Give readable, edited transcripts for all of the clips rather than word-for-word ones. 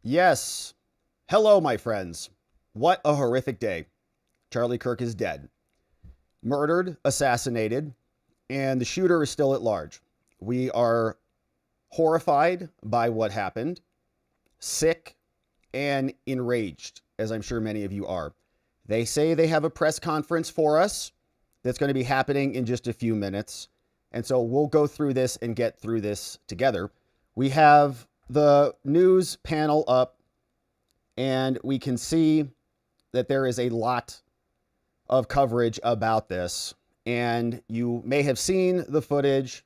Yes. Hello, my friends. What a horrific day. Charlie Kirk is dead. Murdered, assassinated, and the shooter is still at large. We are horrified by what happened, sick, and enraged, as I'm sure many of you are. They say they have a press conference for us that's going to be happening in just a few minutes. And so we'll go through this and get through this together. We have the news panel up, and we can see that there is a lot of coverage about this. And you may have seen the footage.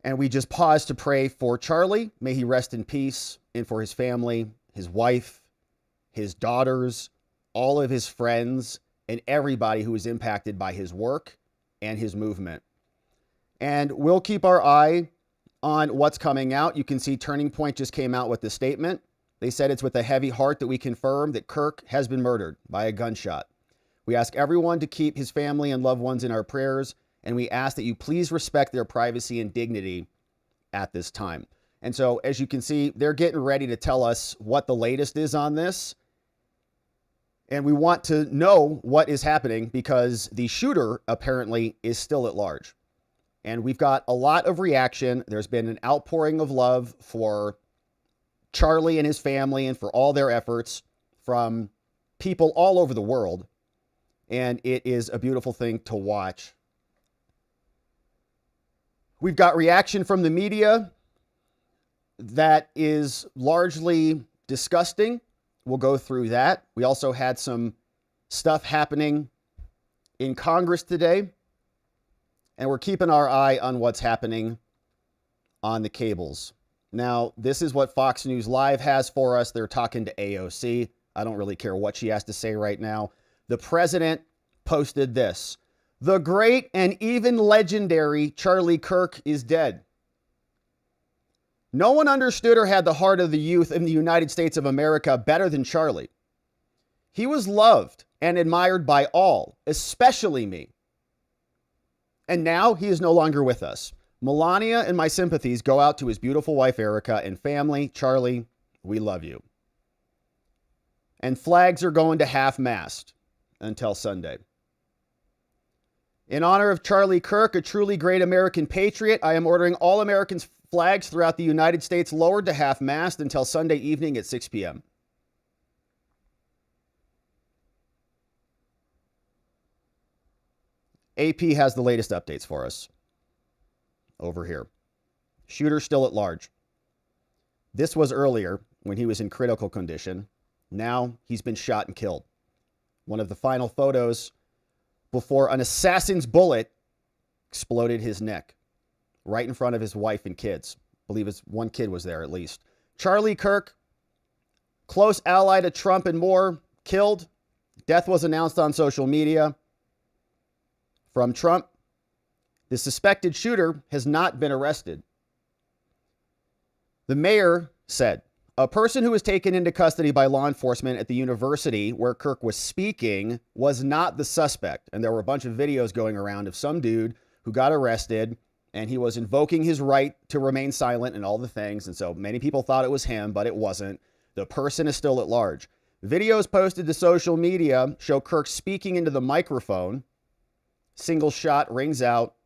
And we just pause to pray for Charlie. May he rest in peace, and for his family, his wife, his daughters, all of his friends, and everybody who was impacted by his work and his movement. And we'll keep our eye on what's coming out. You can see Turning Point just came out with the statement. They said it's with a heavy heart that we confirm that Kirk has been murdered by a gunshot. We ask everyone to keep his family and loved ones in our prayers, and we ask that you please respect their privacy and dignity at this time. And so, as you can see, they're getting ready to tell us what the latest is on this. And we want to know what is happening because the shooter apparently is still at large. And we've got a lot of reaction. There's been an outpouring of love for Charlie and his family and for all their efforts from people all over the world. And it is a beautiful thing to watch. We've got reaction from the media that is largely disgusting. We'll go through that. We also had some stuff happening in Congress today. And we're keeping our eye on what's happening on the cables. Now, this is what Fox News Live has for us. They're talking to AOC. I don't really care what she has to say right now. The president posted this. The great and even legendary Charlie Kirk is dead. No one understood or had the heart of the youth in the United States of America better than Charlie. He was loved and admired by all, especially me. And now he is no longer with us. Melania and my sympathies go out to his beautiful wife, Erica, and family. Charlie, we love you. And flags are going to half-mast until Sunday. In honor of Charlie Kirk, a truly great American patriot, I am ordering all Americans' flags throughout the United States lowered to half-mast until Sunday evening at 6 p.m. AP has the latest updates for us over here. Shooter still at large. This was earlier when he was in critical condition. Now he's been shot and killed. One of the final photos before an assassin's bullet exploded his neck right in front of his wife and kids. I believe his one kid was there at least. Charlie Kirk, close ally to Trump and more, killed. Death was announced on social media. From Trump, the suspected shooter has not been arrested. The mayor said, a person who was taken into custody by law enforcement at the university where Kirk was speaking was not the suspect. And there were a bunch of videos going around of some dude who got arrested and he was invoking his right to remain silent and all the things. And so many people thought it was him, but it wasn't. The person is still at large. Videos posted to social media show Kirk speaking into the microphone. Single shot rings out.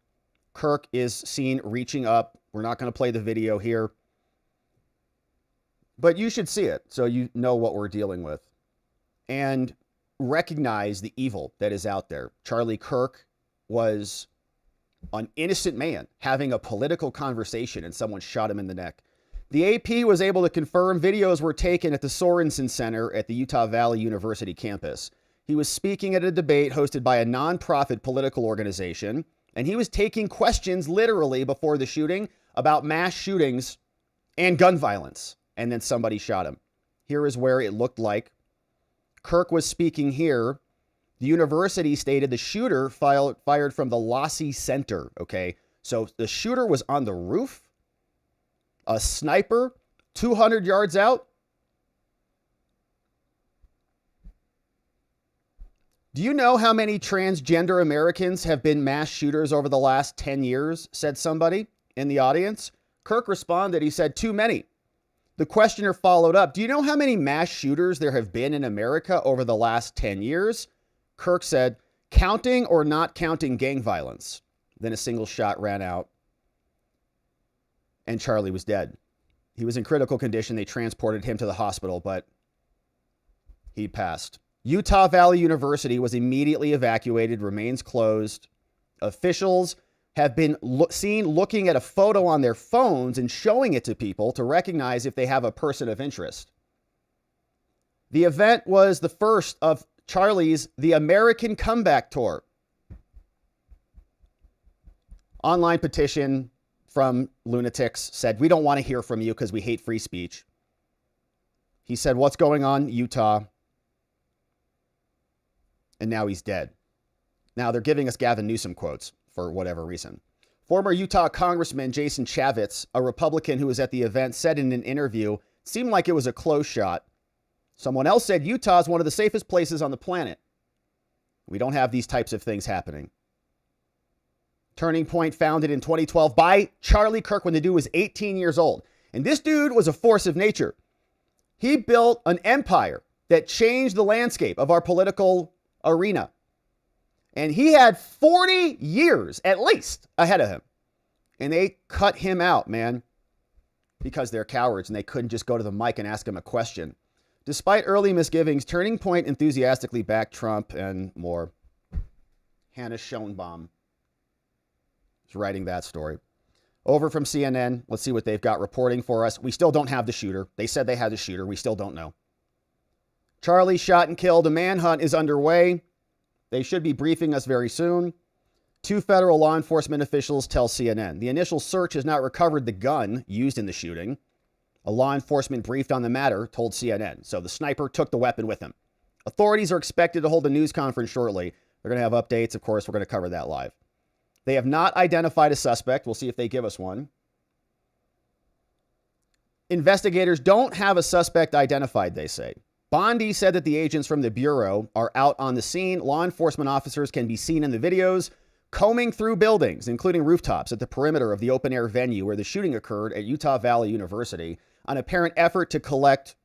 Kirk is seen reaching up. We're not going to play the video here, but you should see it so you know what we're dealing with and recognize the evil that is out there. Charlie Kirk was an innocent man having a political conversation and someone shot him in the neck. The AP was able to confirm videos were taken at the Sorensen Center at the Utah Valley University campus. He was speaking at a debate hosted by a nonprofit political organization, and he was taking questions literally before the shooting about mass shootings and gun violence. And then somebody shot him. Here is where it looked like Kirk was speaking here. The university stated the shooter fired from the Lossie Center. Okay, so the shooter was on the roof, a sniper, 200 yards out. Do you know how many transgender Americans have been mass shooters over the last 10 years? Said somebody in the audience. Kirk responded, he said, too many. The questioner followed up, do you know how many mass shooters there have been in America over the last 10 years? Kirk said, counting or not counting gang violence. Then a single shot ran out and Charlie was dead. He was in critical condition. They transported him to the hospital, but he passed. Utah Valley University was immediately evacuated, remains closed. Officials have been seen looking at a photo on their phones and showing it to people to recognize if they have a person of interest. The event was the first of Charlie's The American Comeback Tour. Online petition from lunatics said, we don't want to hear from you because we hate free speech. He said, what's going on, Utah? And now he's dead. Now they're giving us Gavin Newsom quotes for whatever reason. Former Utah Congressman Jason Chavez, a Republican who was at the event, said in an interview, it seemed like it was a close shot. Someone else said Utah is one of the safest places on the planet. We don't have these types of things happening. Turning Point, founded in 2012 by Charlie Kirk when the dude was 18 years old. And this dude was a force of nature. He built an empire that changed the landscape of our political arena. And he had 40 years at least ahead of him. And they cut him out, man, because they're cowards and they couldn't just go to the mic and ask him a question. Despite early misgivings, Turning Point enthusiastically backed Trump and more. Hannah Schoenbaum is writing that story. Over from CNN, let's see what they've got reporting for us. We still don't have the shooter. They said they had the shooter. We still don't know. Charlie shot and killed. A manhunt is underway. They should be briefing us very soon. 2 federal law enforcement officials tell CNN. The initial search has not recovered the gun used in the shooting. A law enforcement briefed on the matter told CNN. So the sniper took the weapon with him. Authorities are expected to hold a news conference shortly. They're going to have updates. Of course, we're going to cover that live. They have not identified a suspect. We'll see if they give us one. Investigators don't have a suspect identified, they say. Bondi said that the agents from the Bureau are out on the scene. Law enforcement officers can be seen in the videos combing through buildings, including rooftops at the perimeter of the open-air venue where the shooting occurred at Utah Valley University, an apparent effort to collect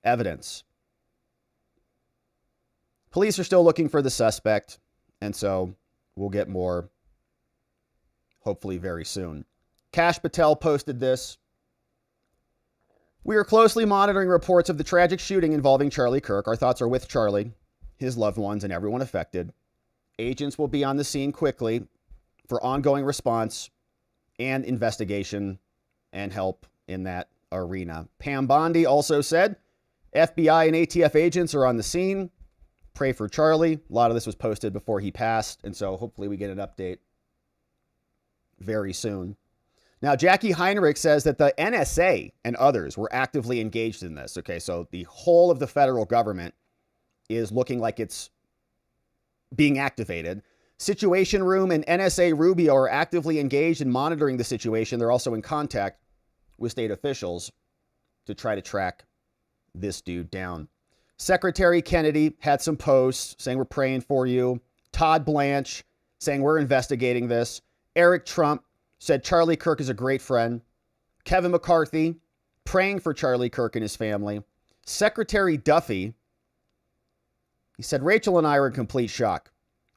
evidence. Police are still looking for the suspect, and so we'll get more hopefully very soon. Kash Patel posted this. We are closely monitoring reports of the tragic shooting involving Charlie Kirk. Our thoughts are with Charlie, his loved ones, and everyone affected. Agents will be on the scene quickly for ongoing response and investigation and help in that arena. Pam Bondi also said, FBI and ATF agents are on the scene. Pray for Charlie. A lot of this was posted before he passed, and so hopefully we get an update very soon. Now, Jackie Heinrich says that the NSA and others were actively engaged in this. Okay, so the whole of the federal government is looking like it's being activated. Situation Room and NSA Rubio are actively engaged in monitoring the situation. They're also in contact with state officials to try to track this dude down. Secretary Kennedy had some posts saying we're praying for you. Todd Blanche saying we're investigating this. Eric Trump said Charlie Kirk is a great friend. Kevin McCarthy praying for Charlie Kirk and his family. Secretary Duffy, he said, Rachel and I are in complete shock.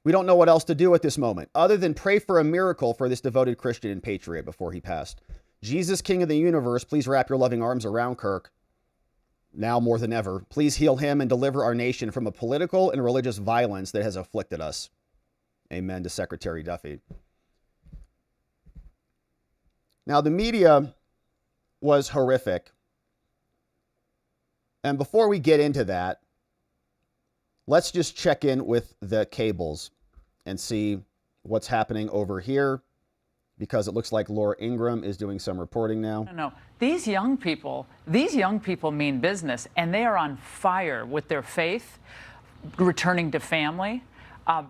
We don't know what else to do at this moment other than pray for a miracle for this devoted Christian and patriot before he passed. Jesus, King of the universe, please wrap your loving arms around Kirk. Now more than ever, please heal him and deliver our nation from a political and religious violence that has afflicted us. Amen to Secretary Duffy. Now, the media was horrific. And before we get into that, let's just check in with the cables and see what's happening over here, because it looks like Laura Ingraham is doing some reporting now. No. These young people mean business, and they are on fire with their faith, returning to family,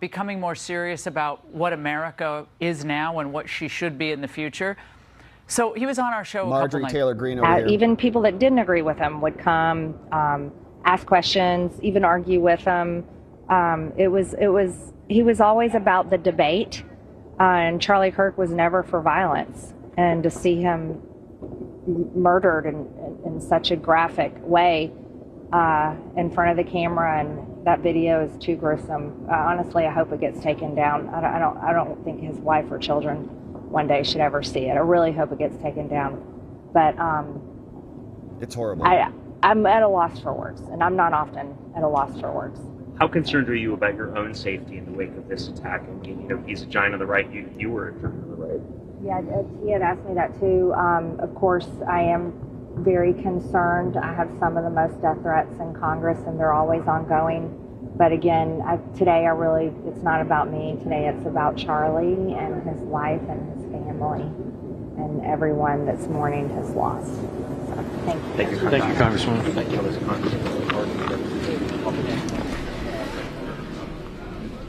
becoming more serious about what America is now and what she should be in the future. So he was on our show. Marjorie Taylor Greene over here. Even people that didn't agree with him would come, ask questions, even argue with him. He was always about the debate, and Charlie Kirk was never for violence. And to see him, murdered in such a graphic way in front of the camera, and that video is too gruesome. Honestly, I hope it gets taken down. I don't think his wife or children one day should ever see it. I really hope it gets taken down. But it's horrible. I'm at a loss for words, and I'm not often at a loss for words. How concerned are you about your own safety in the wake of this attack? I mean, he's a giant on the right. You were a giant on the right. Yeah, he had asked me that too. Of course, I am very concerned. I have some of the most death threats in Congress, and they're always ongoing. But again, today it's not about me. Today it's about Charlie and his wife and his family and everyone that's mourning his loss. So, thank you. Thank you, Congresswoman. Thank you,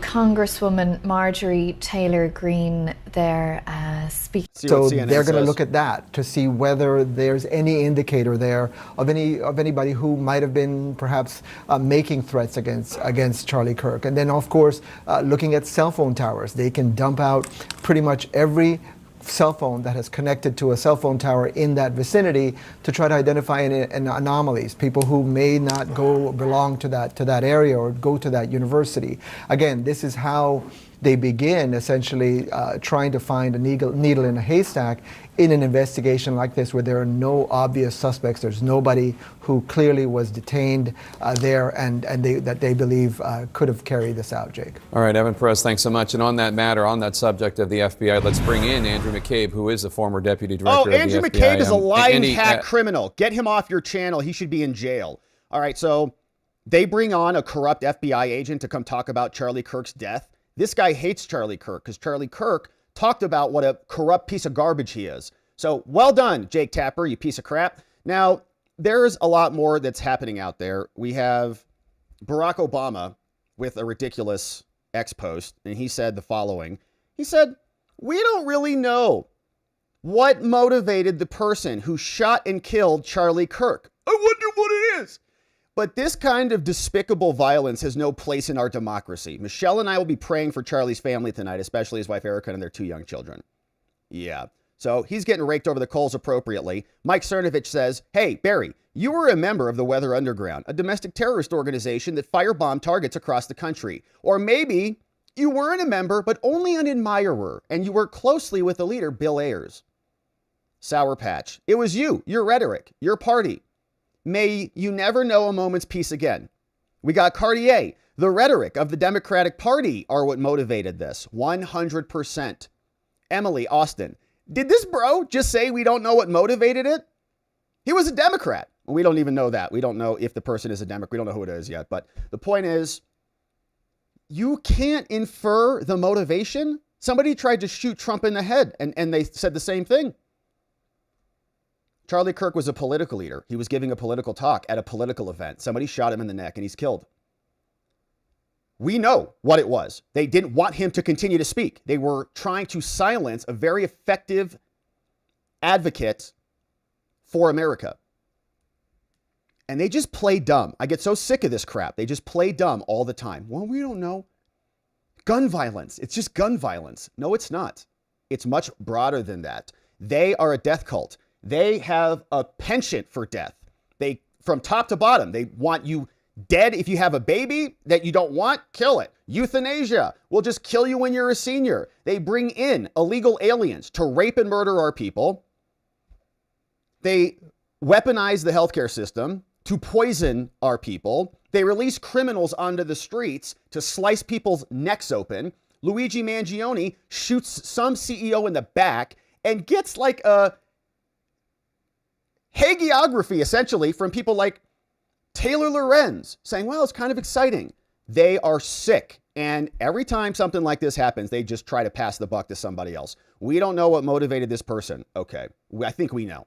Congresswoman Marjorie Taylor Greene there speaking. So they're going to look at that to see whether there's any indicator there of anybody who might have been perhaps making threats against Charlie Kirk. And then, of course, looking at cell phone towers. They can dump out pretty much every cell phone that has connected to a cell phone tower in that vicinity to try to identify any anomalies, people who may not belong to that area or go to that university. Again, this is how they begin essentially trying to find a needle in a haystack in an investigation like this, where there are no obvious suspects. There's nobody who clearly was detained there and that they believe could have carried this out, Jake. All right, Evan Perez, thanks so much. And on that matter, on that subject of the FBI, let's bring in Andrew McCabe, who is the former deputy director of the FBI. Andrew McCabe is a lying hack criminal. Get him off your channel. He should be in jail. All right, so they bring on a corrupt FBI agent to come talk about Charlie Kirk's death. This guy hates Charlie Kirk because Charlie Kirk talked about what a corrupt piece of garbage he is. So well done, Jake Tapper, you piece of crap. Now, there's a lot more that's happening out there. We have Barack Obama with a ridiculous X post, and he said the following. He said, "We don't really know what motivated the person who shot and killed Charlie Kirk. I wonder what it is." But this kind of despicable violence has no place in our democracy. Michelle and I will be praying for Charlie's family tonight, especially his wife Erica and their 2 young children. Yeah. So he's getting raked over the coals appropriately. Mike Cernovich says, "Hey, Barry, you were a member of the Weather Underground, a domestic terrorist organization that firebombed targets across the country. Or maybe you weren't a member, but only an admirer, and you worked closely with the leader, Bill Ayers." Sour Patch. "It was you, your rhetoric, your party. May you never know a moment's peace again." We got Cartier. "The rhetoric of the Democratic Party are what motivated this. 100%. Emily Austin. "Did this bro just say we don't know what motivated it? He was a Democrat." We don't even know that. We don't know if the person is a Democrat. We don't know who it is yet. But the point is, you can't infer the motivation. Somebody tried to shoot Trump in the head, and they said the same thing. Charlie Kirk was a political leader. He was giving a political talk at a political event. Somebody shot him in the neck, and he's killed. We know what it was. They didn't want him to continue to speak. They were trying to silence a very effective advocate for America. And they just play dumb. I get so sick of this crap. They just play dumb all the time. Well, we don't know. Gun violence. It's just gun violence. No, it's not. It's much broader than that. They are a death cult. They have a penchant for death. They, from top to bottom, they want you dead. If you have a baby that you don't want, kill it. Euthanasia. We'll just kill you when you're a senior. They bring in illegal aliens to rape and murder our people. They weaponize the healthcare system to poison our people. They release criminals onto the streets to slice people's necks open. Luigi Mangione shoots some CEO in the back and gets like a hagiography, essentially, from people like Taylor Lorenz saying, well, it's kind of exciting. They are sick. And every time something like this happens, they just try to pass the buck to somebody else. We don't know what motivated this person. Okay, I think we know.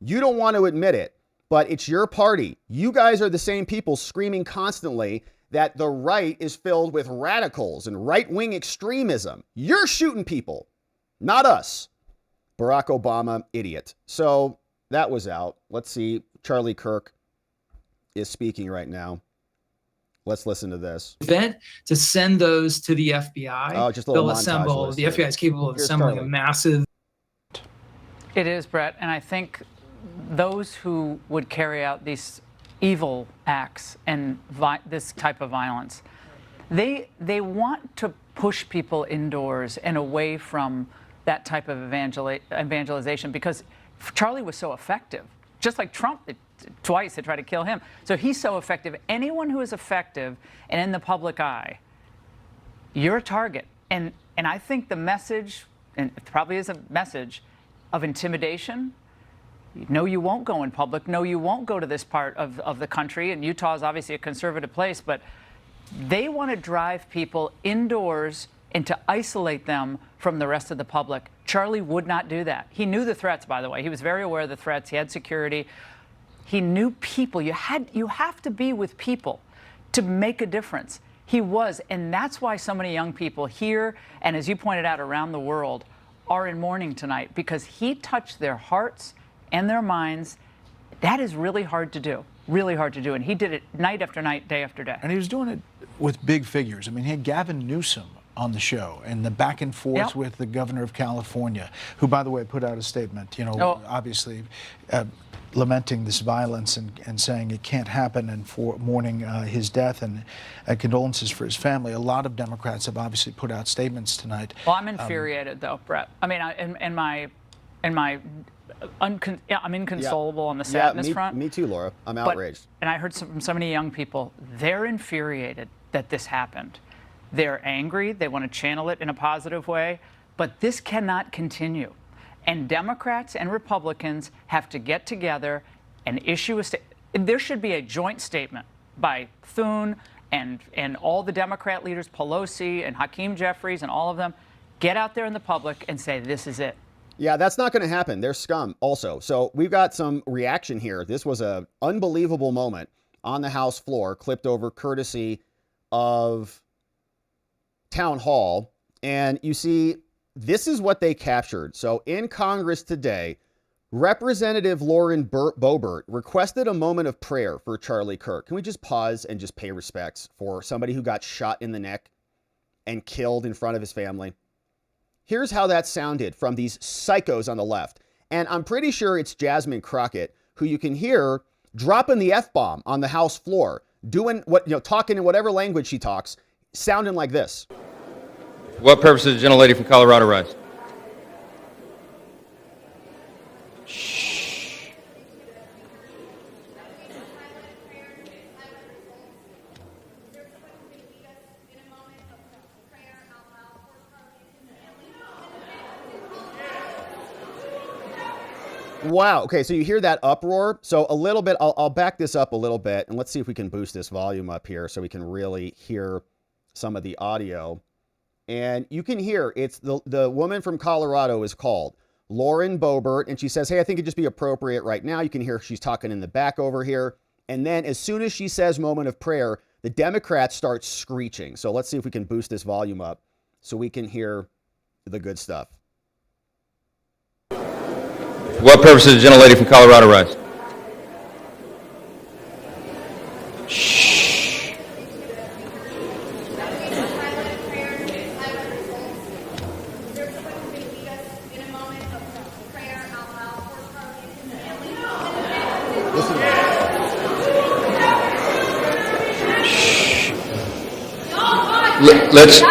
You don't want to admit it, but it's your party. You guys are the same people screaming constantly that the right is filled with radicals and right-wing extremism. You're shooting people, not us. Barack Obama, idiot. So that was out. Let's see. Charlie Kirk is speaking right now. Let's listen to this. Event to send those to the FBI. Oh, just a little They'll assemble. The FBI is capable of assembling a massive. It is, Brett, and I think those who would carry out these evil acts and this type of violence, they want to push people indoors and away from that type of evangelization because Charlie was so effective. Just like Trump, twice they tried to kill him. So he's so effective. Anyone who is effective and in the public eye, you're a target. And I think the message, and it probably is a message, of intimidation. No, you won't go in public. No, you won't go to this part of the country. And Utah is obviously a conservative place, but they want to drive people indoors and to isolate them from the rest of the public. Charlie would not do that. He knew the threats, by the way. He was very aware of the threats. He had security. He knew people. You have to be with people to make a difference. He was, and that's why so many young people here, and as you pointed out, around the world, are in mourning tonight, because he touched their hearts and their minds. That is really hard to do, and he did it night after night, day after day. And he was doing it with big figures. I mean, he had Gavin Newsom on the show, and the back and forth with the governor of California, who, by the way, put out a statement, obviously lamenting this violence and saying it can't happen, and for mourning his death and condolences for his family. A lot of Democrats have obviously put out statements tonight. Well, I'm infuriated though, Brett. I mean, I'm inconsolable on the sadness front. Me too, Laura. I'm outraged. And I heard from so many young people, they're infuriated that this happened. They're angry. They want to channel it in a positive way. But this cannot continue. And Democrats and Republicans have to get together and issue a statement. There should be a joint statement by Thune and all the Democrat leaders, Pelosi and Hakeem Jeffries and all of them. Get out there in the public and say, this is it. Yeah, that's not going to happen. They're scum also. So we've got some reaction here. This was an unbelievable moment on the House floor, clipped over courtesy of Town Hall. And you see, this is what they captured. So in Congress today, Representative Lauren Boebert requested a moment of prayer for Charlie Kirk. Can we just pause and just pay respects for somebody who got shot in the neck and killed in front of his family? Here's how that sounded from these psychos on the left. And I'm pretty sure it's Jasmine Crockett, who you can hear dropping the F-bomb on the House floor, doing talking in whatever language she talks, sounding like this. What purpose does the gentlelady from Colorado rise? Shh. Wow. Okay, so you hear that uproar. So a little bit, I'll back this up a little bit, and let's see if we can boost this volume up here so we can really hear some of the audio. And you can hear it's the woman from Colorado is called Lauren Boebert, and she says, hey, I think it'd just be appropriate right now. You can hear she's talking in the back over here. And then as soon as she says moment of prayer, the Democrats start screeching. So let's see if we can boost this volume up so we can hear the good stuff. What purpose does the gentlelady from Colorado rise? Shh. Let's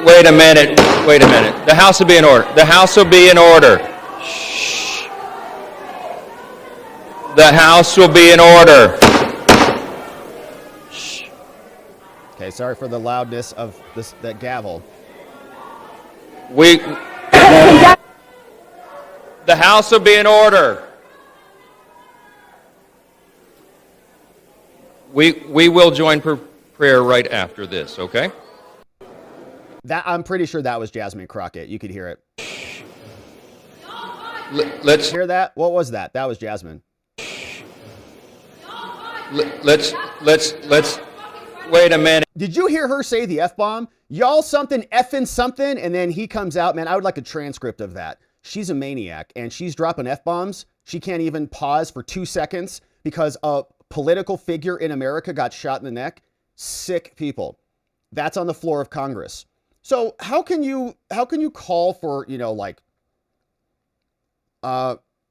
wait a minute. The House will be in order. The House will be in order. Shh. The House will be in order. Shh. Okay, sorry for the loudness of that gavel. The House will be in order. We will join prayer right after this, okay? I'm pretty sure that was Jasmine Crockett. You could hear it. Let's hear that. What was that? That was Jasmine. Let's wait a minute. Did you hear her say the F-bomb? Y'all something effing something, and then he comes out. Man, I would like a transcript of that. She's a maniac, and she's dropping F-bombs. She can't even pause for 2 seconds because a political figure in America got shot in the neck. Sick people. That's on the floor of Congress. So how can you call for,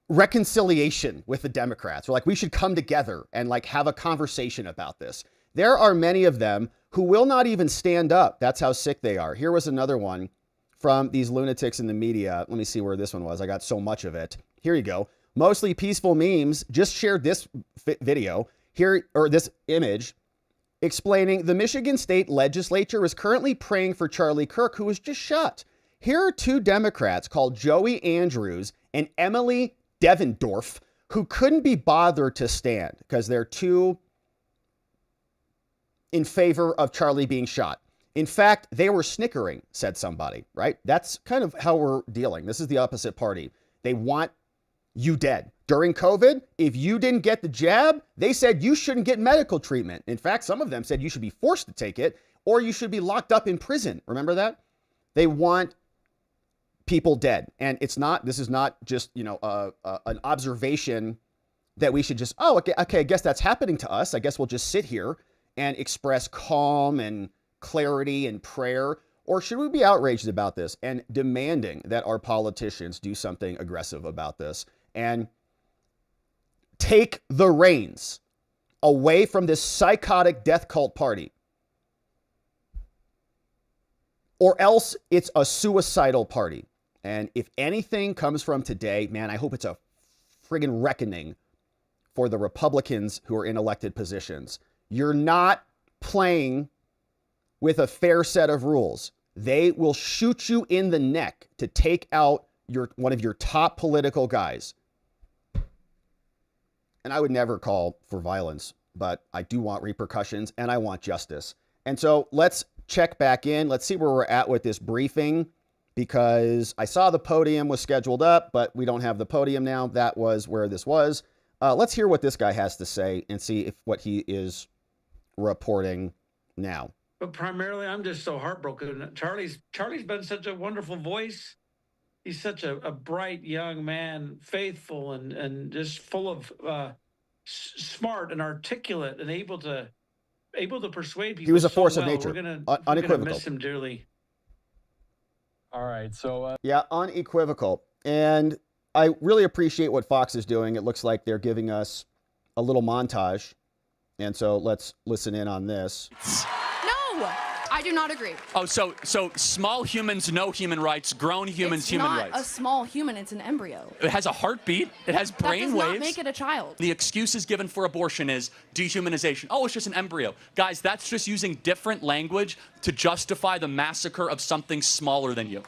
reconciliation with the Democrats, or like we should come together and like have a conversation about this. There are many of them who will not even stand up. That's how sick they are. Here was another one from these lunatics in the media. Let me see where this one was. I got so much of it. Here you go. Mostly peaceful memes just shared this video here, or this image, explaining the Michigan State Legislature is currently praying for Charlie Kirk, who was just shot. Here are two Democrats called Joey Andrews and Emily Devendorf, who couldn't be bothered to stand because they're too in favor of Charlie being shot. In fact, they were snickering, said somebody, right? That's kind of how we're dealing. This is the opposite party. They want you dead. During COVID, if you didn't get the jab, they said you shouldn't get medical treatment. In fact, some of them said you should be forced to take it or you should be locked up in prison. Remember that? They want people dead. And this is not just, an observation that we should just, okay, I guess that's happening to us. I guess we'll just sit here and express calm and clarity and prayer. Or should we be outraged about this and demanding that our politicians do something aggressive about this and take the reins away from this psychotic death cult party? Or else it's a suicidal party. And if anything comes from today, man, I hope it's a friggin' reckoning for the Republicans who are in elected positions. You're not playing with a fair set of rules. They will shoot you in the neck to take out one of your top political guys. And I would never call for violence, but I do want repercussions and I want justice. And so let's check back in. Let's see where we're at with this briefing, because I saw the podium was scheduled up, but we don't have the podium now. That was where this was. Let's hear what this guy has to say and see what he is reporting now. But primarily, I'm just so heartbroken. Charlie's been such a wonderful voice. He's such a bright young man, faithful and just full of smart and articulate and able to persuade people. He was a force so of well. nature. We're gonna miss him dearly. All right, so yeah, unequivocal. And I really appreciate what Fox is doing. It looks like they're giving us a little montage. And so let's listen in on this. No, I do not agree. Oh, so small humans, no human rights, grown humans, human rights. It's not a small human, it's an embryo. It has a heartbeat, it has brain waves. That does not make it a child. The excuses given for abortion is dehumanization. Oh, it's just an embryo. Guys, that's just using different language to justify the massacre of something smaller than you.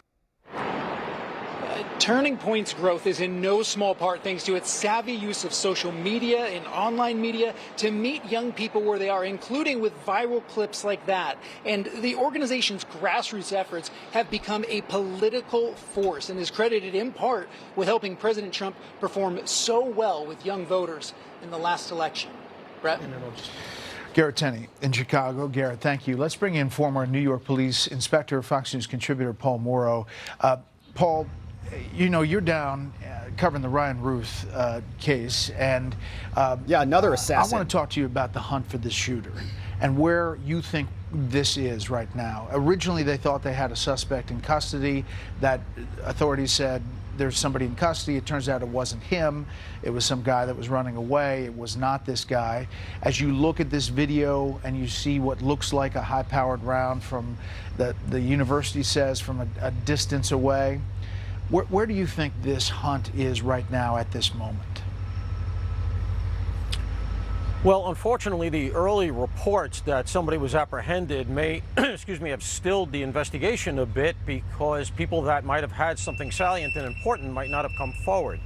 Turning Point's growth is in no small part thanks to its savvy use of social media and online media to meet young people where they are, including with viral clips like that. And the organization's grassroots efforts have become a political force and is credited in part with helping President Trump perform so well with young voters in the last election. Brett? Garrett Tenney in Chicago. Garrett, thank you. Let's bring in former New York Police Inspector, Fox News contributor Paul Morrow. Paul, you're down covering the Ryan Ruth case, and another assassin. I want to talk to you about the hunt for this shooter and where you think this is right now. Originally, they thought they had a suspect in custody. That authorities said there's somebody in custody. It turns out it wasn't him. It was some guy that was running away. It was not this guy. As you look at this video and you see what looks like a high-powered round from the university says from a distance away, where do you think this hunt is right now at this moment? Well, unfortunately, the early reports that somebody was apprehended may, have stilled the investigation a bit because people that might have had something salient and important might not have come forward.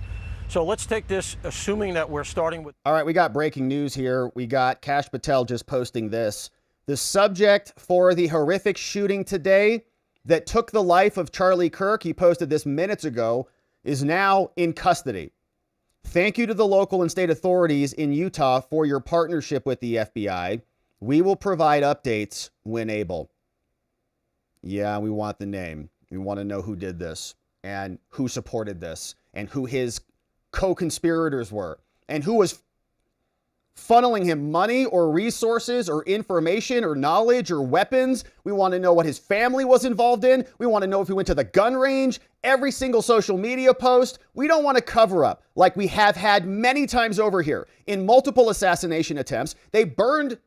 So let's take this, assuming that we're starting with... All right, we got breaking news here. We got Kash Patel just posting this. The subject for the horrific shooting today that took the life of Charlie Kirk, he posted this minutes ago, is now in custody. Thank you to the local and state authorities in Utah for your partnership with the FBI. We will provide updates when able. Yeah, we want the name. We want to know who did this and who supported this and who his co-conspirators were and who was funneling him money or resources or information or knowledge or weapons. We want to know what his family was involved in. We want to know if he went to the gun range, every single social media post. We don't want to cover up like we have had many times over here. In multiple assassination attempts, they burned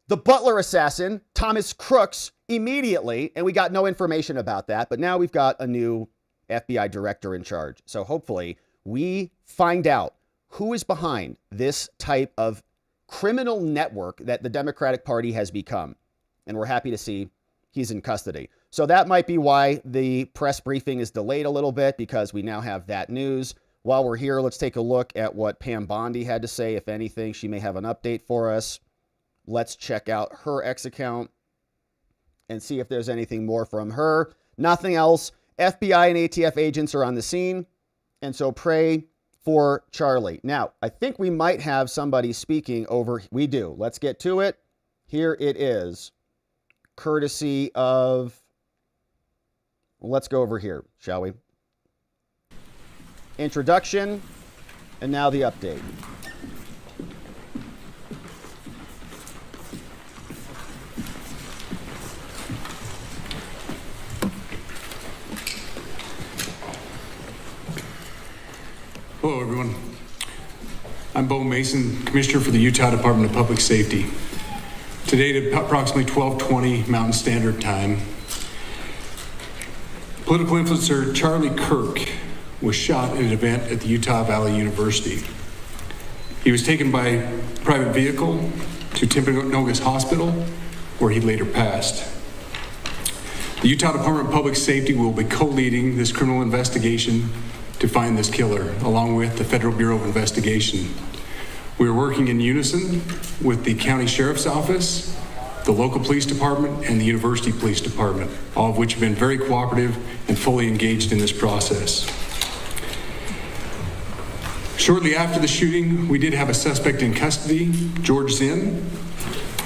the Butler assassin, Thomas Crooks, immediately, and we got no information about that. But now we've got a new FBI director in charge. So hopefully we find out who is behind this type of criminal network that the Democratic Party has become. And we're happy to see he's in custody. So that might be why the press briefing is delayed a little bit, because we now have that news. While we're here, let's take a look at what Pam Bondi had to say. If anything, she may have an update for us. Let's check out her X account and see if there's anything more from her. Nothing else. FBI and ATF agents are on the scene, and so pray for Charlie. Now, I think we might have somebody speaking over. We do. Let's get to it. Here it is, courtesy of, well, let's go over here, shall we? Introduction, and now the update. Hello, everyone. I'm Bo Mason, Commissioner for the Utah Department of Public Safety. Today at approximately 12:20 Mountain Standard Time, political influencer Charlie Kirk was shot at an event at the Utah Valley University. He was taken by private vehicle to Timpanogos Hospital, where he later passed. The Utah Department of Public Safety will be co-leading this criminal investigation to find this killer, along with the Federal Bureau of Investigation. We are working in unison with the County Sheriff's Office, the local police department, and the University Police Department, all of which have been very cooperative and fully engaged in this process. Shortly after the shooting, we did have a suspect in custody, George Zinn,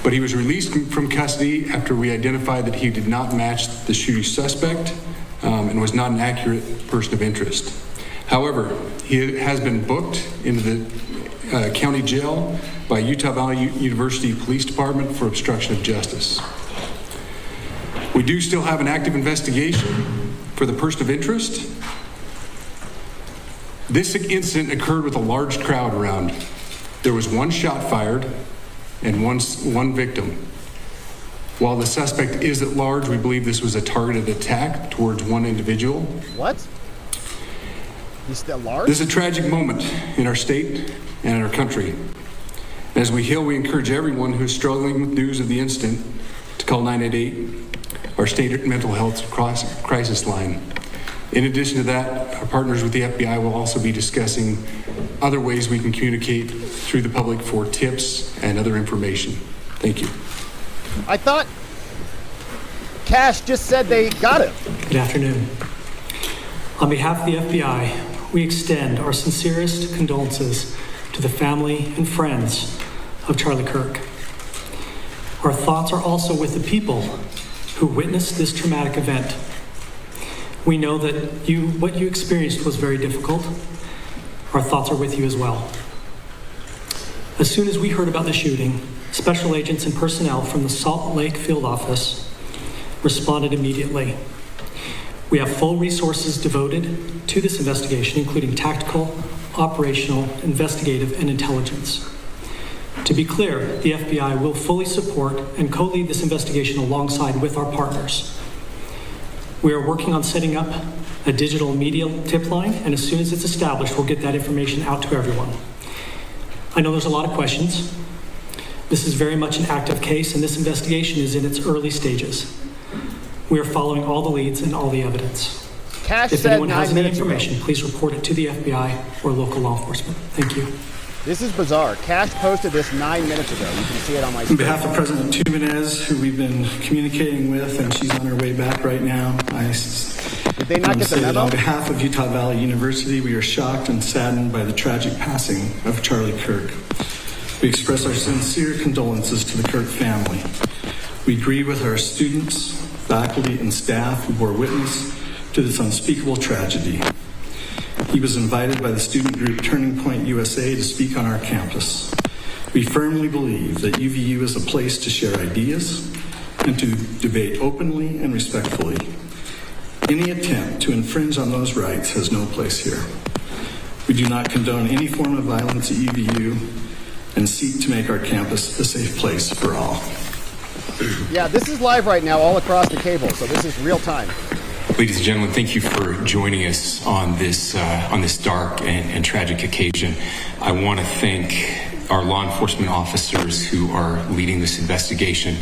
but he was released from custody after we identified that he did not match the shooting suspect and was not an accurate person of interest. However, he has been booked into the county jail by Utah Valley University Police Department for obstruction of justice. We do still have an active investigation for the person of interest. This incident occurred with a large crowd around. There was one shot fired and one victim. While the suspect is at large, we believe this was a targeted attack towards one individual. What? He's still large? This is a tragic moment in our state and in our country. As we heal, we encourage everyone who is struggling with news of the incident to call 988, our state mental health crisis line. In addition to that, our partners with the FBI will also be discussing other ways we can communicate through the public for tips and other information. Thank you. I thought Cash just said they got him. Good afternoon. On behalf of the FBI, we extend our sincerest condolences to the family and friends of Charlie Kirk. Our thoughts are also with the people who witnessed this traumatic event. We know that what you experienced was very difficult. Our thoughts are with you as well. As soon as we heard about the shooting, special agents and personnel from the Salt Lake Field Office responded immediately. We have full resources devoted to this investigation, including tactical, operational, investigative, and intelligence. To be clear, the FBI will fully support and co-lead this investigation alongside with our partners. We are working on setting up a digital media tip line, and as soon as it's established, we'll get that information out to everyone. I know there's a lot of questions. This is very much an active case, and this investigation is in its early stages. We are following all the leads and all the evidence. If anyone has any information, please report it to the FBI or local law enforcement. Thank you. This is bizarre. Cash posted this 9 minutes ago. You can see it on my On screen. behalf of President Jimenez, who we've been communicating with, and she's on her way back right now, Did they not get the memo? on behalf of Utah Valley University, we are shocked and saddened by the tragic passing of Charlie Kirk. We express our sincere condolences to the Kirk family. We grieve with our students, faculty, and staff who bore witness to this unspeakable tragedy. He was invited by the student group Turning Point USA to speak on our campus. We firmly believe that UVU is a place to share ideas and to debate openly and respectfully. Any attempt to infringe on those rights has no place here. We do not condone any form of violence at UVU and seek to make our campus a safe place for all. Yeah, this is live right now all across the cable, so this is real time. Ladies and gentlemen, thank you for joining us on this dark and tragic occasion. I want to thank our law enforcement officers who are leading this investigation,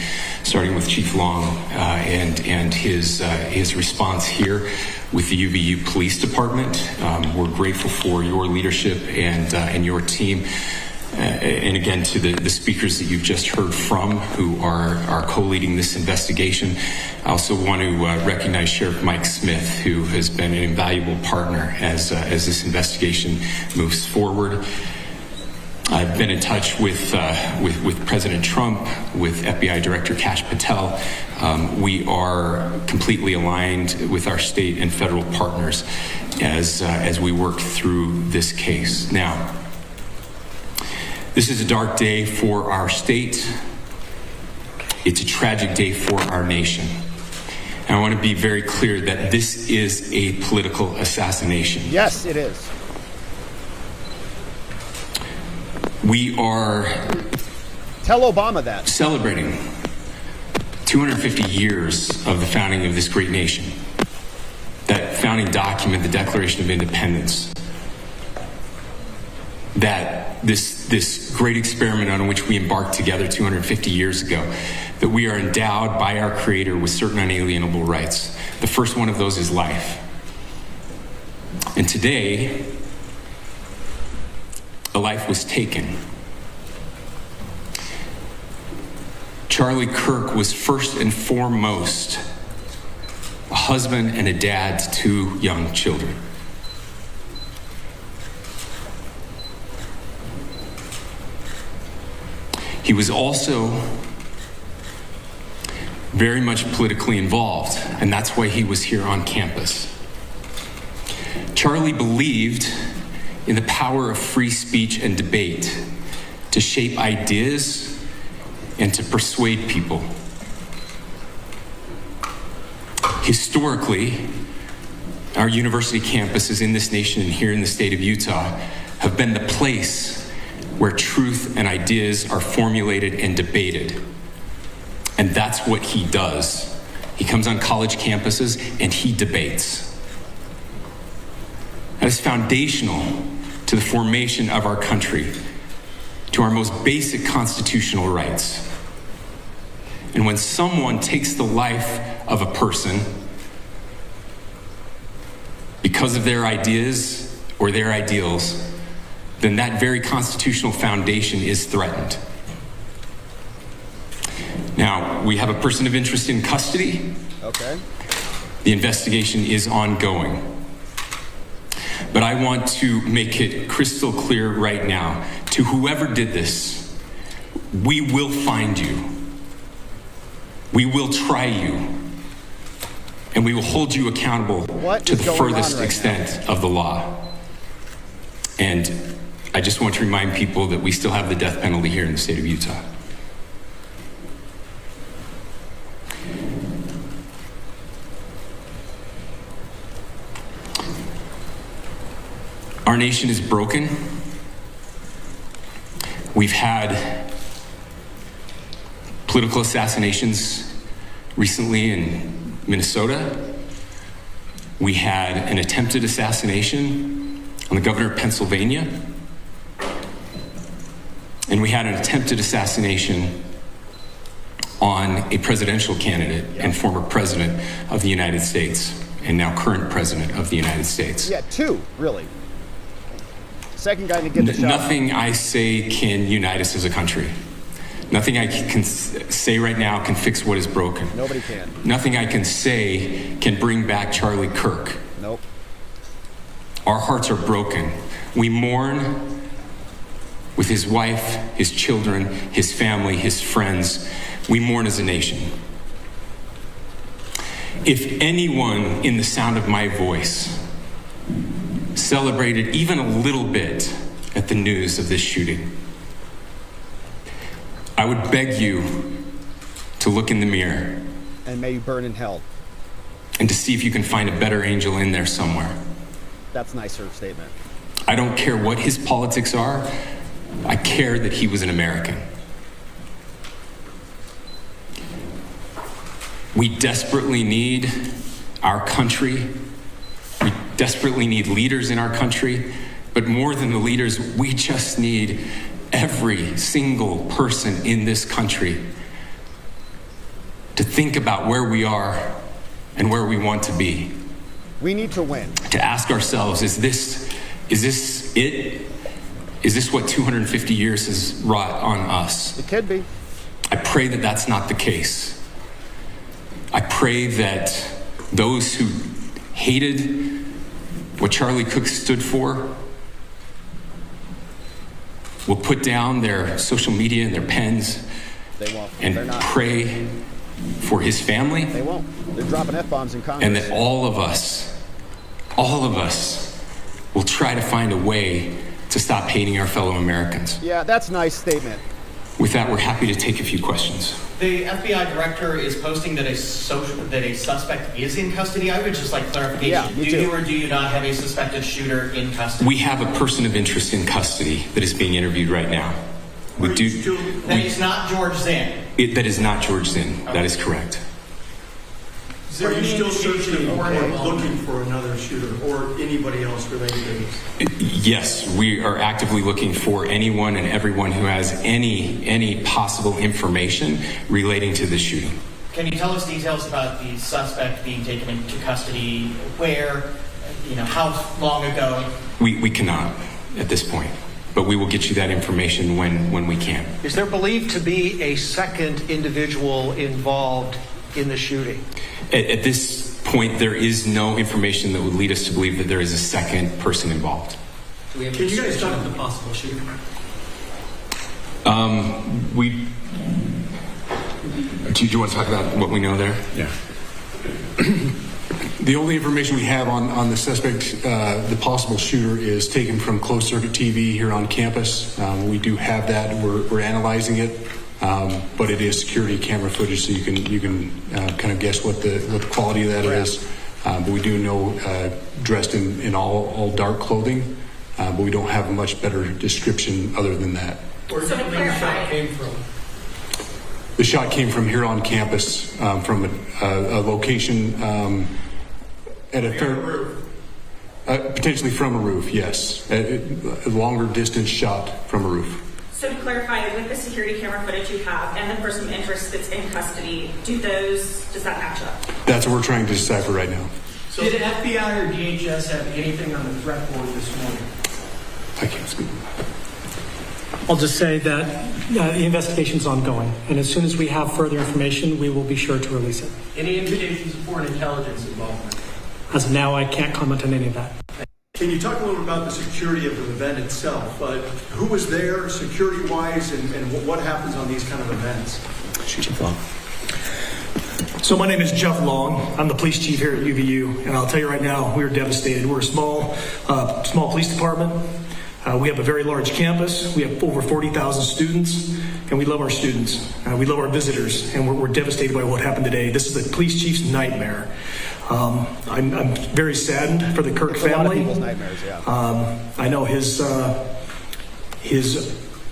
starting with Chief Long and his response here with the UVU Police Department. We're grateful for your leadership and your team. And again, to the speakers that you've just heard from who are co-leading this investigation. I also want to recognize Sheriff Mike Smith, who has been an invaluable partner as this investigation moves forward. I've been in touch with President Trump, with FBI Director Kash Patel. We are completely aligned with our state and federal partners as we work through this case. Now, this is a dark day for our state. It's a tragic day for our nation. And I want to be very clear that this is a political assassination. Yes, it is. We are Tell Obama that. Celebrating 250 years of the founding of this great nation. That founding document, the Declaration of Independence. That this great experiment on which we embarked together 250 years ago, that we are endowed by our Creator with certain unalienable rights. The first one of those is life. And today, a life was taken. Charlie Kirk was first and foremost a husband and a dad to 2 young children. He was also very much politically involved, and that's why he was here on campus. Charlie believed in the power of free speech and debate to shape ideas and to persuade people. Historically, our university campuses in this nation and here in the state of Utah have been the place where truth and ideas are formulated and debated. And that's what he does. He comes on college campuses and he debates. That is foundational to the formation of our country, to our most basic constitutional rights. And when someone takes the life of a person because of their ideas or their ideals, then that very constitutional foundation is threatened. Now, we have a person of interest in custody. Okay. The investigation is ongoing. But I want to make it crystal clear right now, to whoever did this, we will find you. We will try you. And we will hold you accountable to the furthest extent of the law. And I just want to remind people that we still have the death penalty here in the state of Utah. Our nation is broken. We've had political assassinations recently in Minnesota. We had an attempted assassination on the governor of Pennsylvania. And we had an attempted assassination on a presidential candidate and former president of the United States, and now current president of the United States. Yeah, 2, really. Second guy to get the shot. Nothing I say can unite us as a country. Nothing I can say right now can fix what is broken. Nobody can. Nothing I can say can bring back Charlie Kirk. Nope. Our hearts are broken. We mourn with his wife, his children, his family, his friends. We mourn as a nation. If anyone in the sound of my voice celebrated even a little bit at the news of this shooting, I would beg you to look in the mirror. And may you burn in hell. And to see if you can find a better angel in there somewhere. That's a nicer statement. I don't care what his politics are. I care that he was an American. We desperately need our country. We desperately need leaders in our country. But more than the leaders, we just need every single person in this country to think about where we are and where we want to be. We need to win. To ask ourselves, is this it? Is this what 250 years has wrought on us? It could be. I pray that that's not the case. I pray that those who hated what Charlie Cook stood for will put down their social media and their pens They won't. and pray for his family. They won't. They're dropping F-bombs in Congress. And that all of us will try to find a way to stop hating our fellow Americans. Yeah, that's a nice statement. With that, we're happy to take a few questions. The FBI director is posting that a suspect is in custody. I would just like clarification. Yeah, do you or do you not have a suspected shooter in custody? We have a person of interest in custody that is being interviewed right now. That is not George Zinn. That is not George Zinn. That is correct. Are you still searching or looking for another shooter or anybody else related to this? Yes, we are actively looking for anyone and everyone who has any possible information relating to this shooting. Can you tell us details about the suspect being taken into custody? Where? How long ago? We cannot at this point, but we will get you that information when we can. Is there believed to be a second individual involved in the shooting? At this point, there is no information that would lead us to believe that there is a second person involved. Can you guys talk about the possible shooting? Do you want to talk about what we know there? Yeah. The only information we have on the suspect, the possible shooter, is taken from closed circuit TV here on campus. We do have that. We're analyzing it. But it is security camera footage, so you can kind of guess what the quality of that is. But we do know dressed in all dark clothing, but we don't have a much better description other than that. Where do you think the shot came from? The shot came from here on campus, from a location at a potentially from a roof. Yes, a longer distance shot from a roof. So to clarify, with the security camera footage you have and the person of interest that's in custody, does that match up? That's what we're trying to decipher right now. So did FBI or DHS have anything on the threat board this morning? I can't speak. I'll just say that the investigation's ongoing, and as soon as we have further information, we will be sure to release it. Any indications of foreign intelligence involvement? As of now, I can't comment on any of that. Can you talk a little about the security of the event itself? Who was there security-wise, and what happens on these kind of events? So my name is Jeff Long. I'm the police chief here at UVU, and I'll tell you right now, we're devastated. We're a small police department. We have a very large campus. We have over 40,000 students, and we love our students. We love our visitors, and we're devastated by what happened today. This is the police chief's nightmare. I'm very saddened for the Kirk family. A lot of people's nightmares, yeah. I know his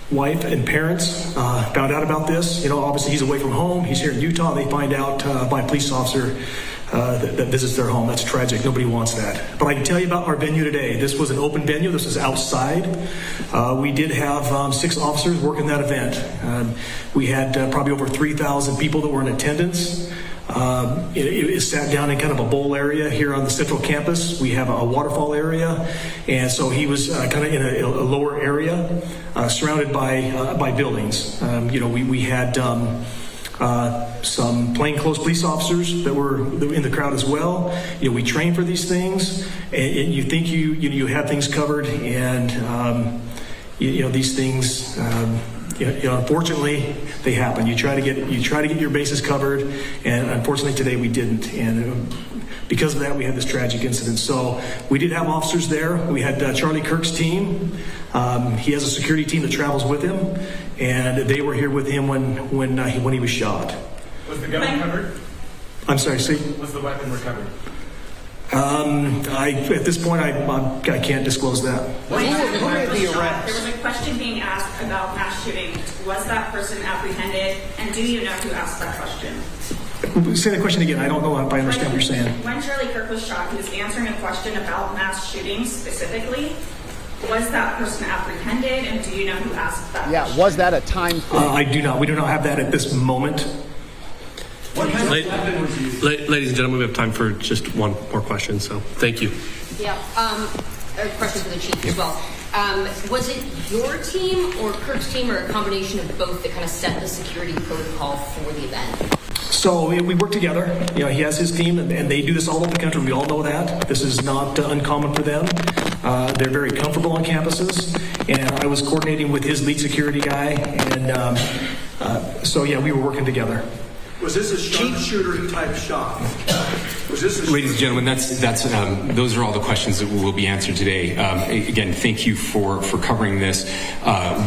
wife and parents found out about this. Obviously he's away from home. He's here in Utah. They find out by a police officer that visits their home. That's tragic. Nobody wants that. But I can tell you about our venue today. This was an open venue. This was outside. We did have 6 officers working that event. We had probably over 3,000 people that were in attendance. It sat down in kind of a bowl area here on the central campus. We have a waterfall area, and so he was kind of in a lower area, surrounded by buildings. We had some plainclothes police officers that were in the crowd as well. We train for these things, and you think you have things covered, and these things. Unfortunately, they happen. You try to get your bases covered, and unfortunately today we didn't. And because of that, we had this tragic incident. So we did have officers there. We had Charlie Kirk's team. He has a security team that travels with him, and they were here with him when he was shot. Was the gun recovered? I'm sorry, see? Was the weapon recovered? At this point, I can't disclose that. Who made the arrest? There was a question being asked about mass shootings. Was that person apprehended? And do you know who asked that question? Say the question again. I don't know if I understand what you're saying. When Charlie Kirk was shot, he was answering a question about mass shootings specifically. Was that person apprehended? And do you know who asked that question? Was that a time thing? I do not. We do not have that at this moment. Ladies and gentlemen, we have time for just one more question, so thank you. Yeah, a question for the chief as well. Was it your team or Kirk's team or a combination of both that kind of set the security protocol for the event? So we work together. You know, he has his team, and they do this all over the country. We all know that. This is not uncommon for them. They're very comfortable on campuses, and I was coordinating with his lead security guy, and so yeah, we were working together. Was this a sharpshooter type shot? Was this Ladies and gentlemen, those are all the questions that will be answered today. Again, thank you for covering this.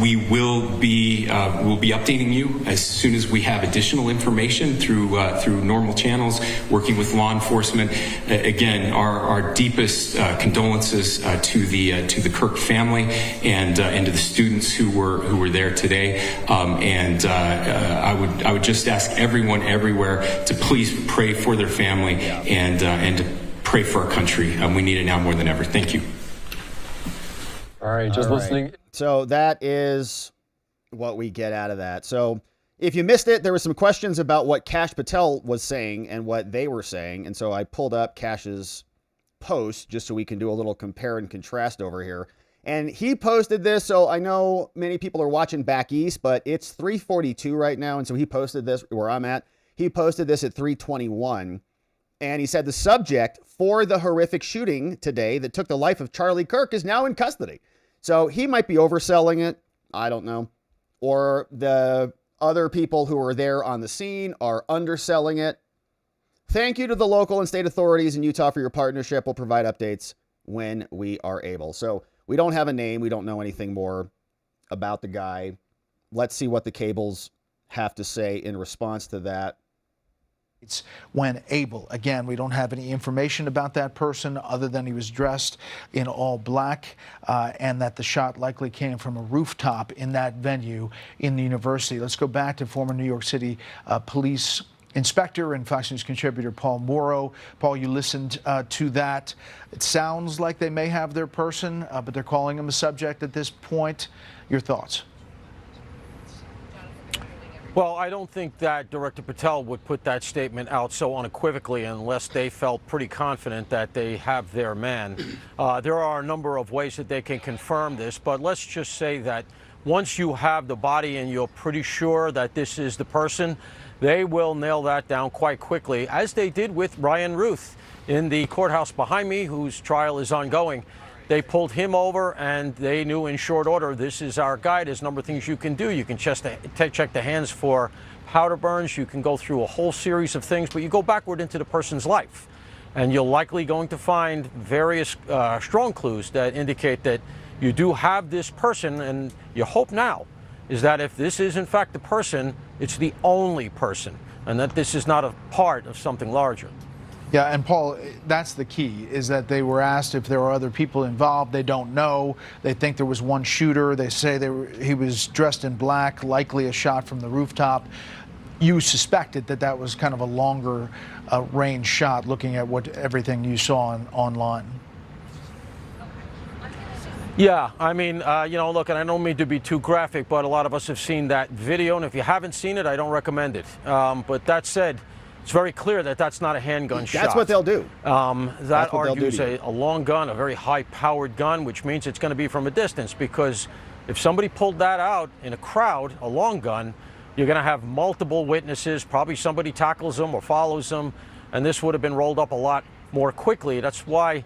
We will be updating you as soon as we have additional information through normal channels, working with law enforcement. Again, our deepest condolences to the Kirk family and to the students who were there today. I would just ask everyone everywhere to please pray for their family and to pray for our country. We need it now more than ever. Thank you. All right, just listening. So that is what we get out of that. So if you missed it, there were some questions about what Kash Patel was saying and what they were saying. And so I pulled up Kash's post just so we can do a little compare and contrast over here. And he posted this, so I know many people are watching back east, but it's 3:42 right now, and so he posted this where I'm at. He posted this at 3:21, and he said the subject for the horrific shooting today that took the life of Charlie Kirk is now in custody. So he might be overselling it, I don't know, or the other people who were there on the scene are underselling it. Thank you to the local and state authorities in Utah for your partnership. We'll provide updates when we are able. So we don't have a name. We don't know anything more about the guy. Let's see what the cables have to say in response to that. It's when able. Again, we don't have any information about that person other than he was dressed in all black and that the shot likely came from a rooftop in that venue in the university. Let's go back to former New York City police inspector and Fox News contributor Paul Morrow. Paul, you listened to that. It sounds like they may have their person, but they're calling him a subject at this point. Your thoughts? Well, I don't think that Director Patel would put that statement out so unequivocally unless they felt pretty confident that they have their man. There are a number of ways that they can confirm this, but let's just say that once you have the body and you're pretty sure that this is the person, they will nail that down quite quickly, as they did with Ryan Ruth in the courthouse behind me, whose trial is ongoing. They pulled him over, and they knew in short order, this is our guy. There's a number of things you can do. You can check the hands for powder burns. You can go through a whole series of things, but you go backward into the person's life, and you're likely going to find various strong clues that indicate that you do have this person, and your hope now is that if this is in fact the person, it's the only person, and that this is not a part of something larger. Yeah, and Paul, that's the key, is that they were asked if there were other people involved. They don't know. They think there was one shooter. They say he was dressed in black, likely a shot from the rooftop. You suspected that that was kind of a longer range shot, looking at everything you saw online. Yeah, I mean, you know, look, and I don't mean to be too graphic, but a lot of us have seen that video, and if you haven't seen it, I don't recommend it. But that said, it's very clear that that's not a handgun shot. That's what they'll do. That argues a long gun, a very high-powered gun, which means it's going to be from a distance, because if somebody pulled that out in a crowd, a long gun, you're going to have multiple witnesses, probably somebody tackles them or follows them, and this would have been rolled up a lot more quickly. That's why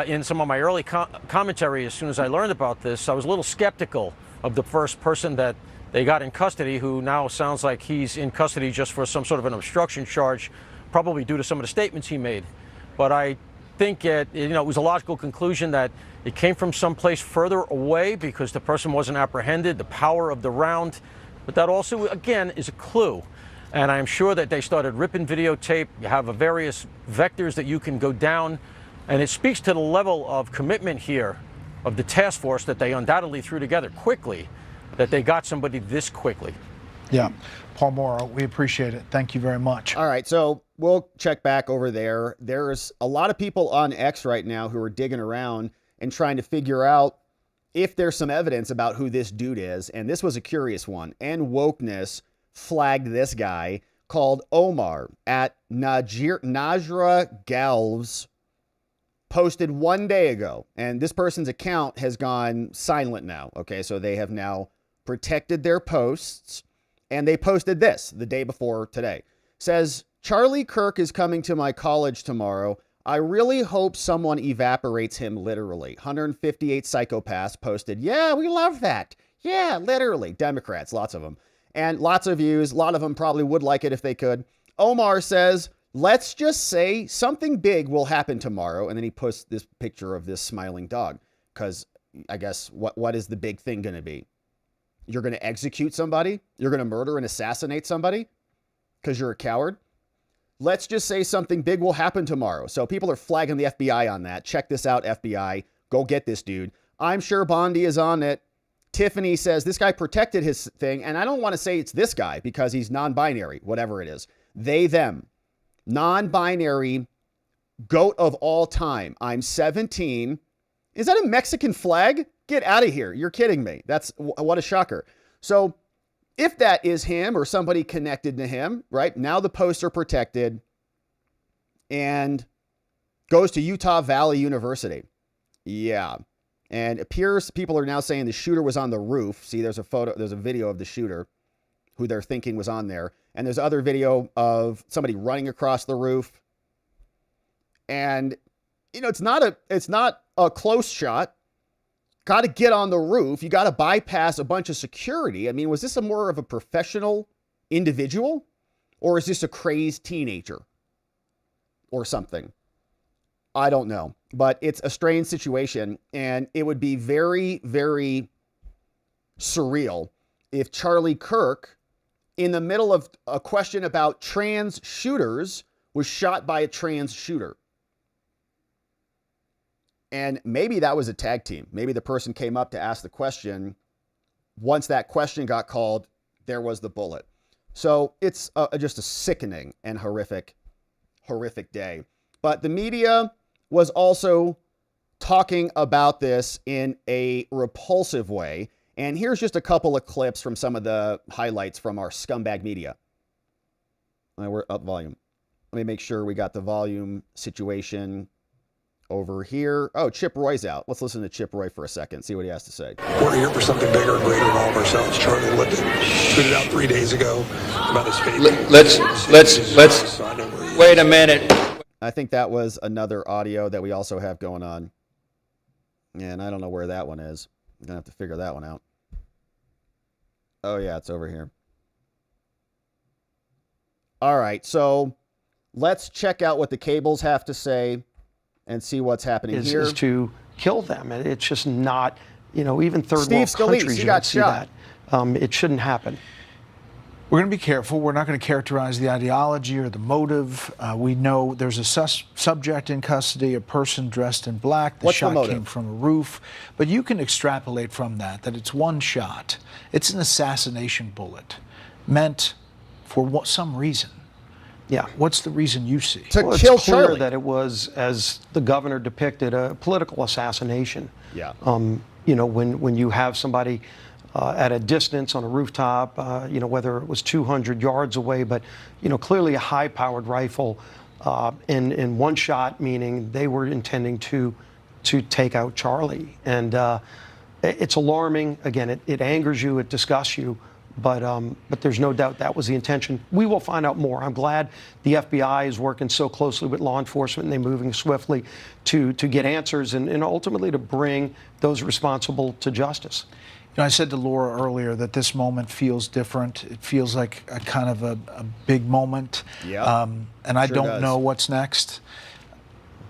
in some of my early commentary, as soon as I learned about this, I was a little skeptical of the first person that they got in custody, who now sounds like he's in custody just for some sort of an obstruction charge, probably due to some of the statements he made. but I think it was a logical conclusion that it came from someplace further away because the person wasn't apprehended, the power of the round. But that also, again, is a clue. And I'm sure that they started ripping videotape. You have various vectors that you can go down. And it speaks to the level of commitment here of the task force that they undoubtedly threw together quickly, that they got somebody this quickly. Yeah. Paul Morrow, we appreciate it. Thank you very much. All right, so we'll check back over there. There's a lot of people on X right now who are digging around and trying to figure out if there's some evidence about who this dude is. And this was a curious one. And Wokeness flagged this guy called Omar at Najra Galvs, posted 1 day ago. And this person's account has gone silent now. Okay, so they have now protected their posts. And they posted this the day before today. Says, Charlie Kirk is coming to my college tomorrow. I really hope someone evaporates him literally. 158 psychopaths posted, yeah, we love that. Yeah, literally. Democrats, lots of them. And lots of views. A lot of them probably would like it if they could. Omar says, let's just say something big will happen tomorrow. And then he posts this picture of this smiling dog. Because I guess what is the big thing going to be? You're going to execute somebody? You're going to murder and assassinate somebody? Because you're a coward? Let's just say something big will happen tomorrow. So people are flagging the FBI on that. Check this out, FBI. Go get this dude. I'm sure Bondi is on it. Tiffany says this guy protected his thing. And I don't want to say it's this guy because he's non-binary, whatever it is. They, them. Non-binary goat of all time. I'm 17. Is that a Mexican flag? Get out of here. You're kidding me. What a shocker. So if that is him or somebody connected to him, right? Now the posts are protected and goes to Utah Valley University. Yeah. And appears people are now saying the shooter was on the roof. See, there's a video of the shooter who they're thinking was on there. And there's other video of somebody running across the roof. And, it's not a close shot. Got to get on the roof. You got to bypass a bunch of security. I mean, was this more of a professional individual? Or is this a crazed teenager? Or something? I don't know. But it's a strange situation. And it would be very, very surreal if Charlie Kirk, in the middle of a question about trans shooters, was shot by a trans shooter. And maybe that was a tag team. Maybe the person came up to ask the question. Once that question got called, there was the bullet. So it's just a sickening and horrific day. But the media was also talking about this in a repulsive way. And here's just a couple of clips from some of the highlights from our scumbag media. We're up volume. Let me make sure we got the volume situation over here. Oh, Chip Roy's out. Let's listen to Chip Roy for a second, see what he has to say. We're here for something bigger and greater than all of ourselves. Charlie tweeted out 3 days ago about his faith. Let's wait a minute. I think that was another audio that we also have going on. And I don't know where that one is. I'm going to have to figure that one out. Oh, yeah, it's over here. All right, so let's check out what the cables have to say and see what's happening here. Is to kill them. It's just not, even third Steve world Scalise, countries, you you got don't see shot. that. It shouldn't happen. We're going to be careful. We're not going to characterize the ideology or the motive. We know there's a subject in custody, a person dressed in black. The shot came from a roof. But you can extrapolate from that it's one shot. It's an assassination bullet meant for some reason. Yeah. What's the reason you see? Well, it's clear that it was, as the governor depicted, a political assassination. Yeah. When you have somebody at a distance on a rooftop, whether it was 200 yards away, but, clearly a high-powered rifle in one shot, meaning they were intending to take out Charlie. And it's alarming. Again, it angers you, it disgusts you. But there's no doubt that was the intention. We will find out more. I'm glad the FBI is working so closely with law enforcement and they're moving swiftly to get answers and ultimately to bring those responsible to justice. I said to Laura earlier that this moment feels different. It feels like a kind of a big moment. Yeah. And I don't know what's next.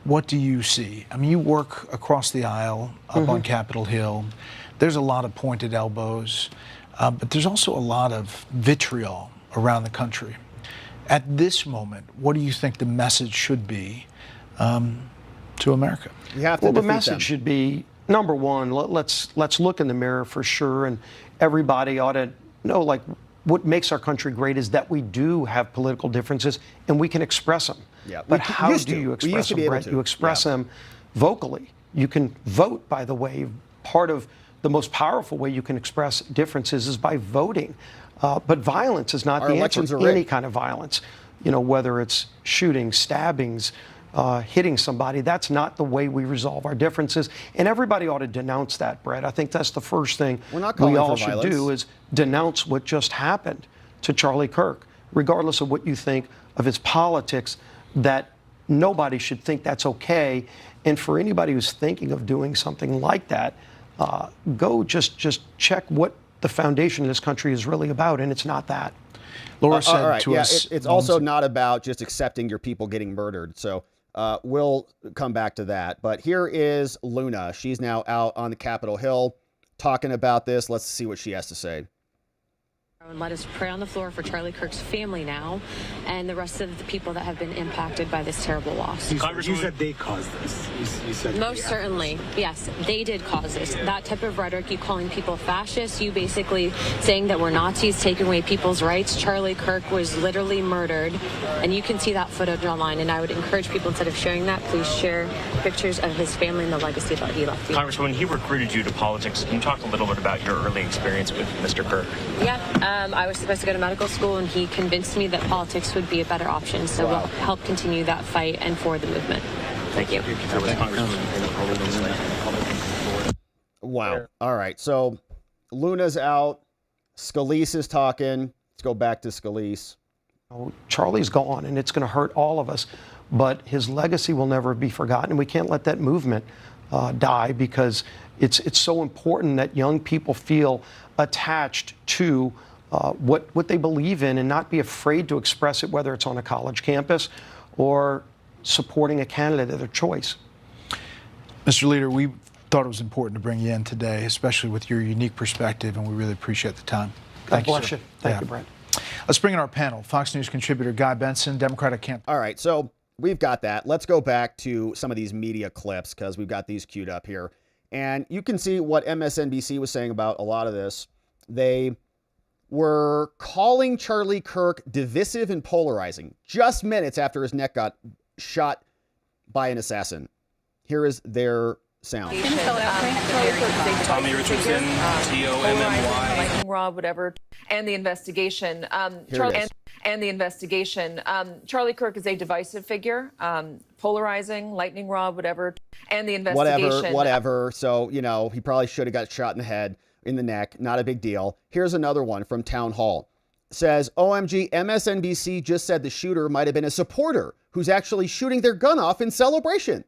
what do you see? I mean, you work across the aisle up on Capitol Hill. There's a lot of pointed elbows, but there's also a lot of vitriol around the country. At this moment, what do you think the message should be to America? You have to well, the defeat message them. should be, number one, let's look in the mirror for sure, and everybody ought to know, like, what makes our country great is that we do have political differences and we can express them. Yeah, but we how used do to. you We express used to them, be able Brett? to. You express Yeah. them vocally. You can vote, by the way. Part of the most powerful way you can express differences is by voting. But violence is not Our the elections answer. are Any rigged. kind of violence, whether it's shootings, stabbings, hitting somebody, that's not the way we resolve our differences. And everybody ought to denounce that, Brett. I think that's the first thing We're not calling we for all should violence. do is denounce what just happened to Charlie Kirk, regardless of what you think of his politics, that nobody should think that's okay. And for anybody who's thinking of doing something like that, go just check what the foundation of this country is really about, and it's not that. Laura said all right. to us, it's also not about just accepting your people getting murdered. So we'll come back to that. But here is Luna. She's now out on the Capitol Hill talking about this. Let's see what she has to say. And let us pray on the floor for Charlie Kirk's family now and the rest of the people that have been impacted by this terrible loss. You said they caused this. You said Most certainly, yes, they did cause this. That type of rhetoric, you calling people fascists, you basically saying that we're Nazis, taking away people's rights. Charlie Kirk was literally murdered, and you can see that footage online. And I would encourage people, instead of sharing that, please share pictures of his family and the legacy that he left. Congresswoman, he recruited you to politics. Can you talk a little bit about your early experience with Mr. Kirk? Yeah, I was supposed to go to medical school, and he convinced me that politics would be a better option. So we'll help continue that fight and for the movement. Thank you. Wow. All right. So Luna's out. Scalise is talking. Let's go back to Scalise. Charlie's gone, and it's going to hurt all of us, but his legacy will never be forgotten. We can't let that movement die, because it's so important that young people feel attached to what they believe in and not be afraid to express it, whether it's on a college campus or supporting a candidate of their choice. Mr. Leader, we thought it was important to bring you in today, especially with your unique perspective, and we really appreciate the time. God bless you. Thank you, Brent. Let's bring in our panel. Fox News contributor Guy Benson, Democratic campaign. All right, so we've got that. Let's go back to some of these media clips, because we've got these queued up here. And you can see what MSNBC was saying about a lot of this. They were calling Charlie Kirk divisive and polarizing just minutes after his neck got shot by an assassin. Here is their sound. Tommy Richardson, T-O-M-M-Y. Lightning rod, whatever, and the investigation. Charlie Kirk is a divisive figure, polarizing, lightning rod, whatever, and the investigation. Whatever. So, he probably should have got shot in the head, in the neck. Not a big deal. Here's another one from Town Hall. Says, OMG, MSNBC just said the shooter might have been a supporter who's actually shooting their gun off in celebration.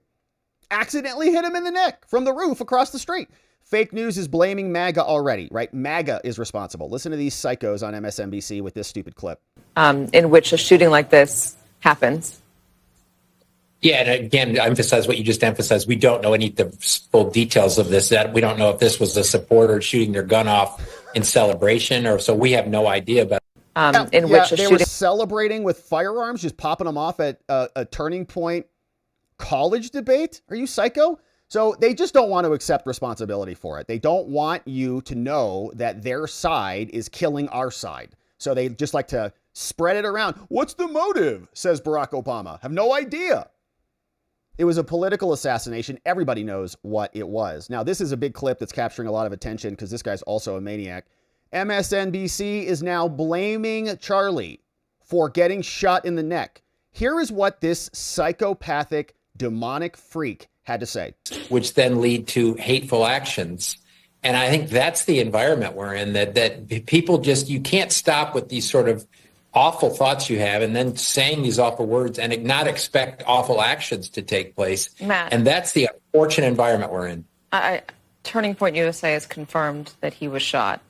Accidentally hit him in the neck from the roof across the street. Fake news is blaming MAGA already, right? MAGA is responsible. Listen to these psychos on MSNBC with this stupid clip. In which a shooting like this happens. Yeah, and again, to emphasize what you just emphasized, we don't know any of the full details of this. That we don't know if this was a supporter shooting their gun off in celebration, or so we have no idea about. Which they were celebrating with firearms, just popping them off at a Turning Point college debate. Are you psycho? So they just don't want to accept responsibility for it. They don't want you to know that their side is killing our side. So they just like to spread it around. What's the motive? Says Barack Obama. Have no idea. It was a political assassination. Everybody knows what it was. Now, this is a big clip that's capturing a lot of attention because this guy's also a maniac. MSNBC is now blaming Charlie for getting shot in the neck. Here is what this psychopathic, demonic freak had to say. Which then lead to hateful actions. And I think that's the environment we're in, that people just, you can't stop with these sort of awful thoughts you have and then saying these awful words and not expect awful actions to take place. Matt. And that's the unfortunate environment we're in. Turning Point USA has confirmed that he was shot.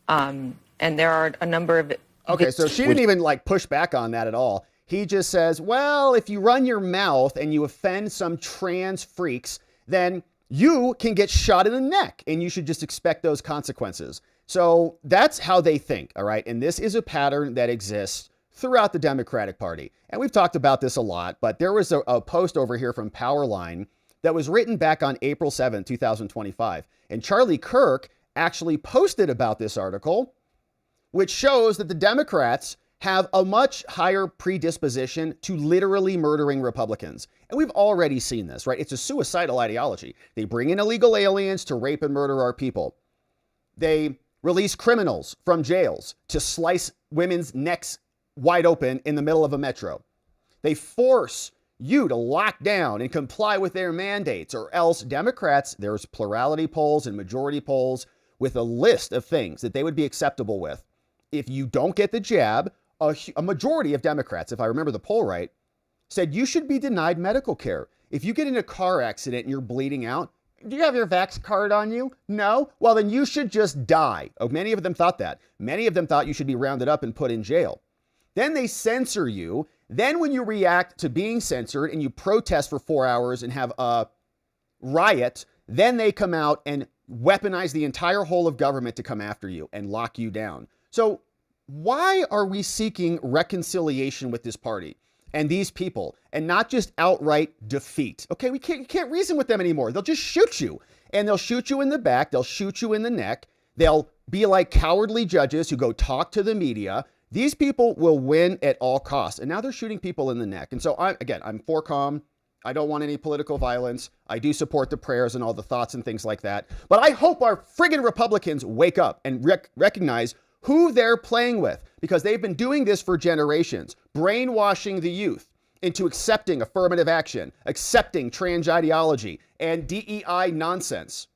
And there are a number of... Okay, so she didn't even push back on that at all. He just says, well, if you run your mouth and you offend some trans freaks, then you can get shot in the neck and you should just expect those consequences. So that's how they think, all right? And this is a pattern that exists throughout the Democratic Party. And we've talked about this a lot, but there was a post over here from Powerline that was written back on April 7, 2025. And Charlie Kirk actually posted about this article, which shows that the Democrats have a much higher predisposition to literally murdering Republicans. And we've already seen this, right? It's a suicidal ideology. They bring in illegal aliens to rape and murder our people. They release criminals from jails to slice women's necks wide open in the middle of a metro. They force you to lock down and comply with their mandates, or else Democrats, there's plurality polls and majority polls with a list of things that they would be acceptable with. If you don't get the jab, a majority of Democrats, if I remember the poll right, said you should be denied medical care. If you get in a car accident and you're bleeding out, do you have your Vax card on you? No? Well, then you should just die. Oh, many of them thought that. Many of them thought you should be rounded up and put in jail. Then they censor you. Then when you react to being censored and you protest for 4 hours and have a riot, then they come out and weaponize the entire whole of government to come after you and lock you down. So why are we seeking reconciliation with this party and these people and not just outright defeat? Okay, we can't reason with them anymore. They'll just shoot you, and they'll shoot you in the back. They'll shoot you in the neck. They'll be like cowardly judges who go talk to the media. These people will win at all costs. And now they're shooting people in the neck. And so I'm for calm. I don't want any political violence. I do support the prayers and all the thoughts and things like that. But I hope our friggin' Republicans wake up and recognize who they're playing with, because they've been doing this for generations, brainwashing the youth into accepting affirmative action, accepting trans ideology and DEI nonsense.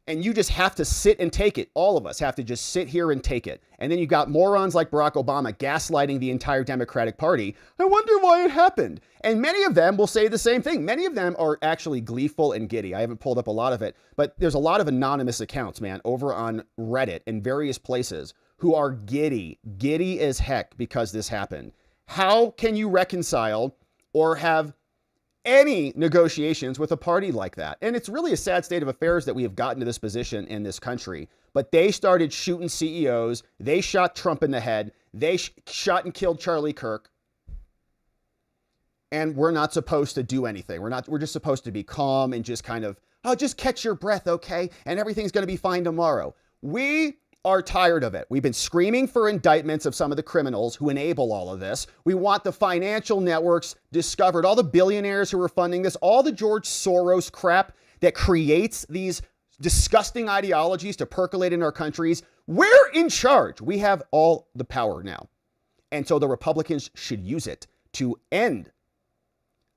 And you just have to sit and take it. All of us have to just sit here and take it. And then you got morons like Barack Obama gaslighting the entire Democratic Party. I wonder why it happened. And many of them will say the same thing. Many of them are actually gleeful and giddy. I haven't pulled up a lot of it, but there's a lot of anonymous accounts, man, over on Reddit and various places who are giddy as heck because this happened. How can you reconcile or have any negotiations with a party like that? And it's really a sad state of affairs that we have gotten to this position in this country. But they started shooting CEOs. They shot Trump in the head. They shot and killed Charlie Kirk. And we're not supposed to do anything. We're just supposed to be calm and just kind of, oh, just catch your breath, okay? And everything's going to be fine tomorrow. We are tired of it. We've been screaming for indictments of some of the criminals who enable all of this. We want the financial networks discovered, all the billionaires who are funding this, all the George Soros crap that creates these disgusting ideologies to percolate in our countries. We're in charge. We have all the power now. And so the Republicans should use it to end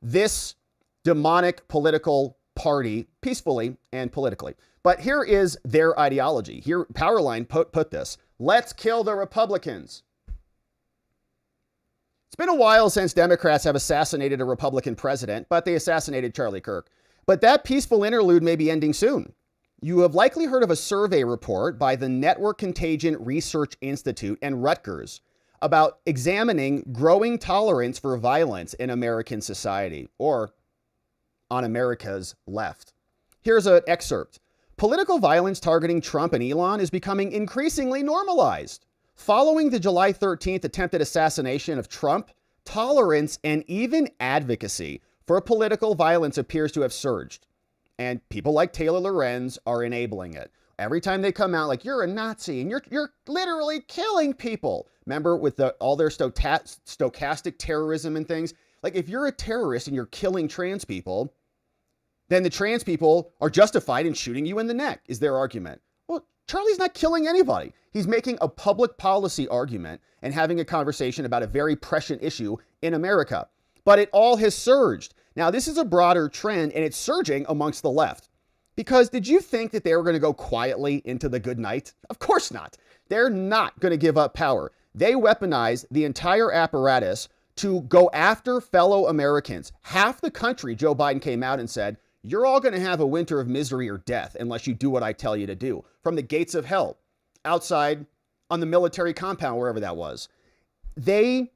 this demonic political party peacefully and politically. But here is their ideology. Here, Powerline put this: let's kill the Republicans. It's been a while since Democrats have assassinated a Republican president, but they assassinated Charlie Kirk. But that peaceful interlude may be ending soon. You have likely heard of a survey report by the Network Contagion Research Institute and Rutgers about examining growing tolerance for violence in American society, or on America's left. Here's an excerpt. Political violence targeting Trump and Elon is becoming increasingly normalized. Following the July 13th attempted assassination of Trump, tolerance and even advocacy for political violence appears to have surged. And people like Taylor Lorenz are enabling it. Every time they come out like, you're a Nazi and you're literally killing people. Remember with all their stochastic terrorism and things? Like, if you're a terrorist and you're killing trans people, then the trans people are justified in shooting you in the neck, is their argument. Well, Charlie's not killing anybody. He's making a public policy argument and having a conversation about a very prescient issue in America. But it all has surged. Now, this is a broader trend, and it's surging amongst the left. Because did you think that they were going to go quietly into the good night? Of course not. They're not going to give up power. They weaponize the entire apparatus to go after fellow Americans. Half the country, Joe Biden came out and said, you're all going to have a winter of misery or death unless you do what I tell you to do. From the gates of hell, outside on the military compound, wherever that was. They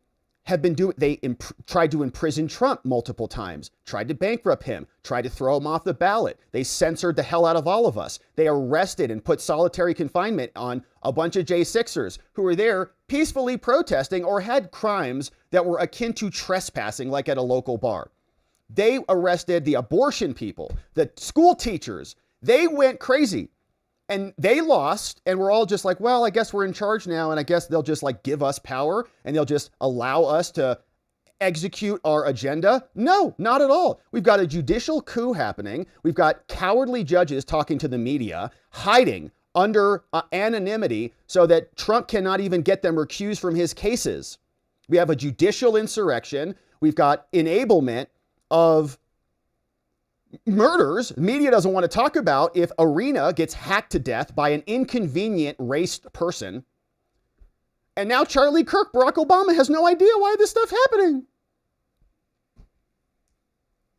have been doing, tried to imprison Trump multiple times, tried to bankrupt him, tried to throw him off the ballot. They censored the hell out of all of us. They arrested and put solitary confinement on a bunch of J6ers who were there peacefully protesting or had crimes that were akin to trespassing, like at a local bar. They arrested the abortion people, the school teachers. They went crazy. And they lost, and we're all just like, well, I guess we're in charge now, and I guess they'll just like give us power, and they'll just allow us to execute our agenda. No, not at all. We've got a judicial coup happening. We've got cowardly judges talking to the media, hiding under anonymity so that Trump cannot even get them recused from his cases. We have a judicial insurrection. We've got enablement of murders. Media doesn't want to talk about if Arena gets hacked to death by an inconvenient raced person. And now Charlie Kirk, Barack Obama, has no idea why this stuff's happening.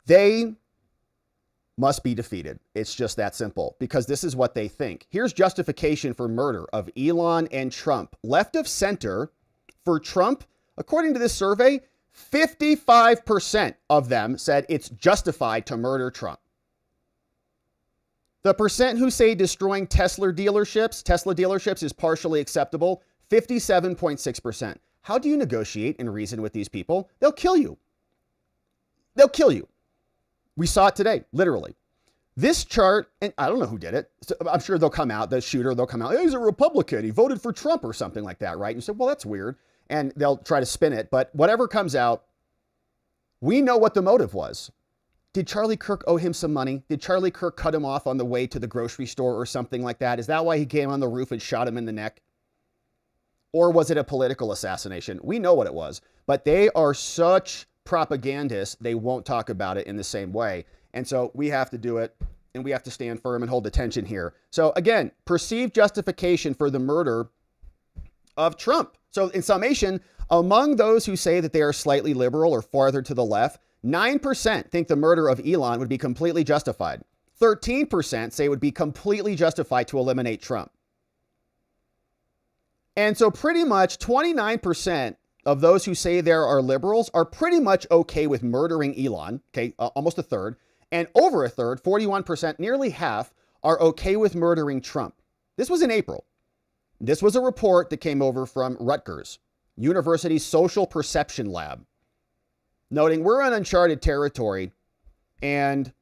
They must be defeated. It's just that simple, because this is what they think. Here's justification for murder of Elon and Trump. Left of center for Trump, according to this survey, 55% of them said it's justified to murder Trump. The percent who say destroying Tesla dealerships is partially acceptable, 57.6%. How do you negotiate and reason with these people? They'll kill you. They'll kill you. We saw it today, literally. This chart, and I don't know who did it. So I'm sure they'll come out, the shooter, they'll come out, hey, he's a Republican, he voted for Trump or something like that, right? And you say, well, that's weird. And they'll try to spin it. But whatever comes out, we know what the motive was. Did Charlie Kirk owe him some money? Did Charlie Kirk cut him off on the way to the grocery store or something like that? Is that why he came on the roof and shot him in the neck? Or was it a political assassination? We know what it was. But they are such propagandists, they won't talk about it in the same way. And so we have to do it, and we have to stand firm and hold attention here. So again, perceived justification for the murder of Trump. So in summation, among those who say that they are slightly liberal or farther to the left, 9% think the murder of Elon would be completely justified. 13% say it would be completely justified to eliminate Trump. And so pretty much 29% of those who say there are liberals are pretty much okay with murdering Elon, okay, almost a third, and over a third, 41%, nearly half, are okay with murdering Trump. This was in April. This was a report that came over from Rutgers University's Social Perception Lab, noting we're in uncharted territory, and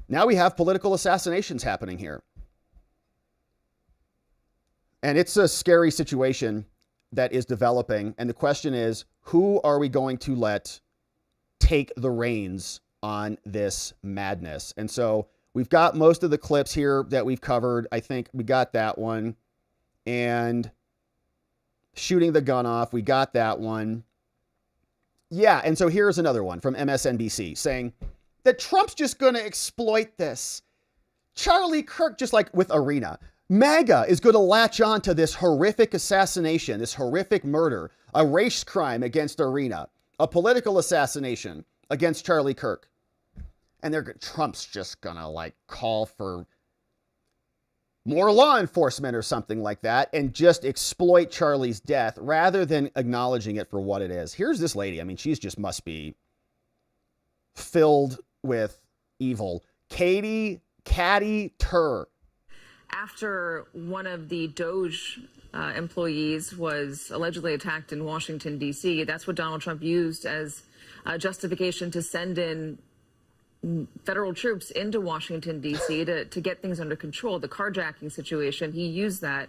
now we have political assassinations happening here. And it's a scary situation that is developing. And the question is, who are we going to let take the reins on this madness? And so we've got most of the clips here that we've covered. I think we got that one. And shooting the gun off, we got that one. Yeah, and so here's another one from MSNBC saying that Trump's just going to exploit this. Charlie Kirk, just like with Arena, MAGA is going to latch on to this horrific assassination, this horrific murder, a race crime against Arena, a political assassination against Charlie Kirk. And Trump's just going to like call for more law enforcement or something like that and just exploit Charlie's death rather than acknowledging it for what it is. Here's this lady. I mean, she's just must be filled with evil. Katie Tur. After one of the Doge employees was allegedly attacked in Washington, D.C., that's what Donald Trump used as justification to send in federal troops into Washington, D.C. to get things under control. The carjacking situation, he used that.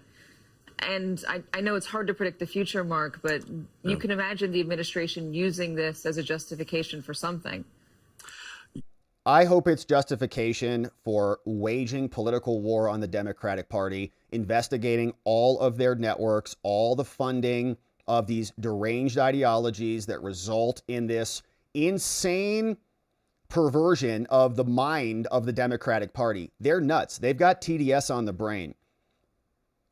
And I know it's hard to predict the future, Mark, but you can imagine the administration using this as a justification for something. I hope it's justification for waging political war on the Democratic Party, investigating all of their networks, all the funding of these deranged ideologies that result in this insane perversion of the mind of the Democratic Party. They're nuts. They've got TDS on the brain.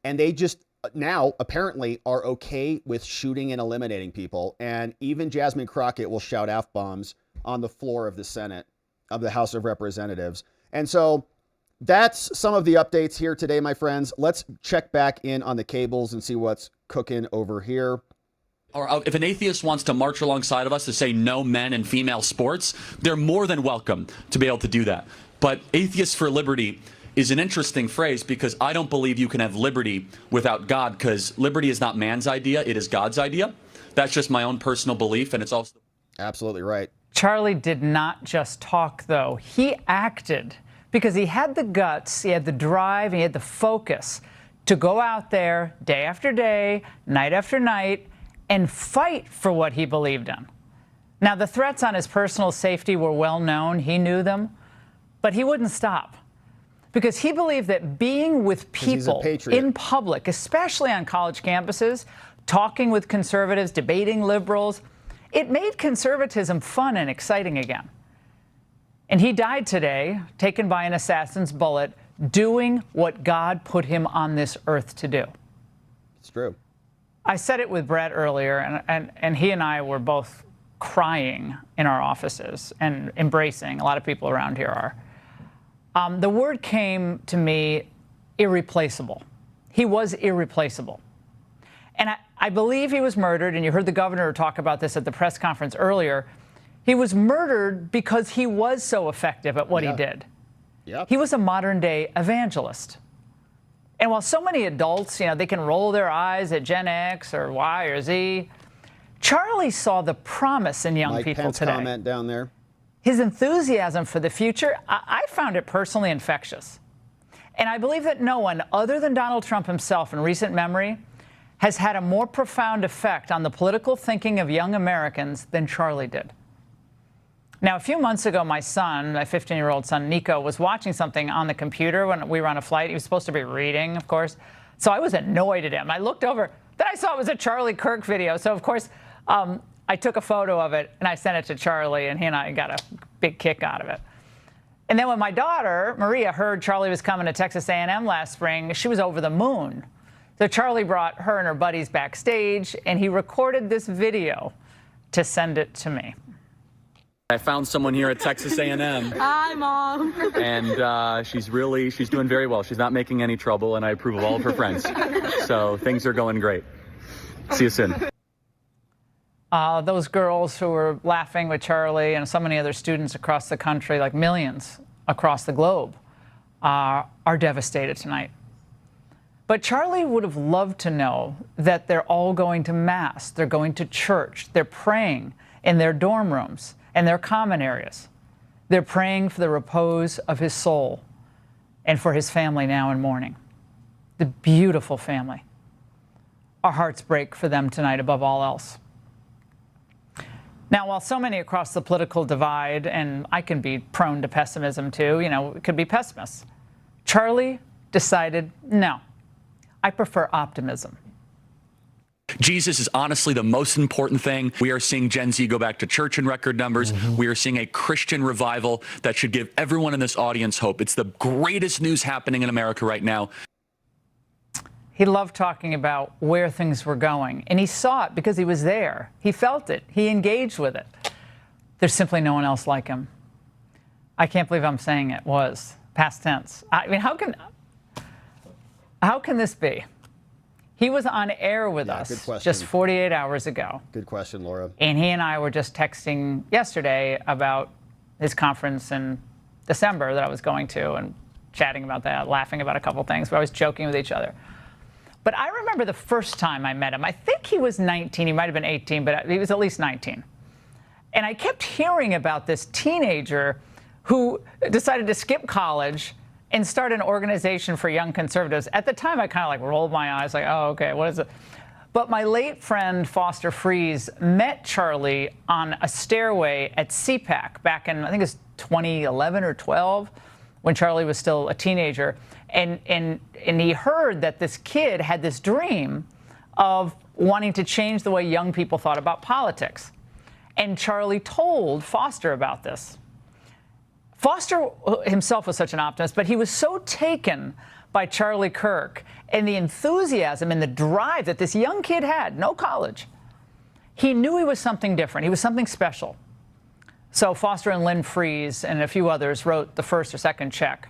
And they just now apparently are okay with shooting and eliminating people. And even Jasmine Crockett will shout F-bombs on the floor of the Senate, of the House of Representatives. And so that's some of the updates here today, my friends. Let's check back in on the cables and see what's cooking over here. Or if an atheist wants to march alongside of us to say no men and female sports, they're more than welcome to be able to do that. But Atheists for Liberty is an interesting phrase because I don't believe you can have liberty without God, because liberty is not man's idea, it is God's idea. That's just my own personal belief, and it's also... Absolutely right. Charlie did not just talk, though. He acted because he had the guts, he had the drive, he had the focus to go out there day after day, night after night, and fight for what he believed in. Now, the threats on his personal safety were well known. He knew them, but he wouldn't stop because he believed that being with people in public, especially on college campuses, talking with conservatives, debating liberals, it made conservatism fun and exciting again. And he died today, taken by an assassin's bullet, doing what God put him on this earth to do. It's true. I said it with Brett earlier, and he and I were both crying in our offices and embracing. A lot of people around here are. The word came to me, irreplaceable. He was irreplaceable. And I believe he was murdered, and you heard the governor talk about this at the press conference earlier. He was murdered because he was so effective at what he did. He was a modern-day evangelist. And while so many adults, they can roll their eyes at Gen X or Y or Z, Charlie saw the promise in young people Pence today. Comment down there. His enthusiasm for the future, I found it personally infectious. And I believe that no one other than Donald Trump himself in recent memory has had a more profound effect on the political thinking of young Americans than Charlie did. Now, a few months ago, my son, my 15-year-old son, Nico, was watching something on the computer when we were on a flight. He was supposed to be reading, of course. So I was annoyed at him. I looked over. Then I saw it was a Charlie Kirk video. So, of course, I took a photo of it, and I sent it to Charlie, and he and I got a big kick out of it. And then when my daughter, Maria, heard Charlie was coming to Texas A&M last spring, she was over the moon. So Charlie brought her and her buddies backstage, and he recorded this video to send it to me. I found someone here at Texas A&M. Hi, Mom. And she's doing very well. She's not making any trouble, and I approve of all of her friends. So things are going great. See you soon. Those girls who were laughing with Charlie and so many other students across the country, like millions across the globe, are devastated tonight. But Charlie would have loved to know that they're all going to Mass, they're going to church, they're praying in their dorm rooms and their common areas. They're praying for the repose of his soul and for his family now in mourning. The beautiful family. Our hearts break for them tonight above all else. Now, while so many across the political divide, and I can be prone to pessimism too, it could be pessimists, Charlie decided, no, I prefer optimism. Jesus is honestly the most important thing. We are seeing Gen Z go back to church in record numbers. We are seeing a Christian revival that should give everyone in this audience hope. It's the greatest news happening in America right now. He loved talking about where things were going, and he saw it because he was there. He felt it. He engaged with it. There's simply no one else like him. I can't believe I'm saying it was past tense. I mean, how can this be? He was on air with us just 48 hours ago. Good question, Laura. And he and I were just texting yesterday about his conference in December that I was going to and chatting about that, laughing about a couple things. We were always joking with each other. But I remember the first time I met him. I think he was 19. He might have been 18, but he was at least 19. And I kept hearing about this teenager who decided to skip college and start an organization for young conservatives. At the time, I kind of rolled my eyes like, oh, okay, what is it? But my late friend, Foster Fries, met Charlie on a stairway at CPAC back in, I think it was 2011 or 12, when Charlie was still a teenager. And he heard that this kid had this dream of wanting to change the way young people thought about politics. And Charlie told Foster about this. Foster himself was such an optimist, but he was so taken by Charlie Kirk and the enthusiasm and the drive that this young kid had, no college. He knew he was something different. He was something special. So Foster and Lynn Fries and a few others wrote the first or second check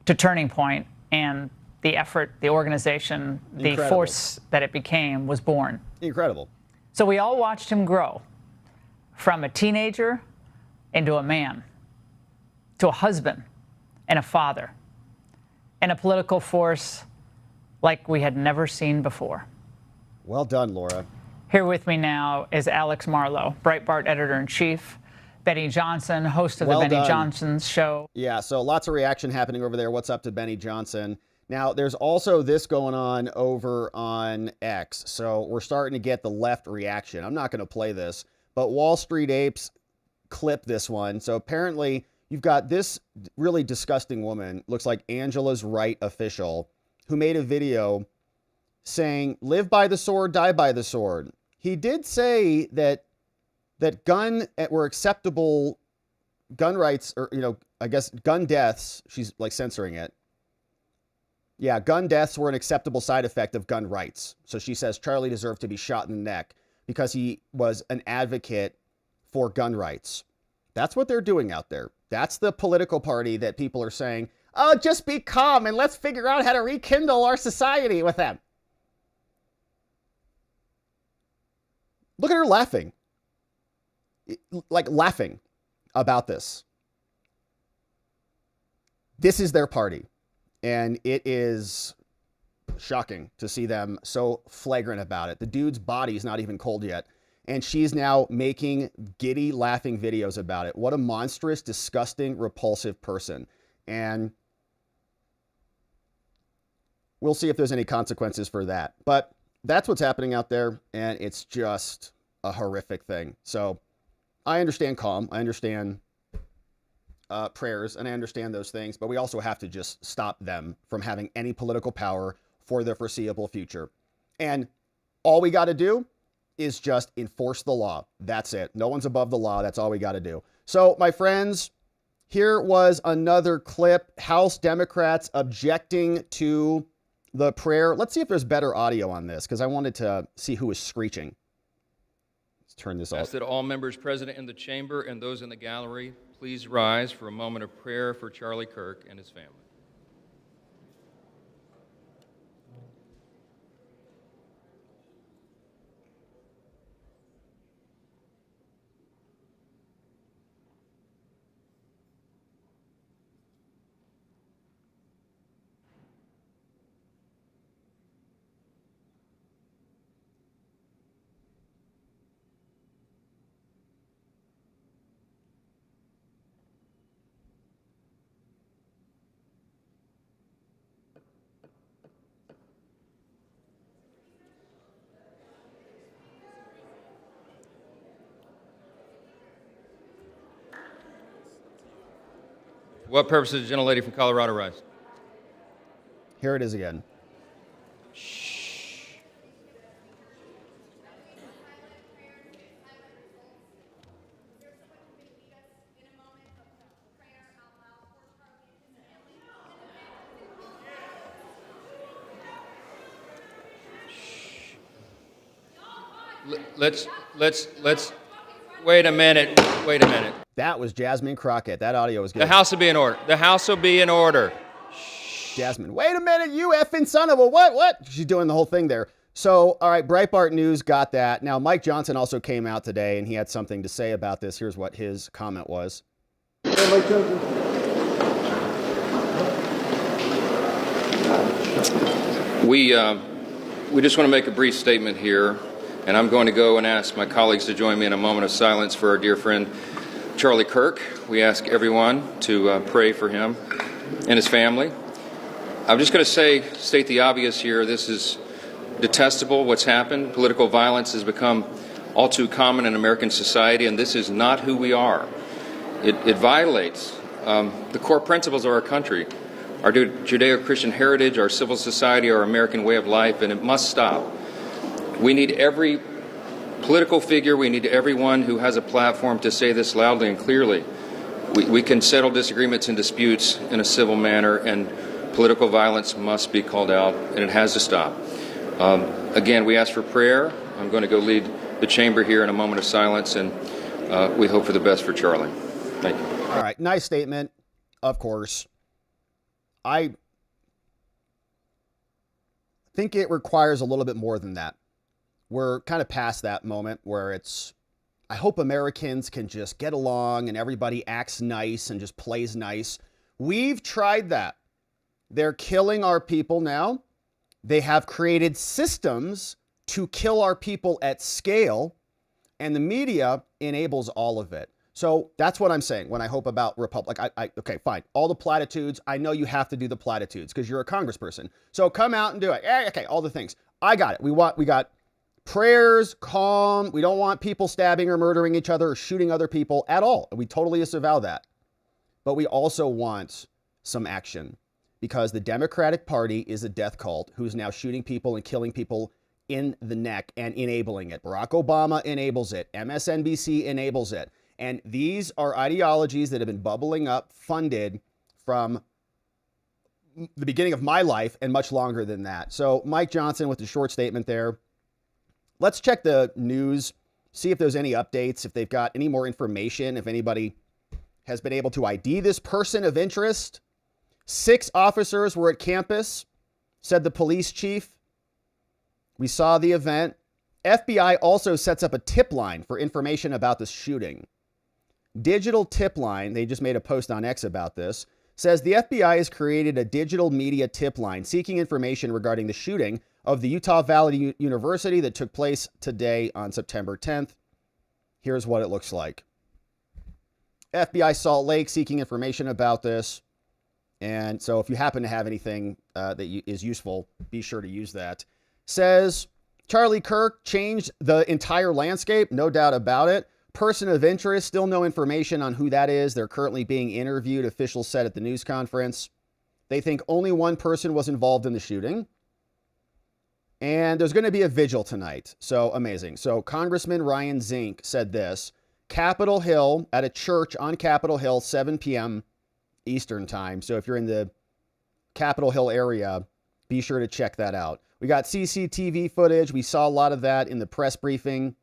to Turning Point, and the effort, the organization, the force that it became was born. Incredible. So we all watched him grow from a teenager into a man, to a husband and a father, and a political force like we had never seen before. Well done, Laura. Here with me now is Alex Marlow, Breitbart editor-in-chief, Benny Johnson, host of the Benny Johnson Show. Yeah, so lots of reaction happening over there. What's up to Benny Johnson? Now, there's also this going on over on X. So we're starting to get the left reaction. I'm not going to play this, but Wall Street Apes clip this one. So apparently you've got this really disgusting woman, looks like Angela's Right official, who made a video saying, live by the sword, die by the sword. He did say that were acceptable gun rights, or, I guess gun deaths. She's like censoring it. Yeah, gun deaths were an acceptable side effect of gun rights. So she says Charlie deserved to be shot in the neck because he was an advocate for gun rights. That's what they're doing out there. That's the political party that people are saying, oh, just be calm and let's figure out how to rekindle our society with them. Look at her laughing. Like laughing about this. This is their party. And it is shocking to see them so flagrant about it. The dude's body's not even cold yet. And she's now making giddy, laughing videos about it. What a monstrous, disgusting, repulsive person. And we'll see if there's any consequences for that. But that's what's happening out there. And it's just a horrific thing. So I understand calm. I understand prayers, and I understand those things, but we also have to just stop them from having any political power for the foreseeable future. And all we got to do is just enforce the law. That's it. No one's above the law. That's all we got to do. So, my friends, here was another clip. House Democrats objecting to the prayer. Let's see if there's better audio on this, because I wanted to see who was screeching. Let's turn this off. I ask that all members present in the chamber and those in the gallery please rise for a moment of prayer for Charlie Kirk and his family. What purpose does the gentlelady from Colorado rise? Here it is again. Let's, wait a minute. That was Jasmine Crockett. That audio was good. The House will be in order. The House will be in order. Jasmine, wait a minute, you effing son of a what? She's doing the whole thing there. So, all right, Breitbart News got that. Now, Mike Johnson also came out today, and he had something to say about this. Here's what his comment was. Mike Johnson. We just want to make a brief statement here, and I'm going to go and ask my colleagues to join me in a moment of silence for our dear friend Charlie Kirk. We ask everyone to pray for him and his family. I'm just going to state the obvious here. This is detestable, what's happened. Political violence has become all too common in American society, and this is not who we are. It violates the core principles of our country, our Judeo-Christian heritage, our civil society, our American way of life, and it must stop. We need every political figure, we need everyone who has a platform to say this loudly and clearly. We can settle disagreements and disputes in a civil manner, and political violence must be called out, and it has to stop. Again, we ask for prayer. I'm going to go lead the chamber here in a moment of silence, and we hope for the best for Charlie. Thank you. All right, nice statement, of course. I think it requires a little bit more than that. we're kind of past that moment where it's, I hope Americans can just get along and everybody acts nice and just plays nice. We've tried that. They're killing our people now. They have created systems to kill our people at scale, and the media enables all of it. So that's what I'm saying when I hope about Republic. Okay, fine. All the platitudes. I know you have to do the platitudes because you're a congressperson. So come out and do it. Okay, all the things. I got it. We got prayers, calm. We don't want people stabbing or murdering each other or shooting other people at all. We totally disavow that. But we also want some action because the Democratic Party is a death cult who's now shooting people and killing people in the neck and enabling it. Barack Obama enables it. MSNBC enables it. And these are ideologies that have been bubbling up, funded from the beginning of my life and much longer than that. So Mike Johnson with the short statement there. Let's check the news, see if there's any updates, if they've got any more information, if anybody has been able to ID this person of interest. 6 officers were at campus, said the police chief. We saw the event. FBI also sets up a tip line for information about the shooting. Digital tip line, they just made a post on X about this, says the FBI has created a digital media tip line seeking information regarding the shooting of the Utah Valley University that took place today on September 10th. Here's what it looks like. FBI Salt Lake seeking information about this. And so if you happen to have anything that is useful, be sure to use that. Says Charlie Kirk changed the entire landscape. No doubt about it. Person of interest, still no information on who that is. They're currently being interviewed, officials said at the news conference. They think only one person was involved in the shooting. And there's going to be a vigil tonight. So amazing. So Congressman Ryan Zink said this, Capitol Hill, at a church on Capitol Hill, 7 p.m. Eastern time. So if you're in the Capitol Hill area, be sure to check that out. We got CCTV footage. We saw a lot of that in the press briefing.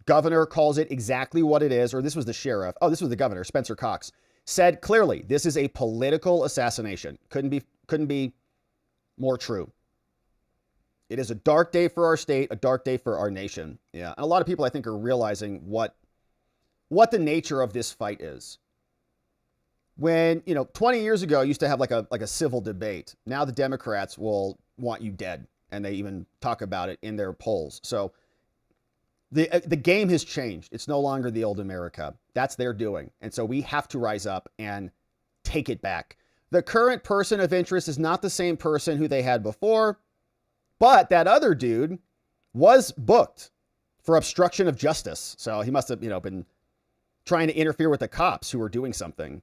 Governor calls it exactly what it is, or this was the sheriff. Oh, this was the governor, Spencer Cox, said clearly, this is a political assassination. Couldn't be more true. It is a dark day for our state, a dark day for our nation. Yeah, and a lot of people, I think, are realizing what the nature of this fight is. When, 20 years ago, you used to have like a civil debate. Now the Democrats will want you dead, and they even talk about it in their polls. So the game has changed. It's no longer the old America. That's their doing. And so we have to rise up and take it back. The current person of interest is not the same person who they had before. But that other dude was booked for obstruction of justice. So he must have, been trying to interfere with the cops who were doing something.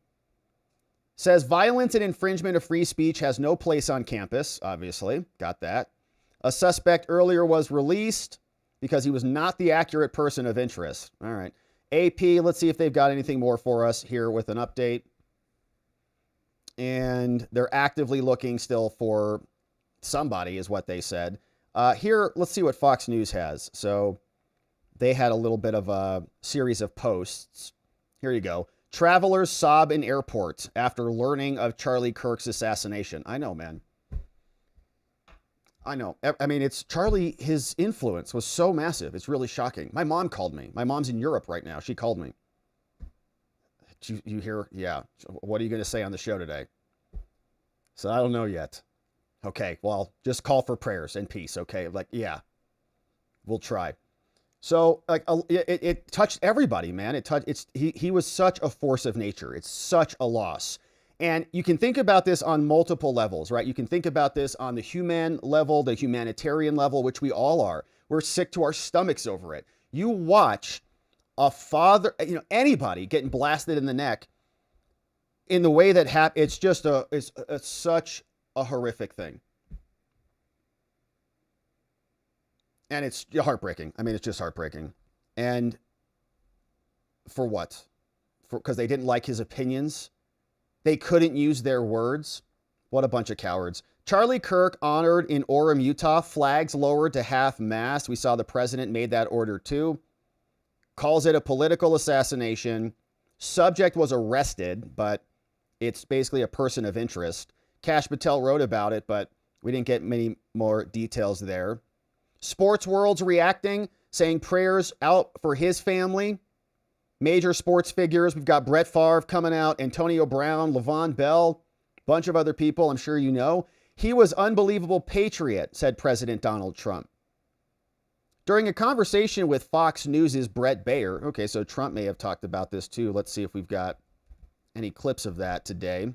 Says violence and infringement of free speech has no place on campus. Obviously, got that. A suspect earlier was released because he was not the accurate person of interest. All right. AP, let's see if they've got anything more for us here with an update. And they're actively looking still for somebody, is what they said. Here, let's see what Fox News has. So they had a little bit of a series of posts. Here you go. Travelers sob in airport after learning of Charlie Kirk's assassination. I know, man. I know. I mean, it's Charlie, his influence was so massive. It's really shocking. My mom called me. My mom's in Europe right now. She called me. You hear? Yeah. What are you going to say on the show today? So I don't know yet. Okay, well, just call for prayers and peace, okay? Yeah, we'll try. So, it touched everybody, man. He was such a force of nature. It's such a loss. And you can think about this on multiple levels, right? You can think about this on the human level, the humanitarian level, which we all are. We're sick to our stomachs over it. You watch a father, anybody getting blasted in the neck in the way that happened. It's just it's such a horrific thing. And it's heartbreaking. I mean, it's just heartbreaking. And for what? Because they didn't like his opinions? They couldn't use their words? What a bunch of cowards. Charlie Kirk honored in Orem, Utah. Flags lowered to half-mast. We saw the president made that order too. Calls it a political assassination. Subject was arrested, but it's basically a person of interest. Kash Patel wrote about it, but we didn't get many more details there. Sports world's reacting, saying prayers out for his family. Major sports figures. We've got Brett Favre coming out, Antonio Brown, LeVon Bell, bunch of other people I'm sure you know. He was unbelievable patriot, said President Donald Trump. During a conversation with Fox News' Brett Baer, okay, so Trump may have talked about this too. Let's see if we've got any clips of that today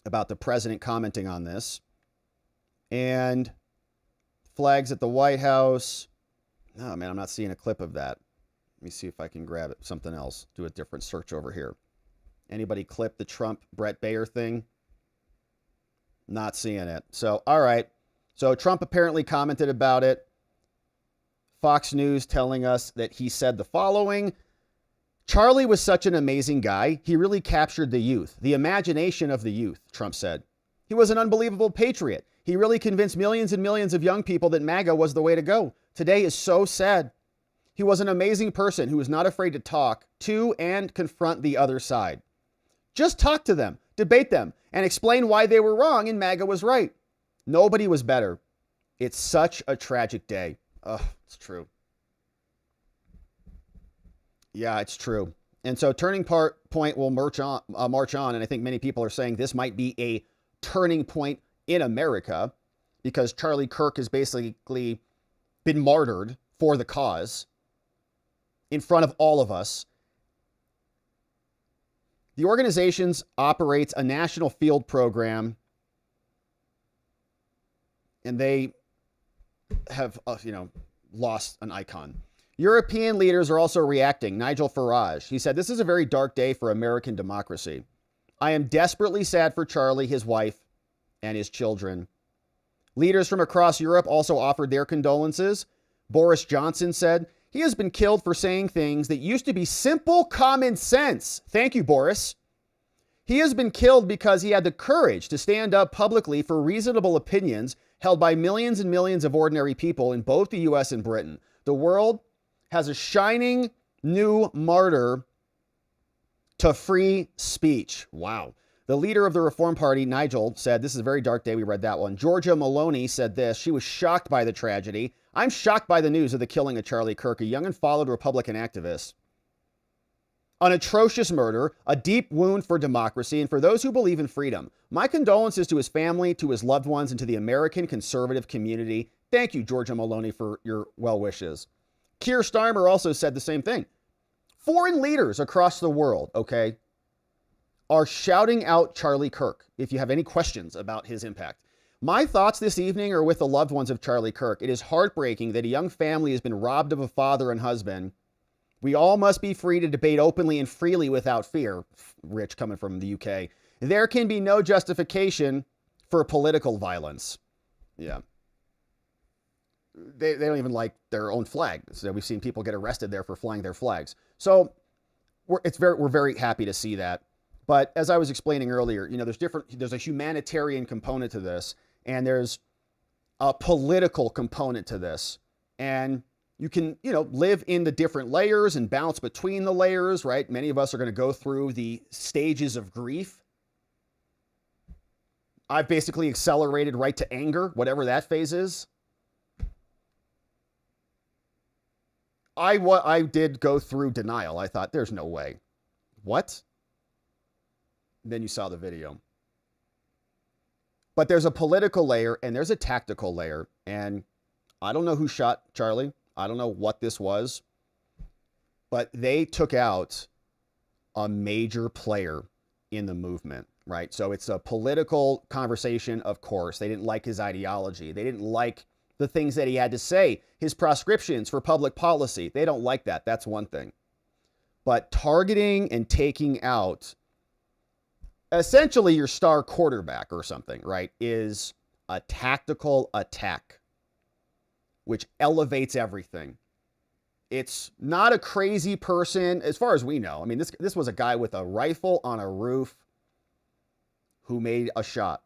about the president commenting on this. And flags at the White House. Oh, man, I'm not seeing a clip of that. Let me see if I can grab it. Something else. Do a different search over here. Anybody clip the Trump Brett Baer thing? Not seeing it. So, all right. So Trump apparently commented about it. Fox News telling us that he said the following. Charlie was such an amazing guy. He really captured the youth, the imagination of the youth, Trump said. He was an unbelievable patriot. He really convinced millions and millions of young people that MAGA was the way to go. Today is so sad. He was an amazing person who was not afraid to talk to and confront the other side. Just talk to them, debate them, and explain why they were wrong and MAGA was right. Nobody was better. It's such a tragic day. Ugh, it's true. Yeah, it's true. And so turning point will march on, and I think many people are saying this might be a turning point in America because Charlie Kirk has basically been martyred for the cause in front of all of us. The organization operates a national field program, and they have, lost an icon. European leaders are also reacting. Nigel Farage, he said, this is a very dark day for American democracy. I am desperately sad for Charlie, his wife, and his children. Leaders from across Europe also offered their condolences. Boris Johnson said, he has been killed for saying things that used to be simple common sense. Thank you, Boris. He has been killed because he had the courage to stand up publicly for reasonable opinions held by millions and millions of ordinary people in both the US and Britain. The world has a shining new martyr to free speech. Wow. The leader of the Reform Party, Nigel, said, this is a very dark day. We read that one. Georgia Maloney said this. She was shocked by the tragedy. I'm shocked by the news of the killing of Charlie Kirk, a young and followed Republican activist. An atrocious murder, a deep wound for democracy, and for those who believe in freedom. My condolences to his family, to his loved ones, and to the American conservative community. Thank you, Georgia Maloney, for your well wishes. Keir Starmer also said the same thing. Foreign leaders across the world, okay, are shouting out Charlie Kirk if you have any questions about his impact. My thoughts this evening are with the loved ones of Charlie Kirk. It is heartbreaking that a young family has been robbed of a father and husband. We all must be free to debate openly and freely without fear. Rich coming from the UK. There can be no justification for political violence. Yeah. They don't even like their own flag. So we've seen people get arrested there for flying their flags. So we're very happy to see that. But as I was explaining earlier, there's a humanitarian component to this, and there's a political component to this. And you can, live in the different layers and bounce between the layers, right? Many of us are going to go through the stages of grief. I've basically accelerated right to anger, whatever that phase is. I did go through denial. I thought, there's no way. What? Then you saw the video. But there's a political layer and there's a tactical layer. And I don't know who shot Charlie. I don't know what this was. But they took out a major player in the movement, right? So it's a political conversation, of course. They didn't like his ideology. They didn't like the things that he had to say, his prescriptions for public policy. They don't like that. That's one thing. But targeting and taking out essentially your star quarterback or something, right, is a tactical attack, which elevates everything. It's not a crazy person, as far as we know. I mean, this was a guy with a rifle on a roof who made a shot.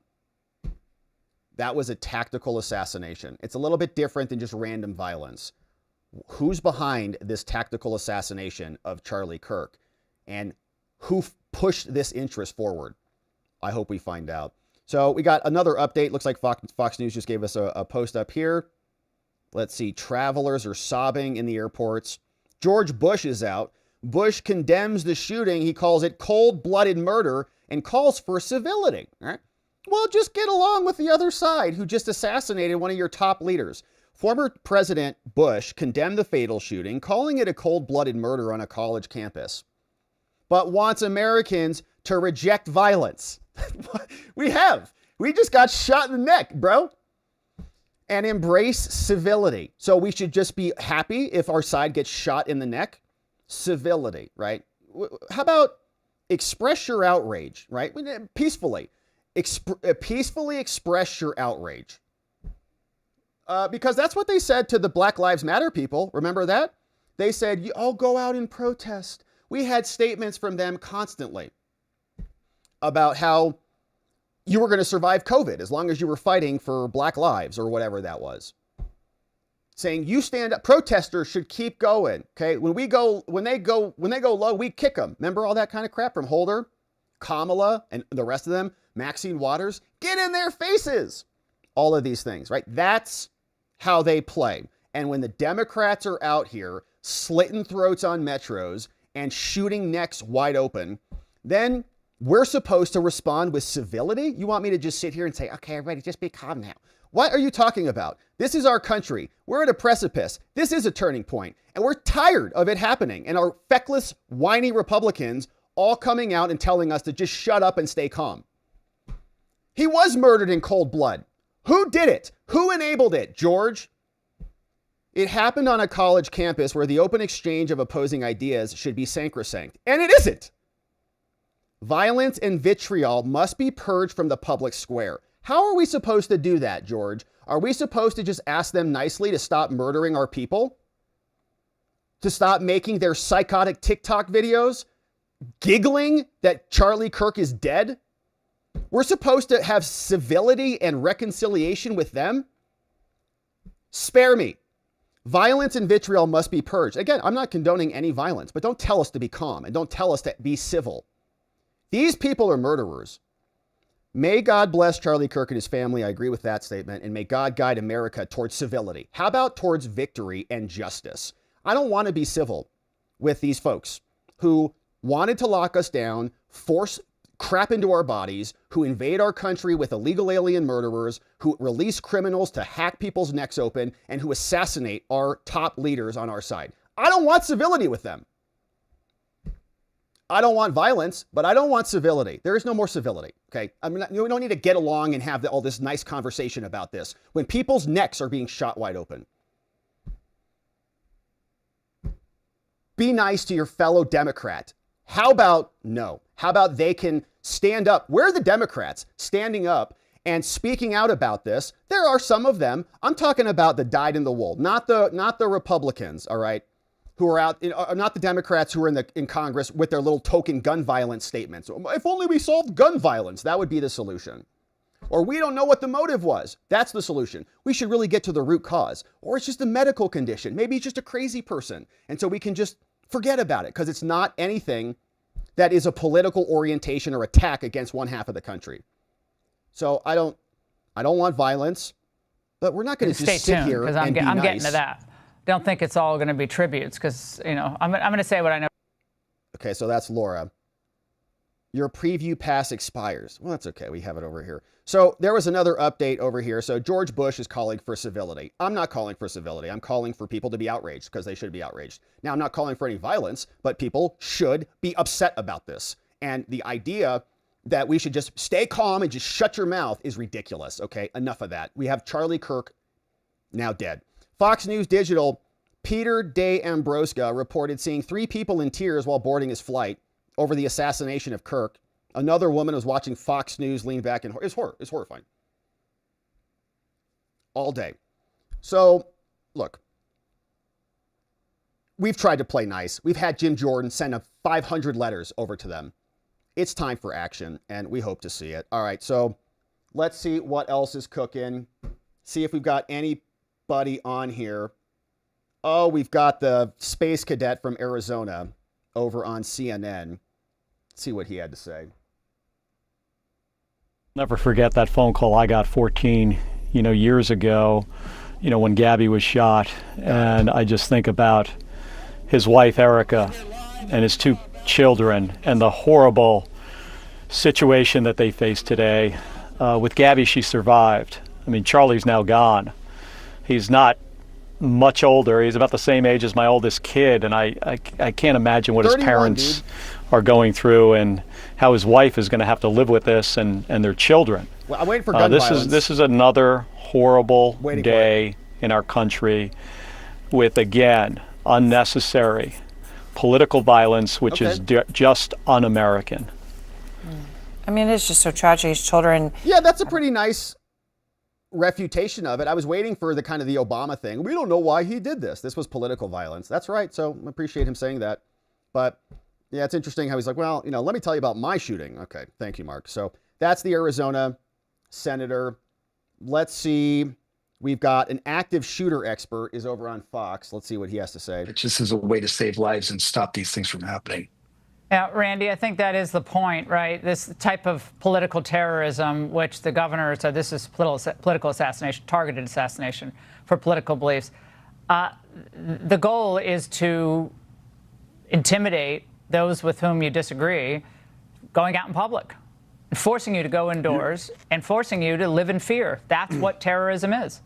That was a tactical assassination. It's a little bit different than just random violence. Who's behind this tactical assassination of Charlie Kirk? And who pushed this interest forward? I hope we find out. So we got another update. Looks like Fox News just gave us a post up here. Let's see. Travelers are sobbing in the airports. George Bush is out. Bush condemns the shooting. He calls it cold-blooded murder and calls for civility. All right? Well, just get along with the other side who just assassinated one of your top leaders. Former President Bush condemned the fatal shooting, calling it a cold-blooded murder on a college campus, but wants Americans to reject violence. We just got shot in the neck, bro. And embrace civility. So we should just be happy if our side gets shot in the neck. Civility, right? How about express your outrage, right? Peacefully. Peacefully express your outrage. Because that's what they said to the Black Lives Matter people. Remember that? They said, oh, go out and protest. We had statements from them constantly about how you were going to survive COVID as long as you were fighting for Black lives or whatever that was. Saying you stand up, protesters should keep going. Okay. When they go low, we kick them. Remember all that kind of crap from Holder, Kamala, and the rest of them, Maxine Waters, get in their faces. All of these things, right? That's how they play. And when the Democrats are out here slitting throats on metros and shooting necks wide open, then we're supposed to respond with civility? You want me to just sit here and say, okay, everybody, just be calm now. What are you talking about? This is our country. We're at a precipice. This is a turning point, and we're tired of it happening. And our feckless, whiny Republicans all coming out and telling us to just shut up and stay calm. He was murdered in cold blood. Who did it? Who enabled it, George? It happened on a college campus where the open exchange of opposing ideas should be sacrosanct, and it isn't. Violence and vitriol must be purged from the public square. How are we supposed to do that, George? Are we supposed to just ask them nicely to stop murdering our people? To stop making their psychotic TikTok videos? Giggling that Charlie Kirk is dead? We're supposed to have civility and reconciliation with them? Spare me. Violence and vitriol must be purged. Again, I'm not condoning any violence, but don't tell us to be calm and don't tell us to be civil. These people are murderers. May God bless Charlie Kirk and his family. I agree with that statement. And may God guide America towards civility. How about towards victory and justice? I don't want to be civil with these folks who wanted to lock us down, force crap into our bodies, who invade our country with illegal alien murderers, who release criminals to hack people's necks open, and who assassinate our top leaders on our side. I don't want civility with them. I don't want violence, but I don't want civility. There is no more civility, okay? We don't need to get along and have all this nice conversation about this when people's necks are being shot wide open. Be nice to your fellow Democrat. How about no? How about they can stand up? Where are the Democrats standing up and speaking out about this? There are some of them. I'm talking about the dyed-in-the-wool, not the Republicans, all right? Who are out, not the Democrats who are in Congress with their little token gun violence statements. If only we solved gun violence, that would be the solution. Or we don't know what the motive was. That's the solution. We should really get to the root cause. Or it's just a medical condition. Maybe it's just a crazy person. And so we can just forget about it because it's not anything that is a political orientation or attack against one half of the country. So I don't want violence, but we're not going to just sit here and be nice. I'm getting to that. Don't think it's all going to be tributes because, I'm going to say what I know. Okay, so that's Laura. Your preview pass expires. Well, that's okay. We have it over here. So there was another update over here. So George Bush is calling for civility. I'm not calling for civility. I'm calling for people to be outraged because they should be outraged. Now, I'm not calling for any violence, but people should be upset about this. And the idea that we should just stay calm and just shut your mouth is ridiculous. Okay, enough of that. We have Charlie Kirk now dead. Fox News Digital, Peter De Ambroska reported seeing 3 people in tears while boarding his flight over the assassination of Kirk. Another woman was watching Fox News lean back and it's horrifying. All day. So, look, we've tried to play nice. We've had Jim Jordan send 500 letters over to them. It's time for action, and we hope to see it. All right, so let's see what else is cooking. See if we've got anybody on here. Oh, we've got the space cadet from Arizona over on CNN. Let's see what he had to say. Never forget that phone call I got 14, years ago. you know, when Gabby was shot, and I just think about his wife, Erica, and his 2 children, and the horrible situation that they face today. With Gabby, she survived. I mean, Charlie's now gone. He's not much older. He's about the same age as my oldest kid, and I can't imagine what his parents are going through and how his wife is going to have to live with this and their children. Well, I'm waiting for gun violence. This is another horrible day in our country with, again, unnecessary political violence, which is just un-American. I mean, it's just so tragic. His children. Yeah, that's a pretty nice refutation of it. I was waiting for the kind of the Obama thing. We don't know why he did this. This was political violence. That's right. So I appreciate him saying that. But yeah, it's interesting how he's like, well, you know, let me tell you about my shooting. Okay. Thank you, Mark. So that's the Arizona senator. Let's see. We've got an active shooter expert is over on Fox. Let's see what he has to say. It just is a way to save lives and stop these things from happening. Yeah, Randy, I think that is the point, right? This type of political terrorism, which the governor said this is political assassination, targeted assassination for political beliefs. The goal is to intimidate those with whom you disagree going out in public, forcing you to go indoors and forcing you to live in fear. That's what terrorism is.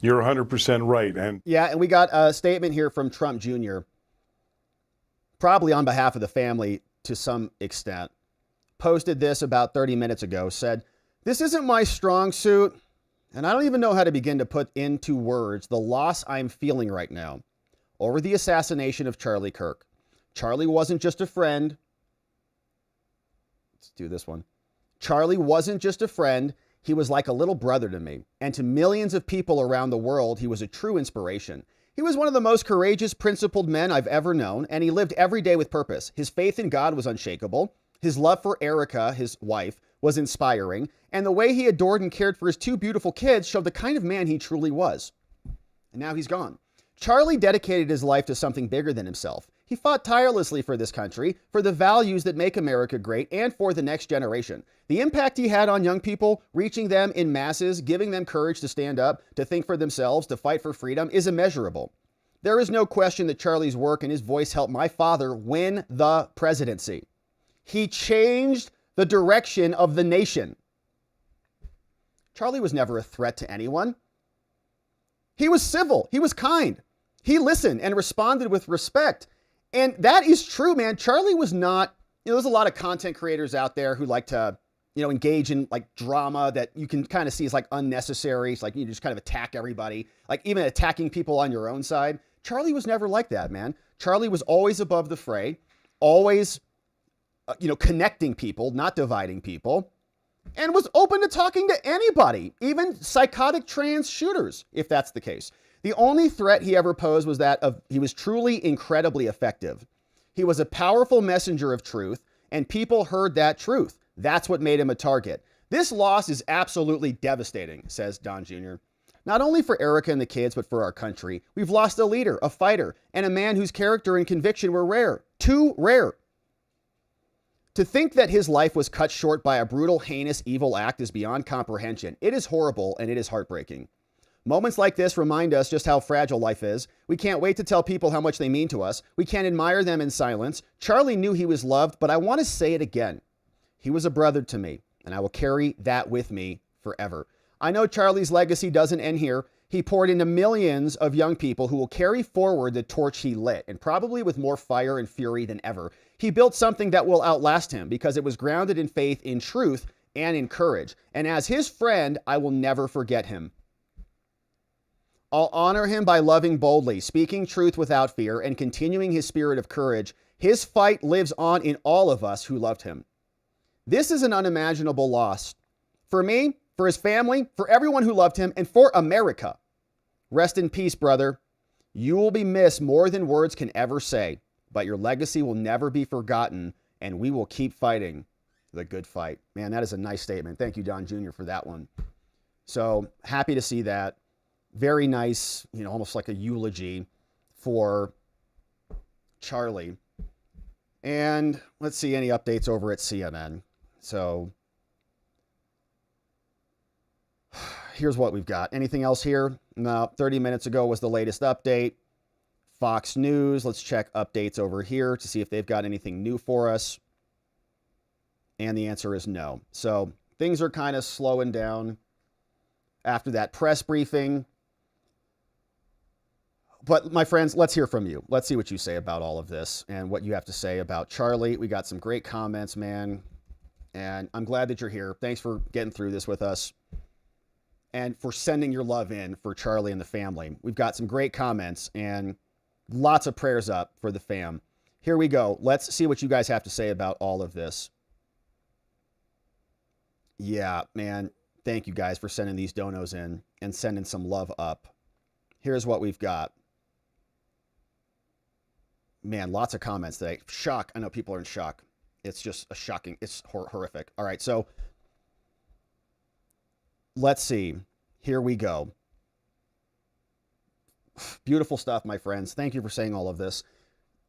You're 100% right. And yeah, and we got a statement here from Trump Jr., probably on behalf of the family to some extent, posted this about 30 minutes ago, said, "This isn't my strong suit, and I don't even know how to begin to put into words the loss I'm feeling right now over the assassination of Charlie Kirk. Charlie wasn't just a friend." Let's do this one. "Charlie wasn't just a friend. He was like a little brother to me. And to millions of people around the world, he was a true inspiration. He was one of the most courageous, principled men I've ever known, and he lived every day with purpose. His faith in God was unshakable. His love for Erica, his wife, was inspiring, and the way he adored and cared for his 2 beautiful kids showed the kind of man he truly was." And now he's gone. "Charlie dedicated his life to something bigger than himself. He fought tirelessly for this country, for the values that make America great, and for the next generation. The impact he had on young people, reaching them in masses, giving them courage to stand up, to think for themselves, to fight for freedom, is immeasurable. There is no question that Charlie's work and his voice helped my father win the presidency. He changed the direction of the nation. Charlie was never a threat to anyone. He was civil. He was kind. He listened and responded with respect. And that is true, man. Charlie was not, you know, there's a lot of content creators out there who like to, you know, engage in like drama that you can kind of see as like unnecessary. It's like you just kind of attack everybody, like even attacking people on your own side. Charlie was never like that, man. Charlie was always above the fray, always, you know, connecting people, not dividing people, and was open to talking to anybody, even psychotic trans shooters, if that's the case. The only threat he ever posed was that of he was truly incredibly effective. He was a powerful messenger of truth, and people heard that truth. That's what made him a target. This loss is absolutely devastating," says Don Jr. "Not only for Erica and the kids, but for our country. We've lost a leader, a fighter, and a man whose character and conviction were rare. Too rare. To think that his life was cut short by a brutal, heinous, evil act is beyond comprehension. It is horrible, and it is heartbreaking. Moments like this remind us just how fragile life is. We can't wait to tell people how much they mean to us. We can't admire them in silence. Charlie knew he was loved, but I want to say it again. He was a brother to me, and I will carry that with me forever. I know Charlie's legacy doesn't end here. He poured into millions of young people who will carry forward the torch he lit, and probably with more fire and fury than ever. He built something that will outlast him because it was grounded in faith, in truth, and in courage. And as his friend, I will never forget him. I'll honor him by loving boldly, speaking truth without fear, and continuing his spirit of courage. His fight lives on in all of us who loved him. This is an unimaginable loss. For me, for his family, for everyone who loved him, and for America. Rest in peace, brother. You will be missed more than words can ever say, but your legacy will never be forgotten, and we will keep fighting the good fight." Man, that is a nice statement. Thank you, Don Jr., for that one. So happy to see that. Very nice, you know, almost like a eulogy for Charlie. And let's see any updates over at CNN. So here's what we've got. Anything else here? No, 30 minutes ago was the latest update. Fox News, let's check updates over here to see if they've got anything new for us. And the answer is no. So things are kind of slowing down after that press briefing. But my friends, let's hear from you. Let's see what you say about all of this and what you have to say about Charlie. We got some great comments, man. And I'm glad that you're here. Thanks for getting through this with us and for sending your love in for Charlie and the family. We've got some great comments and lots of prayers up for the fam. Here we go. Let's see what you guys have to say about all of this. Yeah, man. Thank you guys for sending these donos in and sending some love up. Here's what we've got. Man, lots of comments today. Shock. I know people are in shock. It's just a shocking. It's horrific. All right, so let's see. Here we go. Beautiful stuff, my friends. Thank you for saying all of this.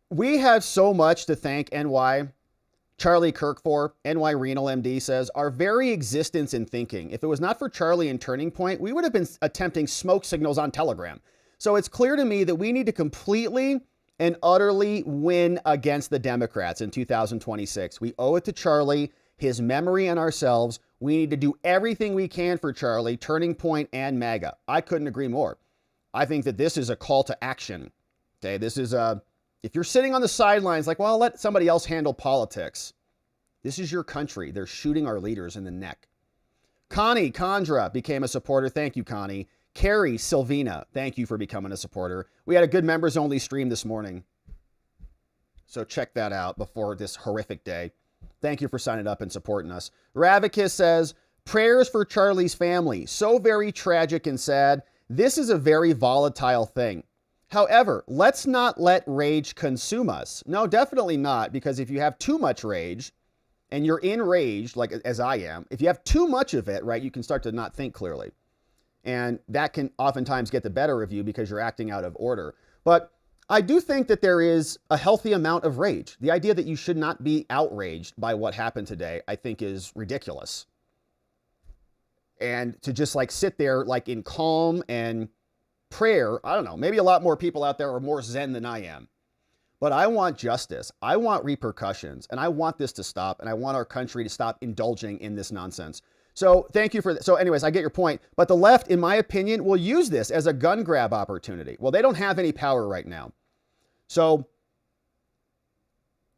We have so much to thank NY Charlie Kirk for. NY Renal MD says, our very existence in thinking. If it was not for Charlie and Turning Point, we would have been attempting smoke signals on Telegram. So it's clear to me that we need to completely and utterly win against the Democrats in 2026. We owe it to Charlie, his memory, and ourselves. We need to do everything we can for Charlie, Turning Point, and MAGA. I couldn't agree more. I think that this is a call to action. Okay, this is if you're sitting on the sidelines like, well, I'll let somebody else handle politics. This is your country. They're shooting our leaders in the neck. Connie Condra became a supporter. Thank you, Connie. Carrie Silvina, thank you for becoming a supporter. We had a good members only stream this morning. So check that out before this horrific day. Thank you for signing up and supporting us. Ravicus says, prayers for Charlie's family. So very tragic and sad. This is a very volatile thing. However, let's not let rage consume us. No, definitely not. Because if you have too much rage and you're enraged, like as I am, if you have too much of it, right, you can start to not think clearly. And that can oftentimes get the better of you because you're acting out of order. But I do think that there is a healthy amount of rage. The idea that you should not be outraged by what happened today, I think is ridiculous. And to just like sit there like in calm and prayer, I don't know, maybe a lot more people out there are more zen than I am. But I want justice. I want repercussions. And I want this to stop. And I want our country to stop indulging in this nonsense. So thank you for that. So anyways, I get your point. But the left, in my opinion, will use this as a gun grab opportunity. Well, they don't have any power right now. So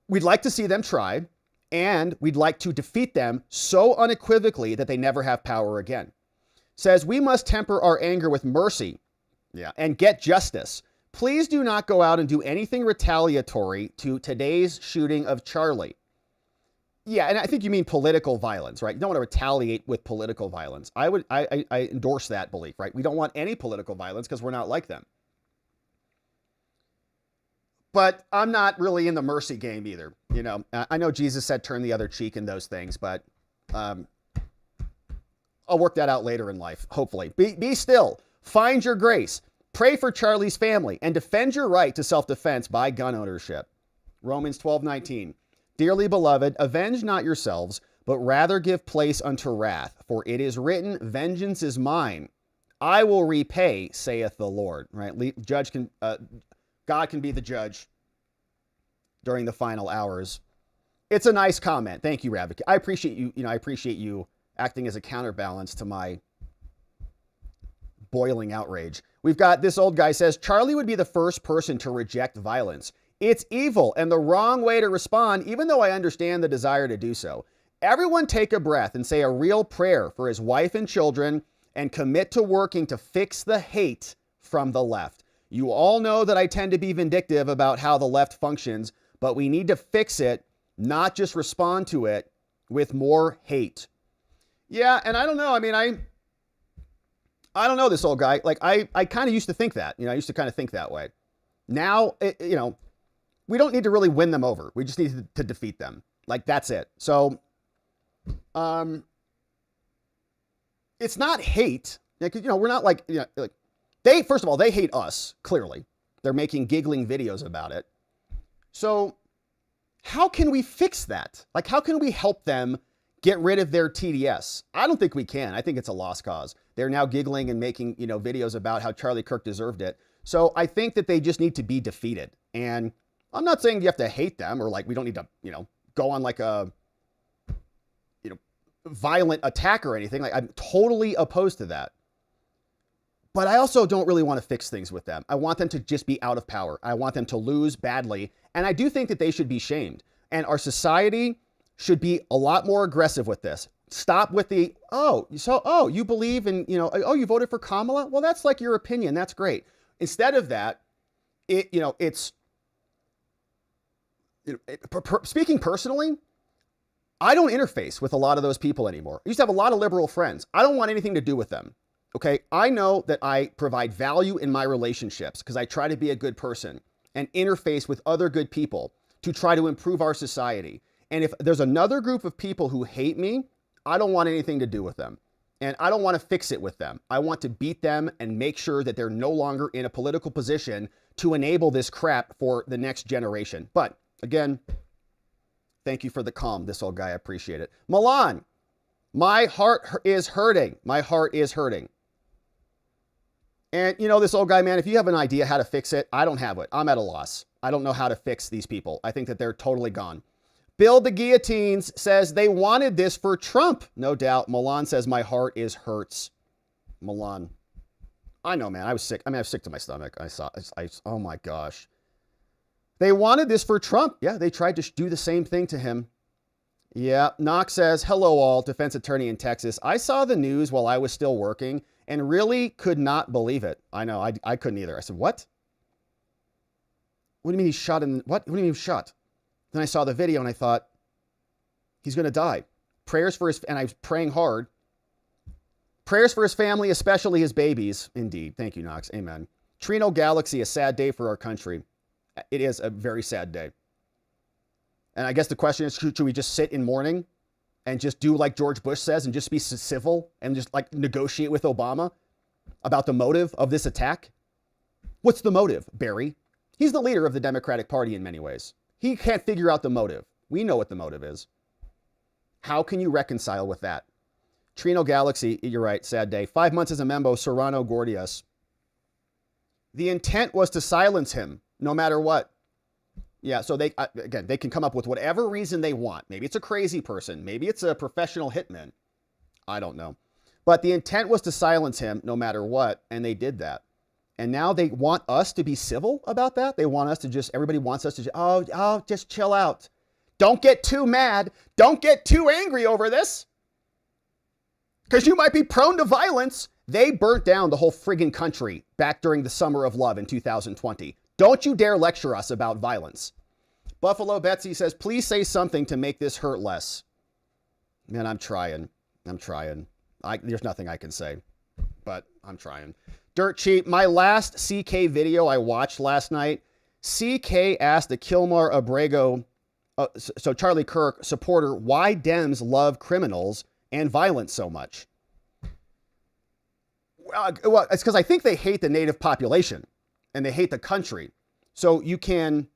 we'd like to see them try, and we'd like to defeat them so unequivocally that they never have power again. Says we must temper our anger with mercy, and get justice. Please do not go out and do anything retaliatory to today's shooting of Charlie. Yeah, and I think you mean political violence, right? You don't want to retaliate with political violence. I endorse that belief, right? We don't want any political violence because we're not like them. But I'm not really in the mercy game either. You know, I know Jesus said turn the other cheek and those things, but I'll work that out later in life, hopefully. Be still. Find your grace. Pray for Charlie's family and defend your right to self-defense by gun ownership. Romans 12:19. Dearly beloved, avenge not yourselves, but rather give place unto wrath. For it is written, vengeance is mine. I will repay, saith the Lord. Right? God can be the judge during the final hours. It's a nice comment. Thank you, Ravik. I appreciate you. I appreciate you acting as a counterbalance to my boiling outrage. We've got this old guy says, Charlie would be the first person to reject violence. It's evil and the wrong way to respond, even though I understand the desire to do so. Everyone take a breath and say a real prayer for his wife and children and commit to working to fix the hate from the left. You all know that I tend to be vindictive about how the left functions, but we need to fix it, not just respond to it with more hate. Yeah, and I don't know. I mean, I don't know this old guy. Like, I kind of used to think that. I used to kind of think that way. Now, we don't need to really win them over. We just need to defeat them. Like, that's it. So, it's not hate. We're not like, first of all, they hate us, clearly. They're making giggling videos about it. So how can we fix that? Like, how can we help them get rid of their TDS? I don't think we can. I think it's a lost cause. they're now giggling and making, videos about how Charlie Kirk deserved it. So I think that they just need to be defeated. And I'm not saying you have to hate them or we don't need to, go on like a, violent attack or anything. I'm totally opposed to that. But I also don't really want to fix things with them. I want them to just be out of power. I want them to lose badly. And I do think that they should be shamed. And our society should be a lot more aggressive with this. Stop with the, you believe in, you voted for Kamala? Well, that's like your opinion. That's great. Instead of that, speaking personally, I don't interface with a lot of those people anymore. I used to have a lot of liberal friends. I don't want anything to do with them. Okay. I know that I provide value in my relationships because I try to be a good person and interface with other good people to try to improve our society. And if there's another group of people who hate me, I don't want anything to do with them. And I don't want to fix it with them. I want to beat them and make sure that they're no longer in a political position to enable this crap for the next generation. But again, thank you for the calm, this old guy. I appreciate it. Milan, my heart is hurting. My heart is hurting. And this old guy, man, if you have an idea how to fix it, I don't have it. I'm at a loss. I don't know how to fix these people. I think that they're totally gone. Build the Guillotines says they wanted this for Trump. No doubt. Milan says my heart is hurts. Milan. I know, man. I was sick. I was sick to my stomach. Oh my gosh. They wanted this for Trump. Yeah, they tried to do the same thing to him. Yeah. Knox says, hello all, defense attorney in Texas. I saw the news while I was still working and really could not believe it. I know. I couldn't either. I said, what? What do you mean he's shot in? What do you mean he was shot? Then I saw the video and I thought, he's going to die. Prayers for his, and I was praying hard. Prayers for his family, especially his babies. Indeed. Thank you, Knox. Amen. Trino Galaxy, a sad day for our country. It is a very sad day. And I guess the question is, should we just sit in mourning and just do like George Bush says and just be civil and just negotiate with Obama about the motive of this attack? What's the motive, Barry? He's the leader of the Democratic Party in many ways. He can't figure out the motive. We know what the motive is. How can you reconcile with that? Trino Galaxy, you're right, sad day. 5 months as a member, Serrano Gordias. The intent was to silence him, no matter what. Yeah, so they can come up with whatever reason they want. Maybe it's a crazy person. Maybe it's a professional hitman. I don't know. But the intent was to silence him no matter what, and they did that. And now they want us to be civil about that. They want us to everybody wants us to just chill out. Don't get too mad. Don't get too angry over this. Because you might be prone to violence. They burnt down the whole friggin' country back during the Summer of Love in 2020. Don't you dare lecture us about violence. Buffalo Betsy says, please say something to make this hurt less. Man, I'm trying. There's nothing I can say, but I'm trying. Dirt Cheap, my last CK video I watched last night, CK asked the Kilmar Abrego, so Charlie Kirk supporter, why Dems love criminals and violence so much. Well, it's because I think they hate the native population and they hate the country. So you can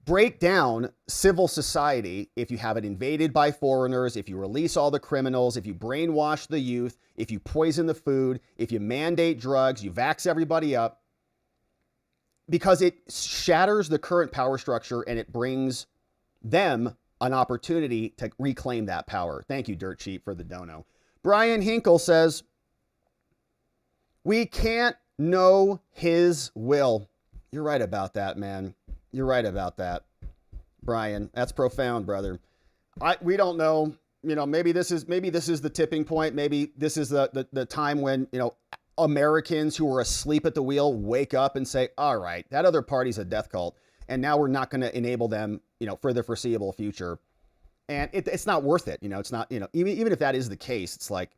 break down civil society if you have it invaded by foreigners, if you release all the criminals, if you brainwash the youth, if you poison the food, if you mandate drugs, you vax everybody up, because it shatters the current power structure and it brings them an opportunity to reclaim that power. Thank you, Dirt Cheap, for the dono. Brian Hinkle says, we can't know his will. You're right about that, man. You're right about that, Brian. That's profound, brother. We don't know. Maybe this is the tipping point. Maybe this is the time when, Americans who are asleep at the wheel wake up and say, all right, that other party's a death cult. And now we're not going to enable them, for the foreseeable future. And it's not worth it. It's not, even if that is the case, it's like,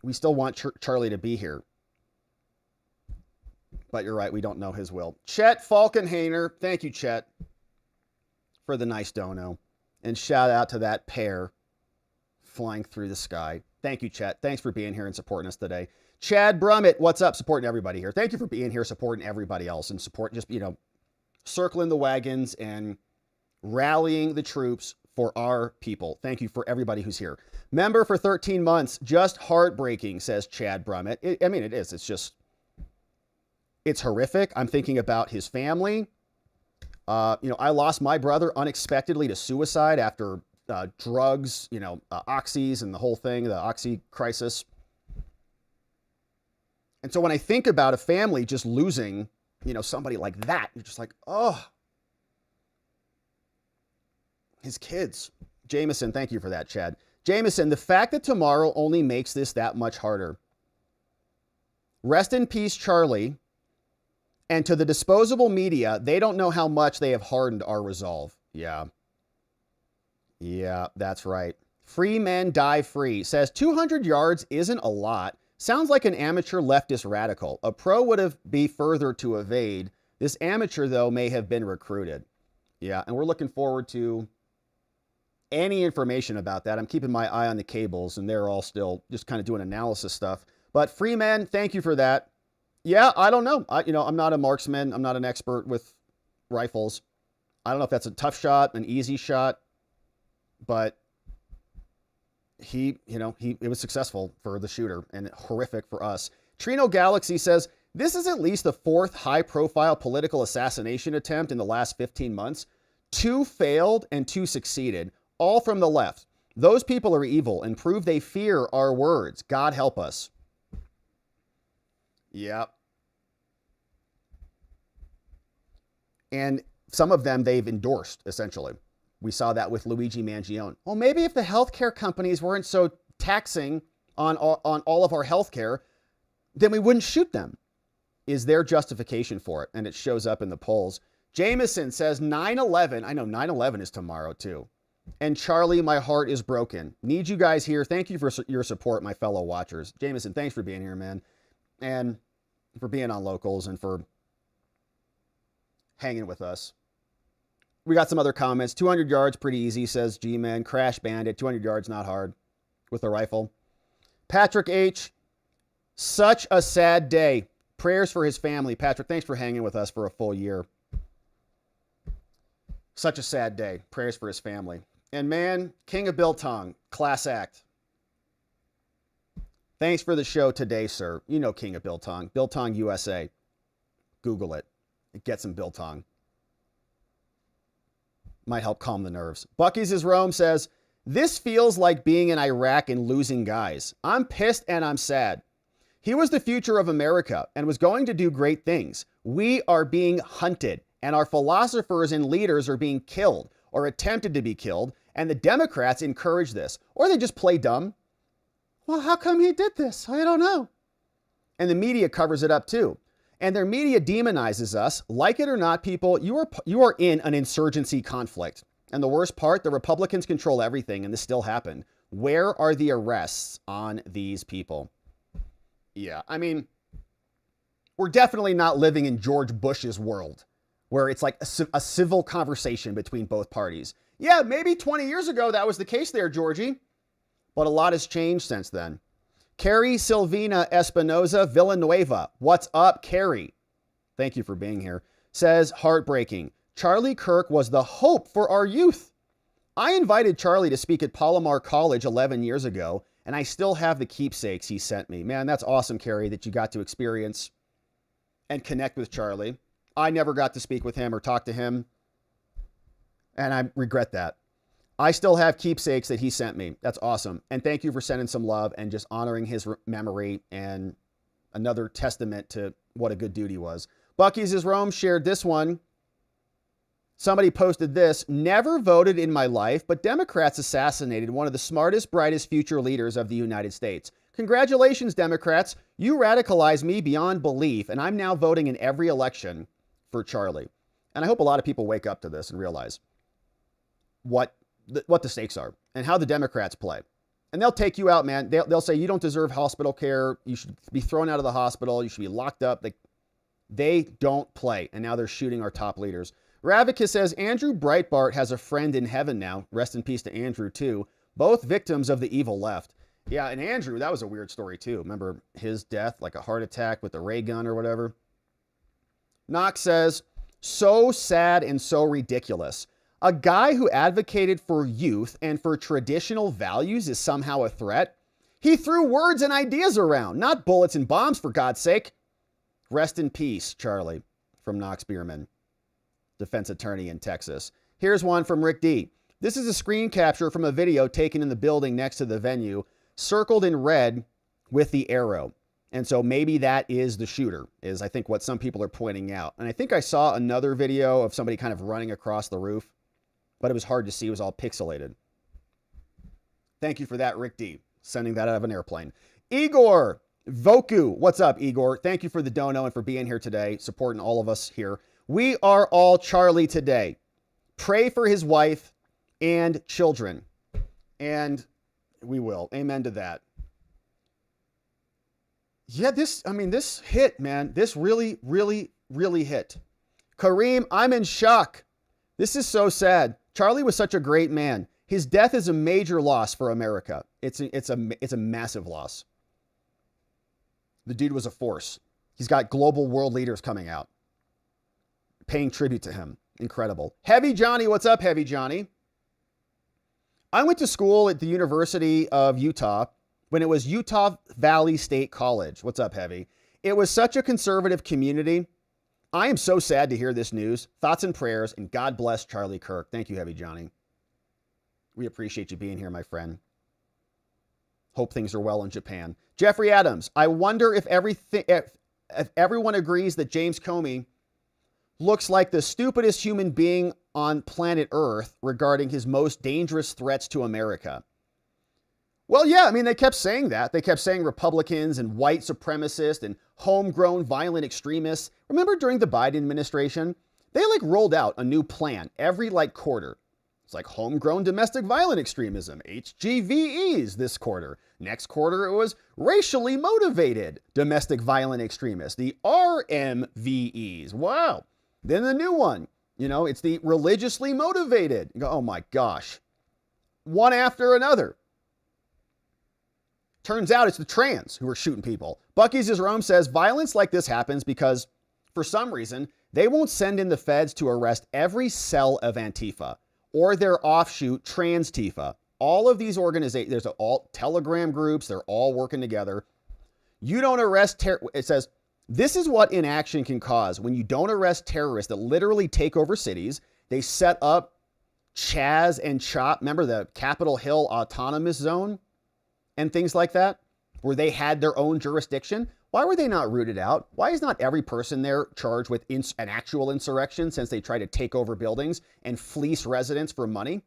we still want Charlie to be here. But you're right, we don't know his will. Chet Falkenhainer, thank you, Chet, for the nice dono. And shout out to that pair flying through the sky. Thank you, Chet. Thanks for being here and supporting us today. Chad Brummett, what's up? Supporting everybody here. Thank you for being here, supporting everybody else, and circling the wagons and rallying the troops for our people. Thank you for everybody who's here. Member for 13 months. Just heartbreaking, says Chad Brummett. It is. It's horrific. I'm thinking about his family. I lost my brother unexpectedly to suicide after drugs, oxys and the whole thing, the oxy crisis. And so when I think about a family just losing, somebody like that, you're just like, oh, his kids. Jameson, thank you for that, Chad. Jameson, the fact that tomorrow only makes this that much harder. Rest in peace, Charlie. And to the disposable media, they don't know how much they have hardened our resolve. Yeah. Yeah, that's right. Free men die free. Says 200 yards isn't a lot. Sounds like an amateur leftist radical. A pro would have been further to evade. This amateur, though, may have been recruited. Yeah, and we're looking forward to any information about that. I'm keeping my eye on the cables, and they're all still just kind of doing analysis stuff. But free men, thank you for that. Yeah, I don't know. I'm not a marksman. I'm not an expert with rifles. I don't know if that's a tough shot, an easy shot, but it was successful for the shooter and horrific for us. Trino Galaxy says, this is at least the fourth high-profile political assassination attempt in the last 15 months. 2 failed and 2 succeeded, all from the left. Those people are evil and prove they fear our words. God help us. Yep. And some of them they've endorsed, essentially. We saw that with Luigi Mangione. Well, maybe if the healthcare companies weren't so taxing on all of our healthcare, then we wouldn't shoot them. Is their justification for it? And it shows up in the polls. Jameson says 9/11. I know 9/11 is tomorrow too. And Charlie, my heart is broken. Need you guys here. Thank you for your support, my fellow watchers. Jameson, thanks for being here, man. And for being on Locals and for hanging with us. We got some other comments. 200 yards, pretty easy, says G-Man. Crash Bandit, 200 yards, not hard with a rifle. Patrick H., such a sad day. Prayers for his family. Patrick, thanks for hanging with us for a full year. Such a sad day. Prayers for his family. And man, King of Biltong, class act. Thanks for the show today, sir. You know King of Biltong. Biltong USA. Google it. Get some Biltong. Might help calm the nerves. Bucky's is Rome says, this feels like being in Iraq and losing guys. I'm pissed and I'm sad. He was the future of America and was going to do great things. We are being hunted, and our philosophers and leaders are being killed or attempted to be killed, and the Democrats encourage this. Or they just play dumb. Well, how come he did this? I don't know. And the media covers it up too. And their media demonizes us. Like it or not, people, you are in an insurgency conflict. And the worst part, the Republicans control everything, and this still happened. Where are the arrests on these people? Yeah, I mean, we're definitely not living in George Bush's world, where it's like a civil conversation between both parties. Yeah, maybe 20 years ago that was the case there, Georgie. But a lot has changed since then. Carrie Silvina Espinoza Villanueva. What's up, Carrie? Thank you for being here. Says, heartbreaking. Charlie Kirk was the hope for our youth. I invited Charlie to speak at Palomar College 11 years ago, and I still have the keepsakes he sent me. Man, that's awesome, Carrie, that you got to experience and connect with Charlie. I never got to speak with him or talk to him, and I regret that. I still have keepsakes that he sent me. That's awesome. And thank you for sending some love and just honoring his memory and another testament to what a good dude he was. Bucky's is Rome shared this one. Somebody posted this. Never voted in my life, but Democrats assassinated one of the smartest, brightest future leaders of the United States. Congratulations, Democrats. You radicalized me beyond belief, and I'm now voting in every election for Charlie. And I hope a lot of people wake up to this and realize what the stakes are and how the Democrats play. And they'll take you out, man. They'll say you don't deserve hospital care. You should be thrown out of the hospital. You should be locked up. They don't play. And now they're shooting our top leaders. Ravicus says, Andrew Breitbart has a friend in heaven now. Rest in peace to Andrew, too. Both victims of the evil left. Yeah, and Andrew, that was a weird story, too. Remember his death, like a heart attack with a ray gun or whatever? Knox says, so sad and so ridiculous. A guy who advocated for youth and for traditional values is somehow a threat? He threw words and ideas around, not bullets and bombs, for God's sake. Rest in peace, Charlie, from Knox Bierman, defense attorney in Texas. Here's one from Rick D. This is a screen capture from a video taken in the building next to the venue, circled in red with the arrow. And so maybe that is the shooter, is I think what some people are pointing out. And I think I saw another video of somebody kind of running across the roof, but it was hard to see. It was all pixelated. Thank you for that, Rick D. Sending that out of an airplane. Igor Voku. What's up, Igor? Thank you for the dono and for being here today, supporting all of us here. We are all Charlie today. Pray for his wife and children. And we will. Amen to that. Yeah, this hit, man. This really, really, really hit. Kareem, I'm in shock. This is so sad. Charlie was such a great man. His death is a major loss for America. It's a massive loss. The dude was a force. He's got global world leaders coming out, paying tribute to him. Incredible. Heavy Johnny, what's up, Heavy Johnny? I went to school at the University of Utah when it was Utah Valley State College. What's up, Heavy? It was such a conservative community. I am so sad to hear this news. Thoughts and prayers, and God bless Charlie Kirk. Thank you, Heavy Johnny. We appreciate you being here, my friend. Hope things are well in Japan. Jeffrey Adams, I wonder if everyone agrees that James Comey looks like the stupidest human being on planet Earth regarding his most dangerous threats to America. Well, yeah, I mean, they kept saying that. They kept saying Republicans and white supremacists and homegrown violent extremists. Remember during the Biden administration, they rolled out a new plan every quarter. It's like homegrown domestic violent extremism, HGVEs this quarter. Next quarter, it was racially motivated domestic violent extremists, the RMVEs. Wow. Then the new one, it's the religiously motivated. You go, oh my gosh. One after another. Turns out it's the trans who are shooting people. Bucky's is Rome says violence like this happens because, for some reason, they won't send in the feds to arrest every cell of Antifa or their offshoot Trans Tifa. All of these organizations, there's all Telegram groups, they're all working together. You don't arrest it says, this is what inaction can cause when you don't arrest terrorists that literally take over cities. They set up Chaz and Chop, remember the Capitol Hill Autonomous Zone and things like that, where they had their own jurisdiction. Why were they not rooted out? Why is not every person there charged with an actual insurrection since they try to take over buildings and fleece residents for money?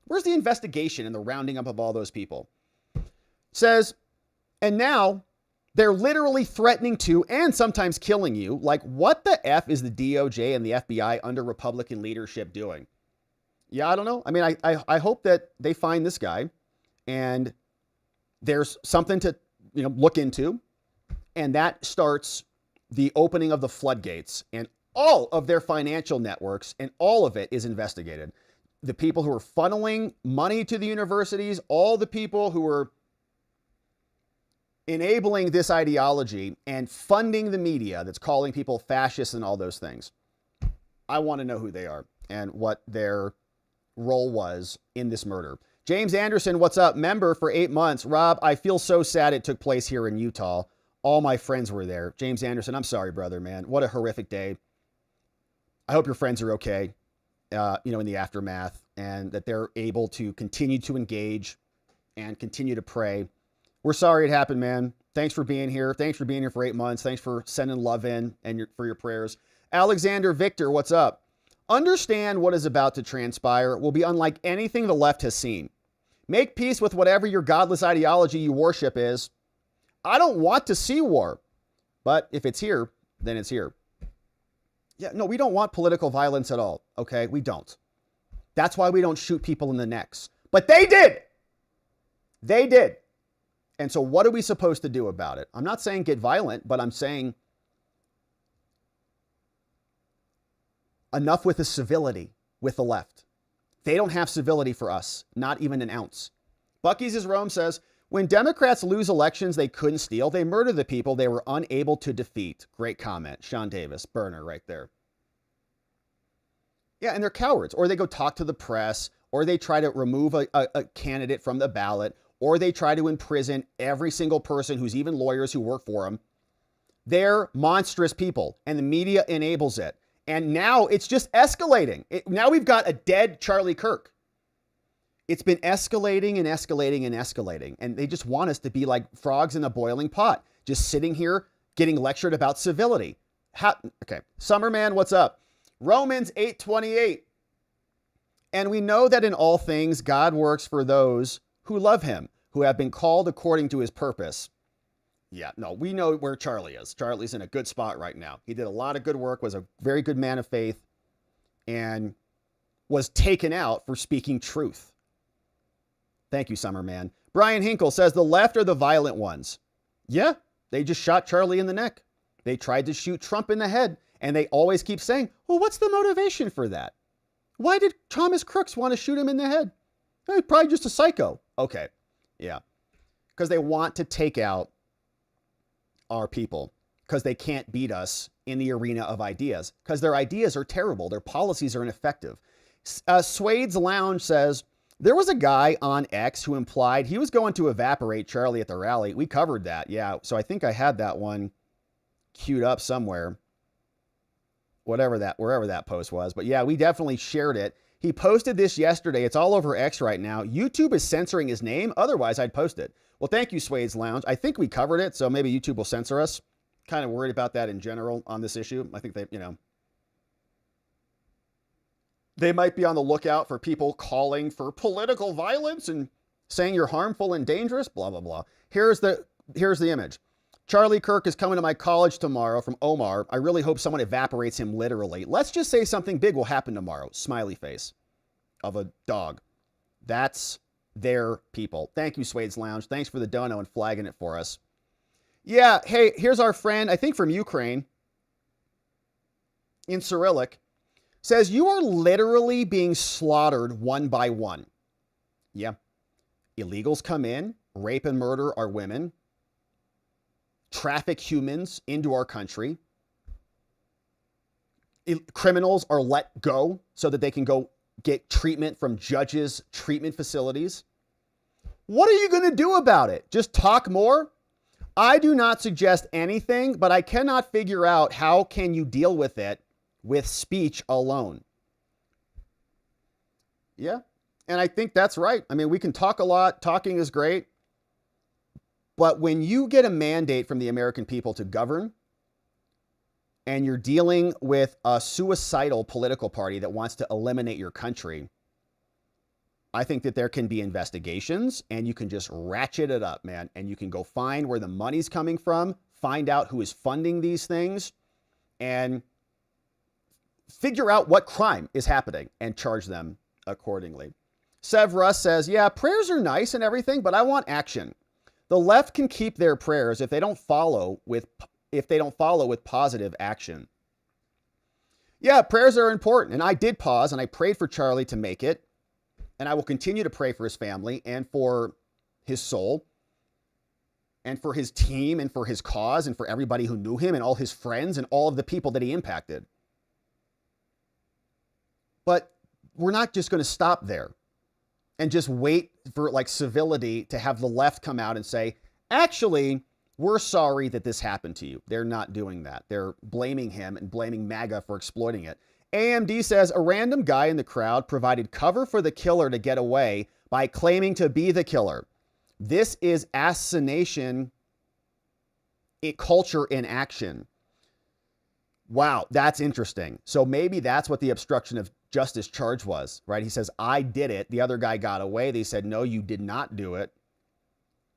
Where's the investigation and the rounding up of all those people? Says, and now they're literally threatening to and sometimes killing you. Like, what the F is the DOJ and the FBI under Republican leadership doing? Yeah, I don't know. I mean, I hope that they find this guy and there's something to look into. And that starts the opening of the floodgates and all of their financial networks, and all of it is investigated. The people who are funneling money to the universities, all the people who are enabling this ideology and funding the media that's calling people fascists and all those things. I want to know who they are and what their role was in this murder. James Anderson, what's up? Member for 8 months. Rob, I feel so sad it took place here in Utah. All my friends were there. James Anderson, I'm sorry, brother, man. What a horrific day. I hope your friends are okay, in the aftermath, and that they're able to continue to engage and continue to pray. We're sorry it happened, man. Thanks for being here. Thanks for being here for 8 months. Thanks for sending love in and for your prayers. Alexander Victor, what's up? Understand what is about to transpire will be unlike anything the left has seen. Make peace with whatever your godless ideology you worship is. I don't want to see war, but if it's here, then it's here. Yeah, no, we don't want political violence at all, okay? We don't. That's why we don't shoot people in the necks. But they did. They did. And so what are we supposed to do about it? I'm not saying get violent, but I'm saying enough with the civility with the left. They don't have civility for us, not even an ounce. Bucky's is Rome says, when Democrats lose elections they couldn't steal, they murder the people they were unable to defeat. Great comment. Sean Davis, burner right there. Yeah, and they're cowards. Or they go talk to the press, or they try to remove a candidate from the ballot, or they try to imprison every single person who's even lawyers who work for them. They're monstrous people, and the media enables it. And now it's just escalating. Now we've got a dead Charlie Kirk. It's been escalating and escalating and escalating. And they just want us to be like frogs in a boiling pot, just sitting here getting lectured about civility. Okay, Summerman, what's up? Romans 8:28. And we know that in all things God works for those who love him, who have been called according to his purpose. Yeah, no, we know where Charlie is. Charlie's in a good spot right now. He did a lot of good work, was a very good man of faith, and was taken out for speaking truth. Thank you, Summerman. Brian Hinkle says the left are the violent ones. Yeah, they just shot Charlie in the neck. They tried to shoot Trump in the head, and they always keep saying, well, what's the motivation for that? Why did Thomas Crooks want to shoot him in the head? He's probably just a psycho. Okay, yeah. Because they want to take out our people, because they can't beat us in the arena of ideas, because their ideas are terrible. Their policies are ineffective. Swade's Lounge says, there was a guy on X who implied he was going to evaporate Charlie at the rally. We covered that. Yeah, so I think I had that one queued up somewhere. Wherever that post was. But yeah, we definitely shared it. He posted this yesterday. It's all over X right now. YouTube is censoring his name. Otherwise, I'd post it. Well, thank you, Swade's Lounge. I think we covered it, so maybe YouTube will censor us. Kind of worried about that in general on this issue. I think they might be on the lookout for people calling for political violence and saying you're harmful and dangerous, blah, blah, blah. Here's the image. Charlie Kirk is coming to my college tomorrow from Omar. I really hope someone evaporates him literally. Let's just say something big will happen tomorrow. Smiley face of a dog. That's their people. Thank you, Swade's Lounge. Thanks for the dono and flagging it for us. Yeah, hey, here's our friend, I think from Ukraine, in Cyrillic, says, you are literally being slaughtered one by one. Yeah. Illegals come in, rape and murder our women, traffic humans into our country. Criminals are let go so that they can go get treatment from judges' treatment facilities. What are you going to do about it? Just talk more? I do not suggest anything, but I cannot figure out how can you deal with it with speech alone. Yeah, and I think that's right. I mean, we can talk a lot. Talking is great. But when you get a mandate from the American people to govern, and you're dealing with a suicidal political party that wants to eliminate your country, I think that there can be investigations, and you can just ratchet it up, man. And you can go find where the money's coming from, find out who is funding these things, and figure out what crime is happening and charge them accordingly. Sev Russ says, yeah, prayers are nice and everything, but I want action. The left can keep their prayers if they don't follow with positive action. Yeah, prayers are important. And I did pause and I prayed for Charlie to make it. And I will continue to pray for his family and for his soul and for his team and for his cause and for everybody who knew him and all his friends and all of the people that he impacted. But we're not just going to stop there and just wait for like civility to have the left come out and say, actually, we're sorry that this happened to you. They're not doing that. They're blaming him and blaming MAGA for exploiting it. AMD says a random guy in the crowd provided cover for the killer to get away by claiming to be the killer. This is assassination, a culture in action. Wow, that's interesting. So maybe that's what the obstruction of justice charge was, right? He says, I did it. The other guy got away. They said, no, you did not do it.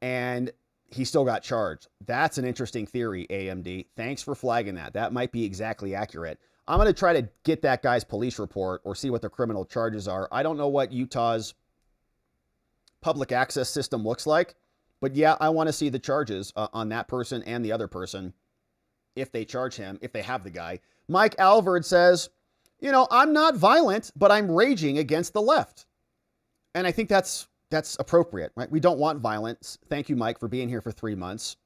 And he still got charged. That's an interesting theory, AMD. Thanks for flagging that. That might be exactly accurate. I'm going to try to get that guy's police report or see what the criminal charges are. I don't know what Utah's public access system looks like, but yeah, I want to see the charges on that person and the other person if they charge him, if they have the guy. Mike Alvord says, you know, I'm not violent, but I'm raging against the left. And I think that's appropriate, right? We don't want violence. Thank you, Mike, for being here for 3 months.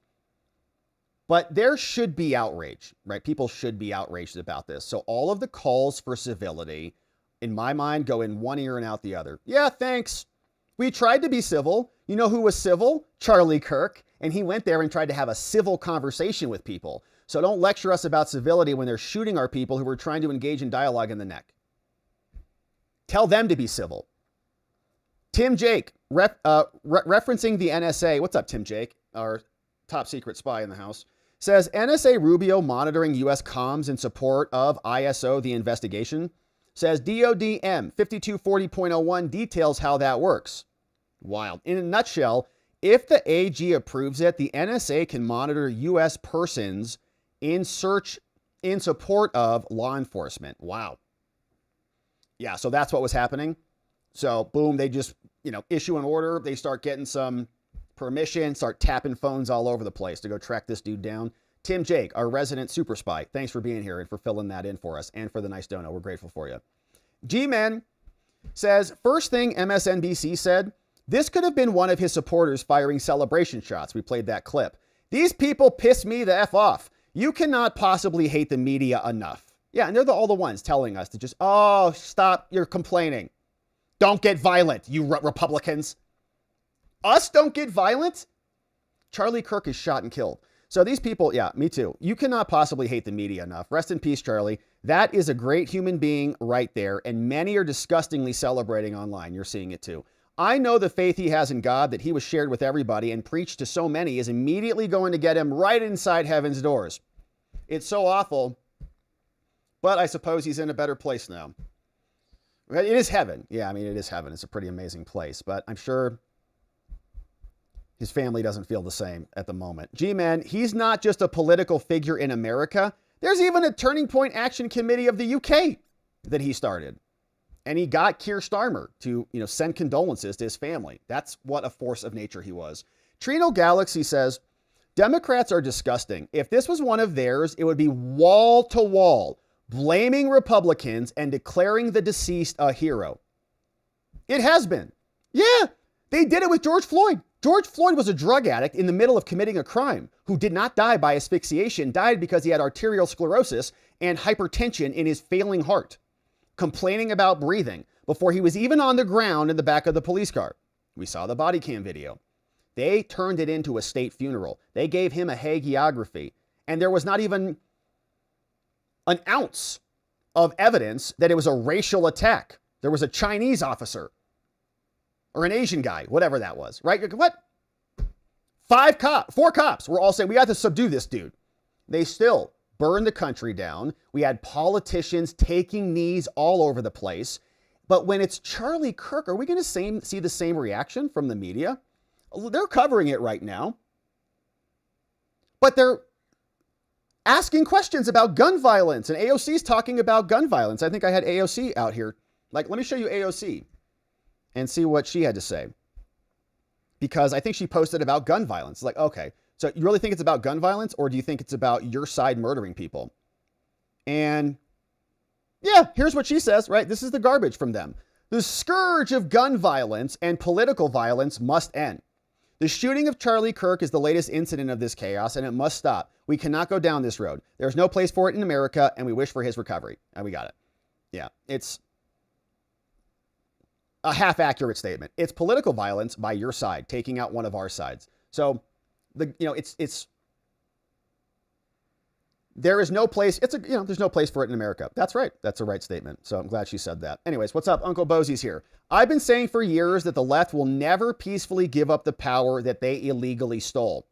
But there should be outrage, right? People should be outraged about this. So all of the calls for civility in my mind, go in one ear and out the other. Yeah, thanks. We tried to be civil. You know who was civil? Charlie Kirk. And he went there and tried to have a civil conversation with people. So don't lecture us about civility when they're shooting our people who were trying to engage in dialogue in the neck. Tell them to be civil. Tim Jake, referencing the NSA. What's up, Tim Jake? Our top secret spy in the house. Says NSA Rubio monitoring U.S. comms in support of ISO, the investigation. Says DODM 5240.01 details how that works. Wild. In a nutshell, if the AG approves it, the NSA can monitor U.S. persons in support of law enforcement. Wow. Yeah, so that's what was happening. So boom, they just, issue an order. They start getting some permission, start tapping phones all over the place to go track this dude down. Tim Jake, our resident super spy. Thanks for being here and for filling that in for us and for the nice dono. We're grateful for you. G-Man says, first thing MSNBC said, this could have been one of his supporters firing celebration shots. We played that clip. These people piss me the F off. You cannot possibly hate the media enough. Yeah, and they're all the ones telling us to just, oh, stop, you're complaining. Don't get violent, you Republicans. Us don't get violent? Charlie Kirk is shot and killed. So these people, yeah, me too. You cannot possibly hate the media enough. Rest in peace, Charlie. That is a great human being right there, and many are disgustingly celebrating online. You're seeing it too. I know the faith he has in God that he was shared with everybody and preached to so many is immediately going to get him right inside heaven's doors. It's so awful, but I suppose he's in a better place now. It is heaven. Yeah, I mean, it is heaven. It's a pretty amazing place, but I'm sure his family doesn't feel the same at the moment. G-Man, he's not just a political figure in America. There's even a Turning Point Action Committee of the UK that he started. And he got Keir Starmer to, send condolences to his family. That's what a force of nature he was. Trino Galaxy says, Democrats are disgusting. If this was one of theirs, it would be wall to wall, blaming Republicans and declaring the deceased a hero. It has been. Yeah, they did it with George Floyd. George Floyd was a drug addict in the middle of committing a crime who did not die by asphyxiation, died because he had arterial sclerosis and hypertension in his failing heart, complaining about breathing before he was even on the ground in the back of the police car. We saw the body cam video. They turned it into a state funeral. They gave him a hagiography, and there was not even an ounce of evidence that it was a racial attack. There was a Chinese officer or an Asian guy, whatever that was, right? What? 4 cops were all saying, we have to subdue this dude. They still burned the country down. We had politicians taking knees all over the place. But when it's Charlie Kirk, are we going to see the same reaction from the media? They're covering it right now. But they're asking questions about gun violence, and AOC's talking about gun violence. I think I had AOC out here. Let me show you AOC and see what she had to say. Because I think she posted about gun violence. Okay, so you really think it's about gun violence, or do you think it's about your side murdering people? And yeah, here's what she says, right? This is the garbage from them. The scourge of gun violence and political violence must end. The shooting of Charlie Kirk is the latest incident of this chaos, and it must stop. We cannot go down this road. There's no place for it in America, and we wish for his recovery. And we got it. Yeah, it's a half-accurate statement. It's political violence by your side, taking out one of our sides. So, there is no place. There's no place for it in America. That's right. That's a right statement. So I'm glad she said that. Anyways, what's up? Uncle Bosie's here. I've been saying for years that the left will never peacefully give up the power that they illegally stole.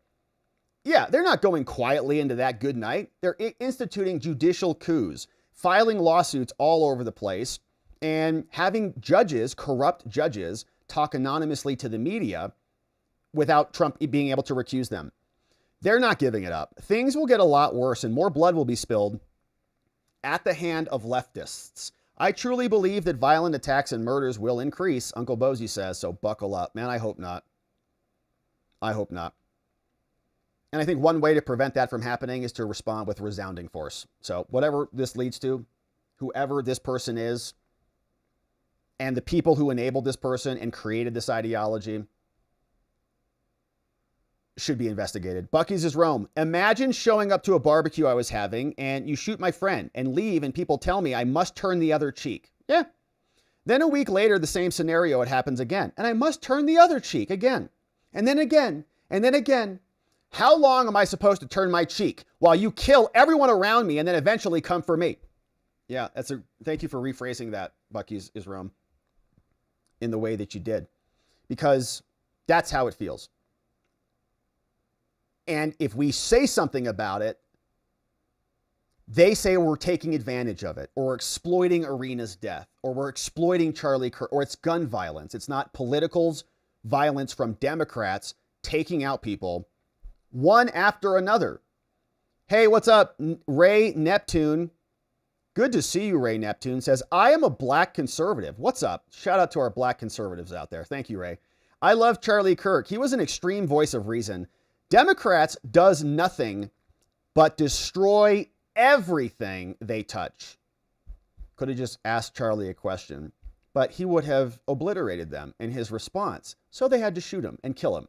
Yeah, they're not going quietly into that good night. They're instituting judicial coups, filing lawsuits all over the place, and having corrupt judges, talk anonymously to the media without Trump being able to recuse them. They're not giving it up. Things will get a lot worse and more blood will be spilled at the hand of leftists. I truly believe that violent attacks and murders will increase, Uncle Bosie says, so buckle up. Man, I hope not. I hope not. And I think one way to prevent that from happening is to respond with resounding force. So whatever this leads to, whoever this person is, and the people who enabled this person and created this ideology should be investigated. Bucky's is Rome. Imagine showing up to a barbecue I was having and you shoot my friend and leave and people tell me I must turn the other cheek. Yeah. Then a week later, the same scenario, it happens again. And I must turn the other cheek again. And then again. And then again. How long am I supposed to turn my cheek while you kill everyone around me and then eventually come for me? Yeah, thank you for rephrasing that, Bucky's Rome, in the way that you did. Because that's how it feels. And if we say something about it, they say we're taking advantage of it, or we're exploiting Arena's death, or we're exploiting Charlie Kirk, or it's gun violence. It's not politicals, violence from Democrats taking out people one after another. Hey, what's up? Ray Neptune. Good to see you, Ray Neptune. Says, I am a black conservative. What's up? Shout out to our black conservatives out there. Thank you, Ray. I love Charlie Kirk. He was an extreme voice of reason. Democrats does nothing but destroy everything they touch. Could have just asked Charlie a question, but he would have obliterated them in his response. So they had to shoot him and kill him.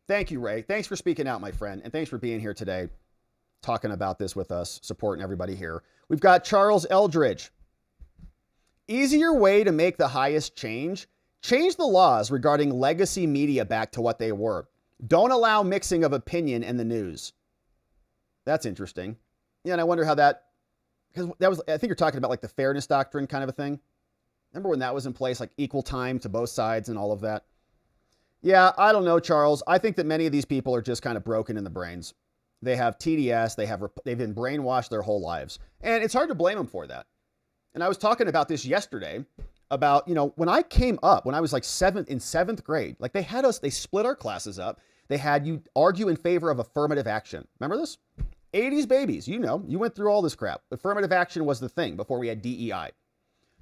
Thank you, Ray. Thanks for speaking out, my friend. And thanks for being here today, talking about this with us, supporting everybody here. We've got Charles Eldridge. Easier way to make the highest change. Change the laws regarding legacy media back to what they were. Don't allow mixing of opinion in the news. That's interesting. Yeah, and I wonder how that, because that was, I think you're talking about like the fairness doctrine kind of a thing. Remember when that was in place, like equal time to both sides and all of that? Yeah, I don't know, Charles. I think that many of these people are just kind of broken in the brains. They have TDS. They've been brainwashed their whole lives. And it's hard to blame them for that. And I was talking about this yesterday about, when I came up, when I was like in seventh grade, like they split our classes up. They had you argue in favor of affirmative action. Remember this? 80s babies, you went through all this crap. Affirmative action was the thing before we had DEI.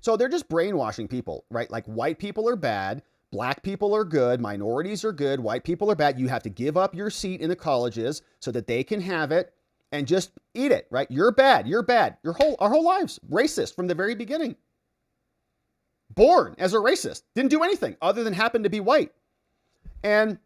So they're just brainwashing people, right? Like white people are bad. Black people are good. Minorities are good. White people are bad. You have to give up your seat in the colleges so that they can have it and just eat it, right? You're bad. You're bad. Our whole lives. Racist from the very beginning. Born as a racist. Didn't do anything other than happen to be white. And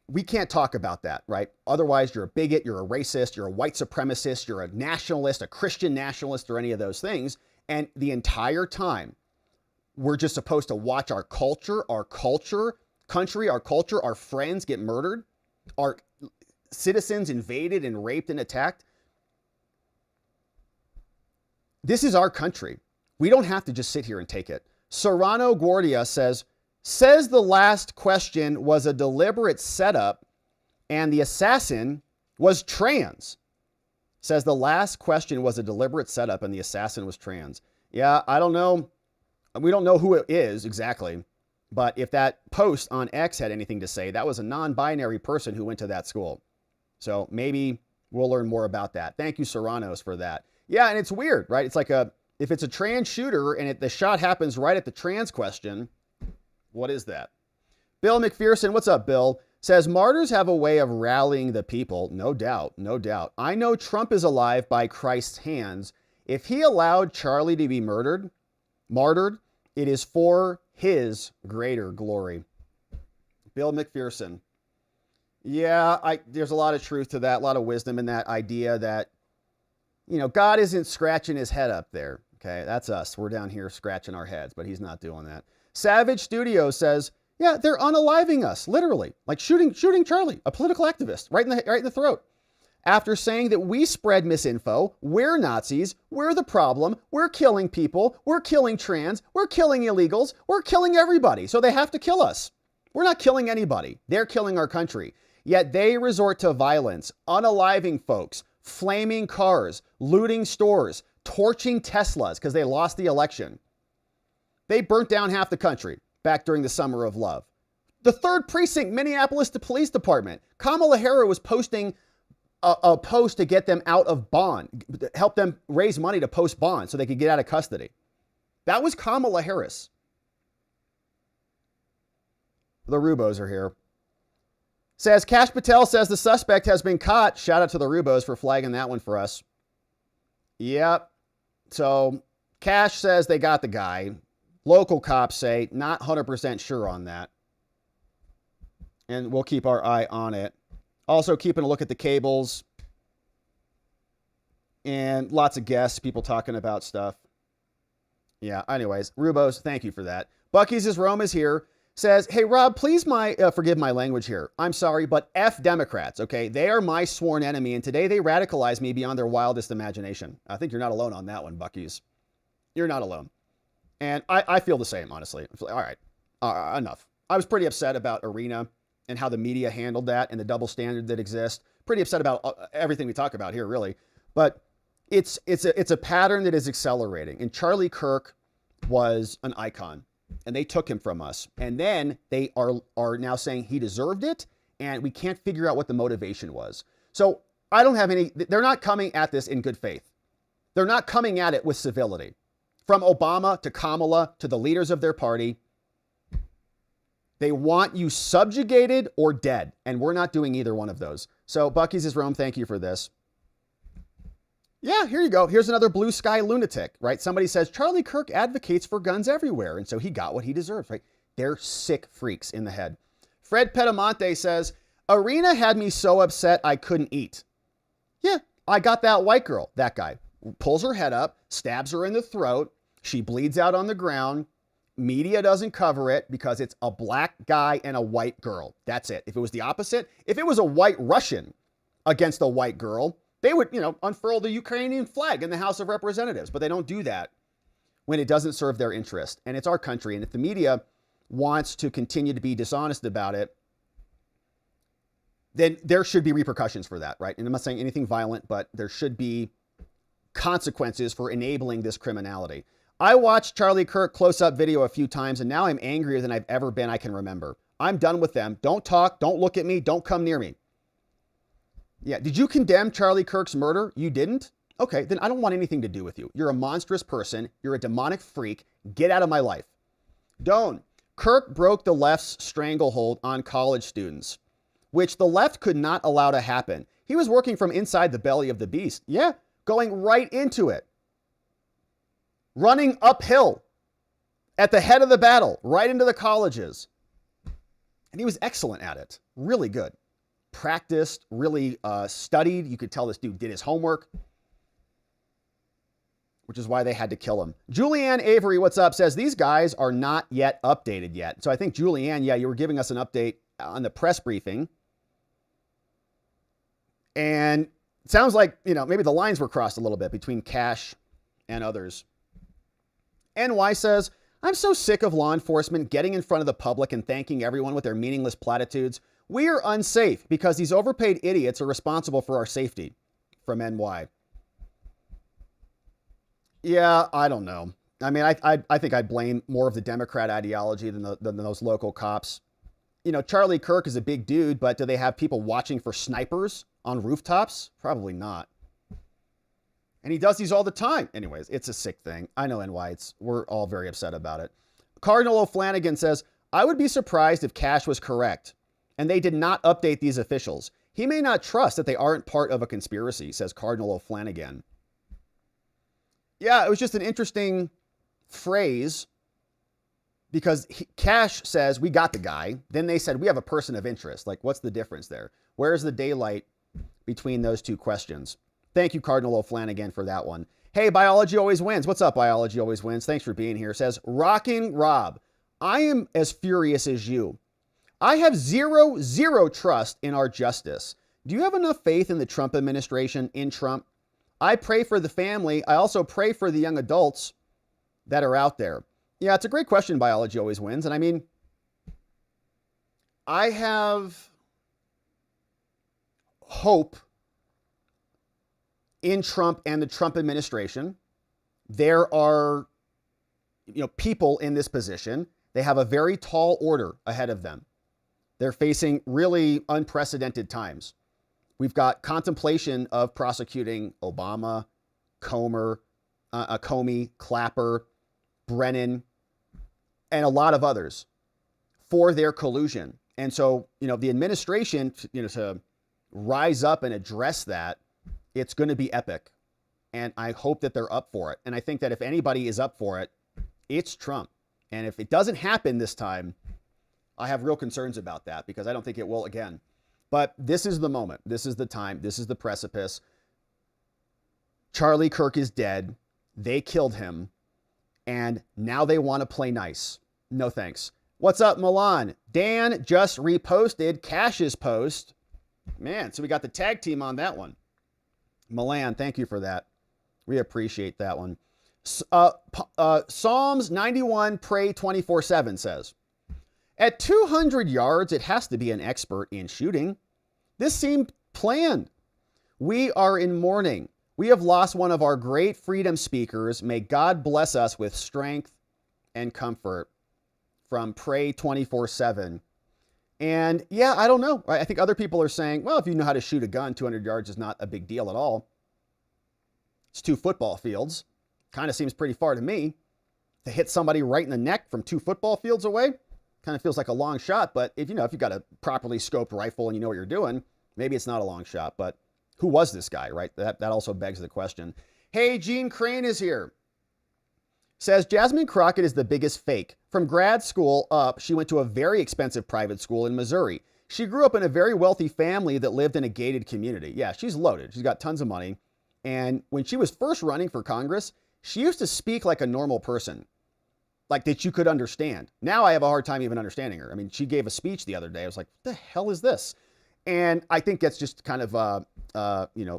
we can't talk about that, right? Otherwise, you're a bigot, you're a racist, you're a white supremacist, you're a nationalist, a Christian nationalist, or any of those things. And the entire time, we're just supposed to watch our culture, country, our culture, our friends get murdered, our citizens invaded and raped and attacked. This is our country. We don't have to just sit here and take it. Serrano Guardia says the last question was a deliberate setup and the assassin was trans. Says the last question was a deliberate setup and the assassin was trans. Yeah, I don't know. We don't know who it is exactly. But if that post on X had anything to say, that was a non-binary person who went to that school. So maybe we'll learn more about that. Thank you, Serranos, for that. Yeah, and it's weird, right? It's like if it's a trans shooter and the shot happens right at the trans question, what is that? Bill McPherson, what's up, Bill? Says, martyrs have a way of rallying the people. No doubt, no doubt. I know Trump is alive by Christ's hands. If he allowed Charlie to be martyred, it is for his greater glory. Bill McPherson. Yeah, there's a lot of truth to that, a lot of wisdom in that idea that, God isn't scratching his head up there. Okay, that's us. We're down here scratching our heads, but he's not doing that. Savage Studio says, yeah, they're unaliving us, literally, like shooting Charlie, a political activist, right in the throat. After saying that we spread misinfo, we're Nazis, we're the problem, we're killing people, we're killing trans, we're killing illegals, we're killing everybody, so they have to kill us. We're not killing anybody. They're killing our country. Yet they resort to violence, unaliving folks, flaming cars, looting stores, torching Teslas because they lost the election. They burnt down half the country back during the Summer of Love. The 3rd Precinct, Minneapolis Police Department. Kamala Harris was posting a post to get them out of bond, help them raise money to post bond so they could get out of custody. That was Kamala Harris. The Rubos are here. Says, Kash Patel says the suspect has been caught. Shout out to the Rubos for flagging that one for us. Yep. So Kash says they got the guy. Local cops say not 100% sure on that. And we'll keep our eye on it. Also keeping a look at the cables. and lots of guests, people talking about stuff. Yeah, anyways, Rubos, thank you for that. Bucky's is Rome is here. Says, hey, Rob, please forgive my language here. I'm sorry, but F Democrats, okay? They are my sworn enemy, and today they radicalized me beyond their wildest imagination. I think you're not alone on that one, Bucky's. You're not alone. And I feel the same, honestly. All right, enough. I was pretty upset about Arena and how the media handled that and the double standard that exists. Pretty upset about everything we talk about here, really. But it's a pattern that is accelerating. And Charlie Kirk was an icon. And they took him from us. And then they are now saying he deserved it, and we can't figure out what the motivation was. So I don't have any, they're not coming at this in good faith. They're not coming at it with civility. From Obama to Kamala to the leaders of their party, they want you subjugated or dead. And we're not doing either one of those. So Bucky's is Rome, thank you for this. Yeah, here you go. Here's another blue sky lunatic, right? Somebody says, Charlie Kirk advocates for guns everywhere, and so he got what he deserves, right? They're sick freaks in the head. Fred Petamonte says, Arena had me so upset I couldn't eat. Yeah, I got that white girl, that guy. Pulls her head up, stabs her in the throat. She bleeds out on the ground. Media doesn't cover it because it's a black guy and a white girl. That's it. If it was the opposite, if it was a white Russian against a white girl, they would, unfurl the Ukrainian flag in the House of Representatives, but they don't do that when it doesn't serve their interest. And it's our country. And if the media wants to continue to be dishonest about it, then there should be repercussions for that, right? And I'm not saying anything violent, but there should be consequences for enabling this criminality. I watched Charlie Kirk close-up video a few times, and now I'm angrier than I've ever been I can remember. I'm done with them. Don't talk. Don't look at me. Don't come near me. Yeah, did you condemn Charlie Kirk's murder? You didn't? Okay, then I don't want anything to do with you. You're a monstrous person. You're a demonic freak. Get out of my life. Doan, Kirk broke the left's stranglehold on college students, which the left could not allow to happen. He was working from inside the belly of the beast. Yeah, going right into it. Running uphill at the head of the battle, right into the colleges. And he was excellent at it. Really good. Practiced, really studied. You could tell this dude did his homework, which is why they had to kill him. Julianne Avery, what's up, says these guys are not yet updated yet. So I think, Julianne, yeah, you were giving us an update on the press briefing. And it sounds like, maybe the lines were crossed a little bit between Cash and others. NY says, I'm so sick of law enforcement getting in front of the public and thanking everyone with their meaningless platitudes. We are unsafe because these overpaid idiots are responsible for our safety. From NY. Yeah, I don't know. I mean, I think I'd blame more of the Democrat ideology than those local cops. Charlie Kirk is a big dude, but do they have people watching for snipers on rooftops? Probably not. And he does these all the time. Anyways, it's a sick thing. I know NY. We're all very upset about it. Cardinal O'Flanagan says, I would be surprised if Cash was correct and they did not update these officials. He may not trust that they aren't part of a conspiracy, says Cardinal O'Flanagan. Yeah, it was just an interesting phrase because Cash says, we got the guy. Then they said, we have a person of interest. Like, what's the difference there? Where's the daylight between those two questions? Thank you, Cardinal O'Flanagan, for that one. Hey, Biology Always Wins. What's up, Biology Always Wins? Thanks for being here. Says, Rocking Rob, I am as furious as you. I have zero trust in our justice. Do you have enough faith in the Trump administration, in Trump? I pray for the family. I also pray for the young adults that are out there. Yeah, it's a great question, Biology Always Wins. And I mean, I have hope in Trump and the Trump administration. There are, people in this position. They have a very tall order ahead of them. They're facing really unprecedented times. We've got contemplation of prosecuting Obama, Comey, Clapper, Brennan, and a lot of others for their collusion. And so, the administration, to rise up and address that, it's going to be epic. And I hope that they're up for it. And I think that if anybody is up for it, it's Trump. And if it doesn't happen this time, I have real concerns about that because I don't think it will again. But this is the moment. This is the time. This is the precipice. Charlie Kirk is dead. They killed him. And now they want to play nice. No thanks. What's up, Milan? Dan just reposted Cash's post. Man, so we got the tag team on that one. Milan, thank you for that. We appreciate that one. Psalms 91 Pray 24/7 says, at 200 yards, it has to be an expert in shooting. This seemed planned. We are in mourning. We have lost one of our great freedom speakers. May God bless us with strength and comfort. From Pray 24/7. And yeah, I don't know. I think other people are saying, well, if you know how to shoot a gun, 200 yards is not a big deal at all. It's 2 football fields. Kind of seems pretty far to me. To hit somebody right in the neck from 2 football fields away, kind of feels like a long shot. But if you've got a properly scoped rifle and you know what you're doing, maybe it's not a long shot. But who was this guy, right? That also begs the question. Hey, Gene Crane is here. Says Jasmine Crockett is the biggest fake. From grad school up, she went to a very expensive private school in Missouri. She grew up in a very wealthy family that lived in a gated community. Yeah, she's loaded. She's got tons of money. And when she was first running for Congress, she used to speak like a normal person, like that you could understand. Now I have a hard time even understanding her. I mean, she gave a speech the other day. I was like, what the hell is this? And I think that's just kind of,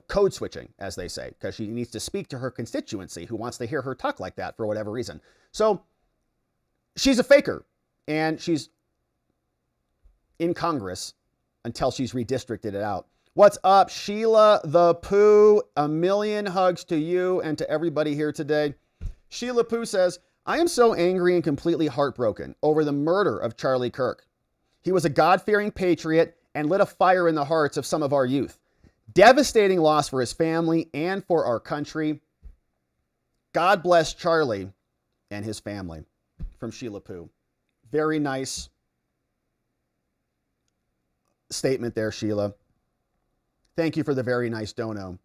code switching, as they say, because she needs to speak to her constituency who wants to hear her talk like that for whatever reason. So she's a faker, and she's in Congress until she's redistricted it out. What's up, Sheila the Pooh? A million hugs to you and to everybody here today. Sheila Pooh says, I am so angry and completely heartbroken over the murder of Charlie Kirk. He was a God-fearing patriot and lit a fire in the hearts of some of our youth. Devastating loss for his family and for our country. God bless Charlie and his family. From Sheila Pooh. Very nice statement there, Sheila. Thank you for the very nice dono.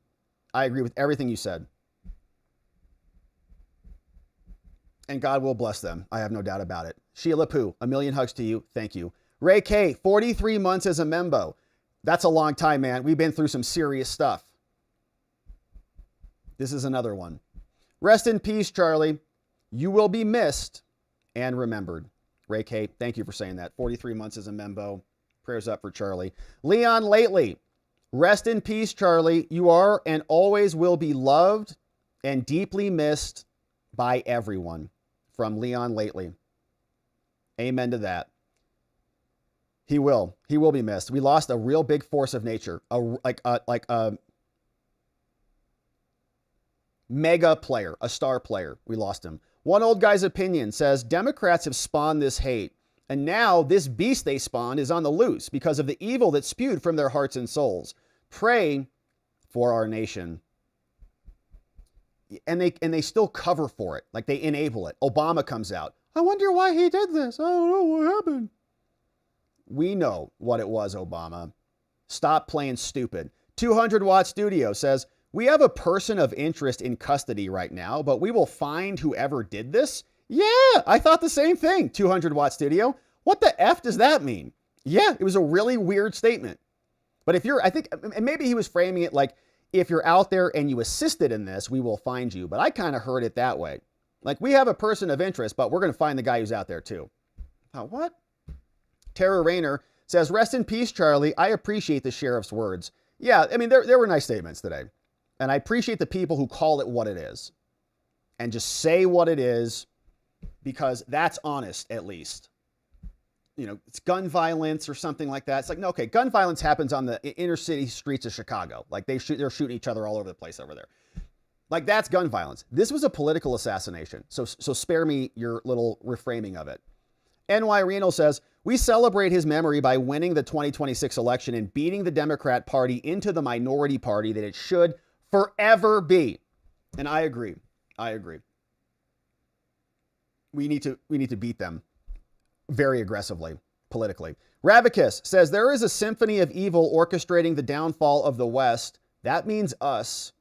I agree with everything you said. And God will bless them. I have no doubt about it. Sheila Pooh, a million hugs to you. Thank you. Ray K, 43 months as a membo. That's a long time, man. We've been through some serious stuff. This is another one. Rest in peace, Charlie. You will be missed and remembered. Ray K, thank you for saying that. 43 months as a membo. Prayers up for Charlie. Leon Lately. Rest in peace, Charlie. You are and always will be loved and deeply missed by everyone. From Leon Lately. Amen to that. He will be missed. We lost a real big force of nature, a mega player, a star player. We lost him. One old guy's opinion says Democrats have spawned this hate, and now this beast they spawned is on the loose because of the evil that spewed from their hearts and souls. Pray for our nation. And they still cover for it, like they enable it. Obama comes out. I wonder why he did this. I don't know what happened. We know what it was, Obama. Stop playing stupid. 200 Watt Studio says, we have a person of interest in custody right now, but we will find whoever did this. Yeah, I thought the same thing, 200 Watt Studio. What the F does that mean? Yeah, it was a really weird statement. But and maybe he was framing it like, if you're out there and you assisted in this, we will find you. But I kind of heard it that way. Like, we have a person of interest, but we're going to find the guy who's out there too. What? Tara Rayner says, rest in peace, Charlie. I appreciate the sheriff's words. Yeah, I mean, there were nice statements today. And I appreciate the people who call it what it is. And just say what it is, because that's honest, at least. You know, it's gun violence or something like that. It's like, no, okay, gun violence happens on the inner city streets of Chicago. Like, they're shooting each other all over the place over there. Like, that's gun violence. This was a political assassination. So spare me your little reframing of it. NY Reno says, we celebrate his memory by winning the 2026 election and beating the Democrat Party into the minority party that it should forever be. And I agree. We need to beat them very aggressively, politically. Ravicus says, there is a symphony of evil orchestrating the downfall of the West. That means us.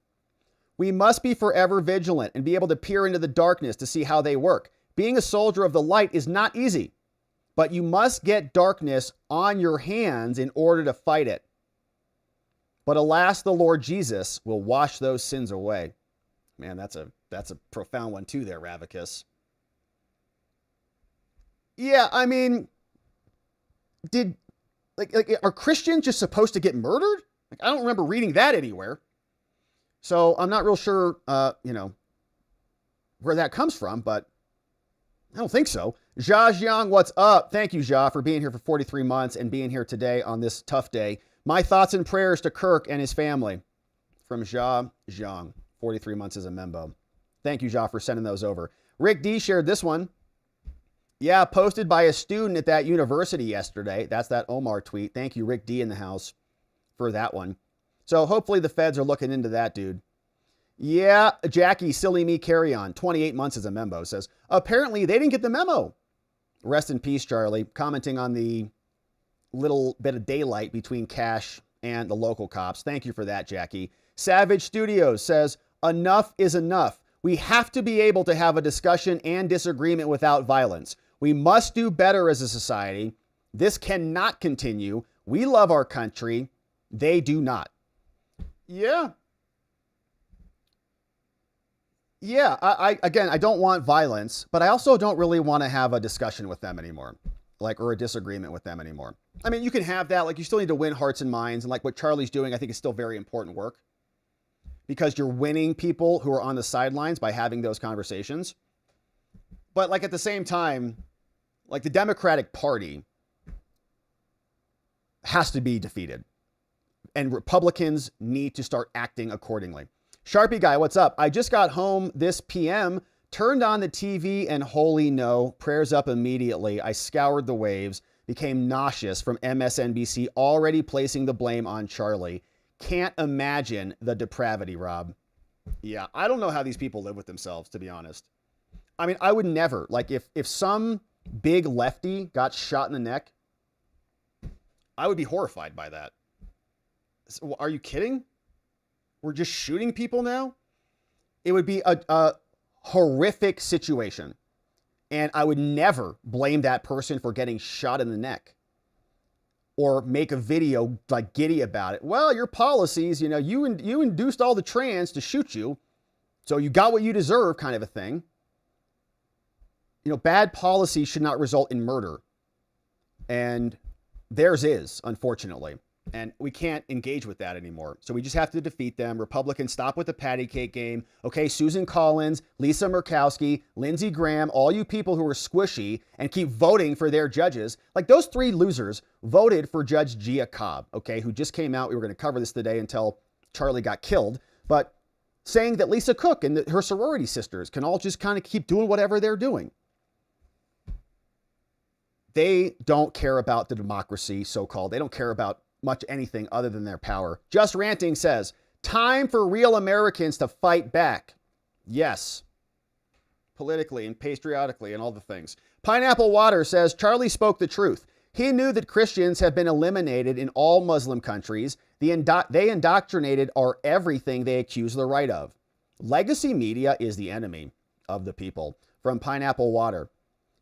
We must be forever vigilant and be able to peer into the darkness to see how they work. Being a soldier of the light is not easy, but you must get darkness on your hands in order to fight it. But alas, the Lord Jesus will wash those sins away. Man, that's a profound one too there, Ravicus. Yeah, I mean, are Christians just supposed to get murdered? Like, I don't remember reading that anywhere. So I'm not real sure, where that comes from, but I don't think so. Jia Jiang, what's up? Thank you, Jia, for being here for 43 months and being here today on this tough day. My thoughts and prayers to Kirk and his family. From Jia Jiang, 43 months as a member. Thank you, Jia, for sending those over. Rick D shared this one. Yeah, posted by a student at that university yesterday. That's that Omar tweet. Thank you, Rick D in the house, for that one. So hopefully the feds are looking into that, dude. Yeah, Jackie, silly me, carry on. 28 months as a member says, apparently they didn't get the memo. Rest in peace, Charlie. Commenting on the little bit of daylight between Cash and the local cops. Thank you for that, Jackie. Savage Studios says, enough is enough. We have to be able to have a discussion and disagreement without violence. We must do better as a society. This cannot continue. We love our country. They do not. Yeah. Yeah, I don't want violence, but I also don't really want to have a discussion with them anymore, or a disagreement with them anymore. I mean, you can have that, you still need to win hearts and minds, and what Charlie's doing, I think is still very important work, because you're winning people who are on the sidelines by having those conversations. But at the same time, the Democratic Party has to be defeated, and Republicans need to start acting accordingly. Sharpie guy, what's up? I just got home this PM, turned on the TV, and holy no, prayers up immediately. I scoured the waves, became nauseous from MSNBC already placing the blame on Charlie. Can't imagine the depravity, Rob. Yeah, I don't know how these people live with themselves, to be honest. I mean, I would never, if some big lefty got shot in the neck, I would be horrified by that. Are you kidding? We're just shooting people now? It would be a horrific situation. And I would never blame that person for getting shot in the neck or make a video giddy about it. Well, your policies, you induced all the trans to shoot you, so you got what you deserve, kind of a thing. Bad policy should not result in murder. And theirs is, unfortunately. And we can't engage with that anymore. So we just have to defeat them. Republicans, stop with the patty cake game. Okay, Susan Collins, Lisa Murkowski, Lindsey Graham, all you people who are squishy and keep voting for their judges. Those three losers voted for Judge Gia Cobb, okay, who just came out. We were going to cover this today until Charlie got killed. But saying that Lisa Cook and her sorority sisters can all just kind of keep doing whatever they're doing. They don't care about the democracy, so-called. They don't care about much anything other than their power. Just Ranting says, time for real Americans to fight back. Yes. Politically and patriotically and all the things. Pineapple Water says, Charlie spoke the truth. He knew that Christians have been eliminated in all Muslim countries. They indoctrinated are everything they accuse the right of. Legacy media is the enemy of the people. From Pineapple Water.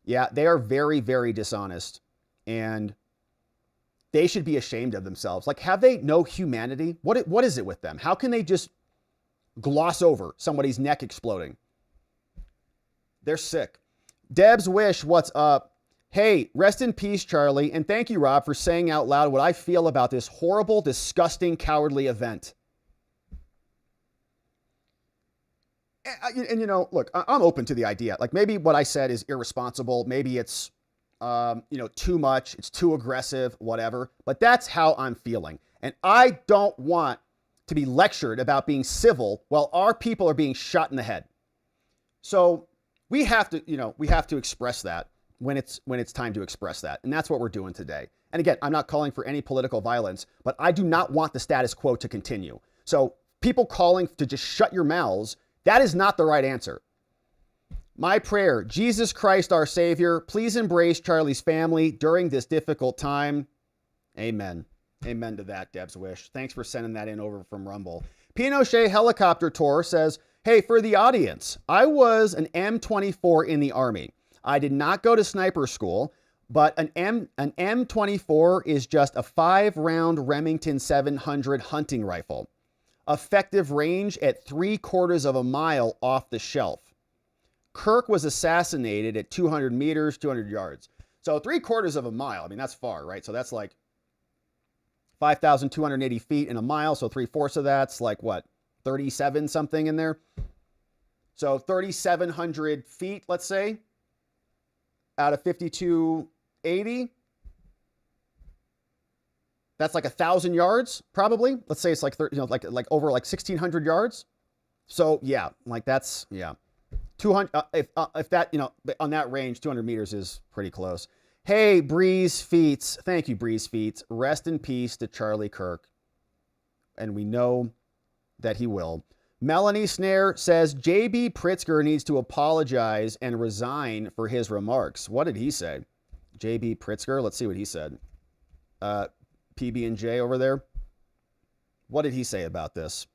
Yeah, they are very, very dishonest. And they should be ashamed of themselves. Have they no humanity? What is it with them? How can they just gloss over somebody's neck exploding? They're sick. Deb's Wish, what's up? Hey, rest in peace, Charlie. And thank you, Rob, for saying out loud what I feel about this horrible, disgusting, cowardly event. And look, I'm open to the idea. Maybe what I said is irresponsible. Maybe it's too much, it's too aggressive, whatever. But that's how I'm feeling. And I don't want to be lectured about being civil while our people are being shot in the head. So we have to express that when it's time to express that. And that's what we're doing today. And again, I'm not calling for any political violence, but I do not want the status quo to continue. So people calling to just shut your mouths, that is not the right answer. My prayer, Jesus Christ, our Savior, please embrace Charlie's family during this difficult time. Amen. Amen to that, Deb's Wish. Thanks for sending that in over from Rumble. Pinochet Helicopter Tour says, hey, for the audience, I was an M24 in the Army. I did not go to sniper school, but an M24 is just a 5-round Remington 700 hunting rifle. Effective range at 3/4 of a mile off the shelf. Kirk was assassinated at 200 meters, 200 yards. So 3/4 of a mile, I mean, that's far, right? So that's like 5,280 feet in a mile. So 3/4 of that's like what? 37 something in there. So 3,700 feet, let's say, out of 5,280. That's like 1,000 yards, probably. Let's say it's like, like over like 1,600 yards. So yeah, like that's, yeah. 200, if that, on that range, 200 meters is pretty close. Hey, Breeze Feats. Thank you, Breeze Feats. Rest in peace to Charlie Kirk. And we know that he will. Melanie Snare says, J.B. Pritzker needs to apologize and resign for his remarks. What did he say? J.B. Pritzker? Let's see what he said. PB&J over there. What did he say about this?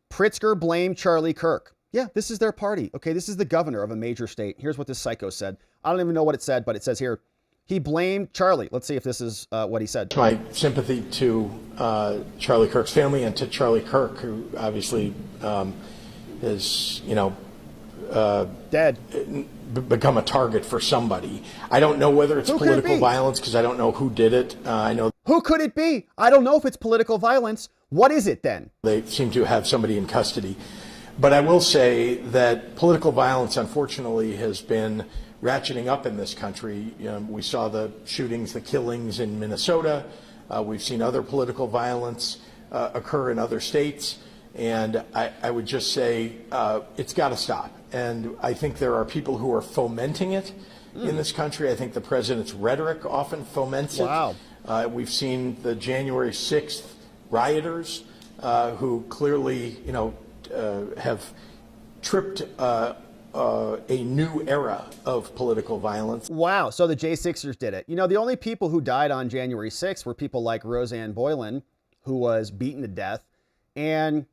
Pritzker blamed Charlie Kirk. Yeah, this is their party. Okay, this is the governor of a major state. Here's what this psycho said. I don't even know what it said, but it says here, he blamed Charlie. Let's see if this is what he said. My sympathy to Charlie Kirk's family and to Charlie Kirk, who obviously is, dead, become a target for somebody. I don't know whether it's political violence because I don't know who did it. I know. Who could it be? I don't know if it's political violence. What is it then? They seem to have somebody in custody. But I will say that political violence, unfortunately, has been ratcheting up in this country. We saw the shootings, the killings in Minnesota. We've seen other political violence occur in other states. And I would just say it's got to stop. And I think there are people who are fomenting it in this country. I think the president's rhetoric often foments it. We've seen the January 6th rioters who clearly, have tripped a new era of political violence. Wow. So the J6ers did it. The only people who died on January 6th were people like Roseanne Boylan, who was beaten to death, and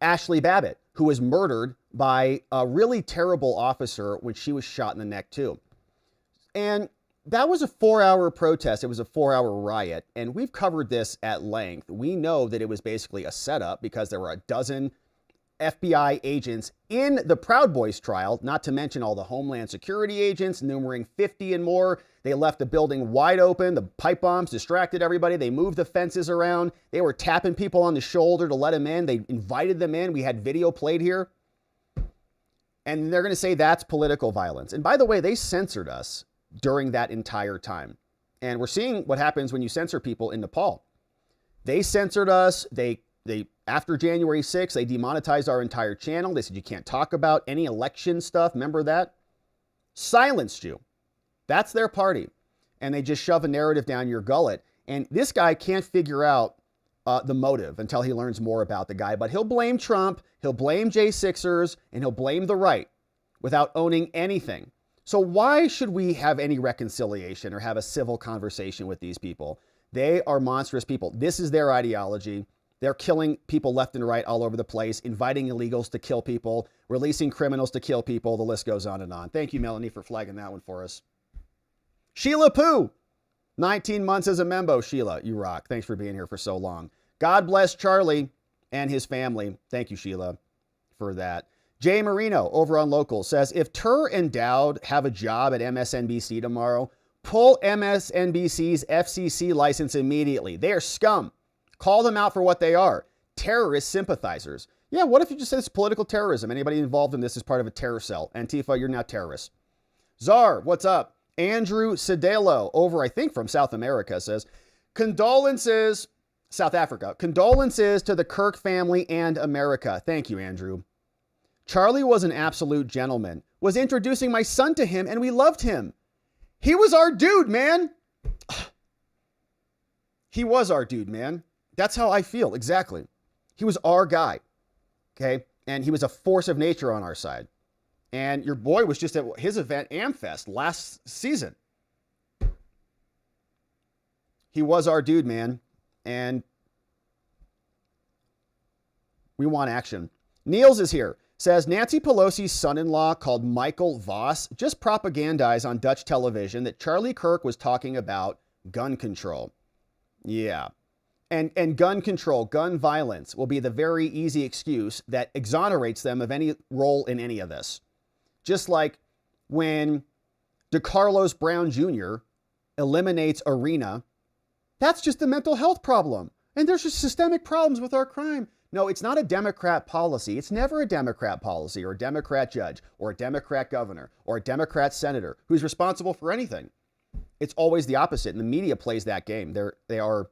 Ashley Babbitt, who was murdered by a really terrible officer when she was shot in the neck too. And that was a 4-hour protest. It was a 4-hour riot. And we've covered this at length. We know that it was basically a setup because there were a dozen FBI agents in the Proud Boys trial, not to mention all the Homeland Security agents, numbering 50 and more. They left the building wide open. The pipe bombs distracted everybody. They moved the fences around. They were tapping people on the shoulder to let them in. They invited them in. We had video played here. And they're going to say that's political violence. And by the way, they censored us during that entire time. And we're seeing what happens when you censor people in Nepal. They censored us. They after January 6th, they demonetized our entire channel. They said you can't talk about any election stuff. Remember that? Silenced you. That's their party. And they just shove a narrative down your gullet. And this guy can't figure out the motive until he learns more about the guy. But he'll blame Trump, he'll blame J6ers, and he'll blame the right without owning anything. So why should we have any reconciliation or have a civil conversation with these people? They are monstrous people. This is their ideology. They're killing people left and right all over the place, inviting illegals to kill people, releasing criminals to kill people. The list goes on and on. Thank you, Melanie, for flagging that one for us. Sheila Poo, 19 months as a member. Sheila, you rock. Thanks for being here for so long. God bless Charlie and his family. Thank you, Sheila, for that. Jay Marino over on Local says, if Tur and Dowd have a job at MSNBC tomorrow, pull MSNBC's FCC license immediately. They are scum. Call them out for what they are. Terrorist sympathizers. Yeah, what if you just said it's political terrorism? Anybody involved in this is part of a terror cell. Antifa, you're now terrorists. Czar, what's up? Andrew Sedelo over, I think, from South America says, condolences, South Africa, condolences to the Kirk family and America. Thank you, Andrew. Charlie was an absolute gentleman. Was introducing my son to him and we loved him. He was our dude, man. He was our dude, man. That's how I feel. Exactly. He was our guy. Okay. And he was a force of nature on our side. And your boy was just at his event, Amfest, last season. He was our dude, man. And we want action. Niels is here. Says Nancy Pelosi's son-in-law, called Michael Voss, just propagandized on Dutch television that Charlie Kirk was talking about gun control. Yeah. And gun control, gun violence will be the very easy excuse that exonerates them of any role in any of this. Just like when DeCarlos Brown Jr. eliminates Arena, that's just a mental health problem. And there's just systemic problems with our crime. No, it's not a Democrat policy. It's never a Democrat policy or a Democrat judge or a Democrat governor or a Democrat senator who's responsible for anything. It's always the opposite. And the media plays that game. They are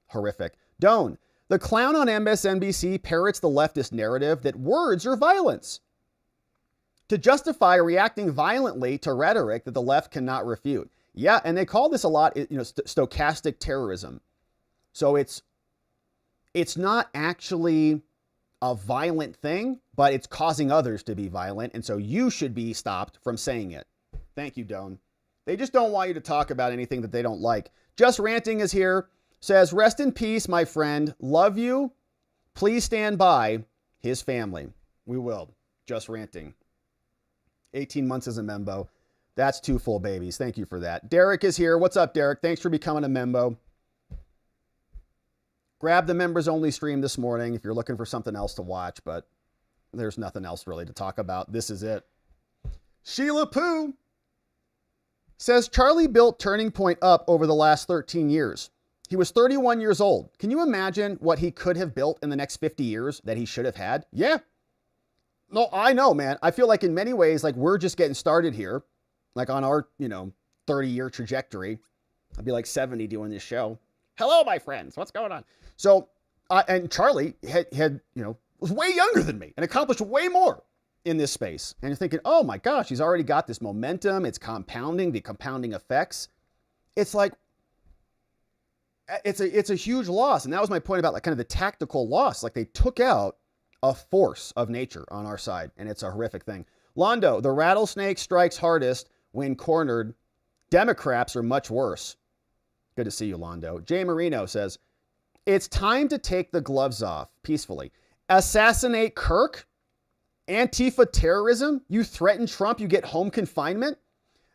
horrific. Doan, the clown on MSNBC parrots the leftist narrative that words are violence to justify reacting violently to rhetoric that the left cannot refute. Yeah, and they call this a lot, stochastic terrorism. So it's not actually a violent thing, but it's causing others to be violent, and so you should be stopped from saying it. Thank you, Doan. They just don't want you to talk about anything that they don't like. Just Ranting is here. Says, rest in peace, my friend. Love you. Please stand by his family. We will. Just Ranting. 18 months as a membo. That's 2 full babies. Thank you for that. Derek is here. What's up, Derek? Thanks for becoming a membo. Grab the members only stream this morning if you're looking for something else to watch, but there's nothing else really to talk about. This is it. Sheila Pooh says, Charlie built Turning Point up over the last 13 years. He was 31 years old. Can you imagine what he could have built in the next 50 years that he should have had? Yeah. No, I know, man. I feel like in many ways, like we're just getting started here, like on our, 30-year trajectory. I'd be like 70 doing this show. Hello, my friends. What's going on? So, and Charlie had was way younger than me and accomplished way more in this space. And you're thinking, oh my gosh, he's already got this momentum. It's compounding, the compounding effects. It's like, it's a huge loss. And that was my point about like kind of the tactical loss. Like they took out a force of nature on our side, and it's a horrific thing. Londo, the rattlesnake strikes hardest when cornered. Democrats are much worse. Good to see you, Londo. Jay Marino says, it's time to take the gloves off peacefully. Assassinate Kirk? Antifa terrorism? You threaten Trump, you get home confinement?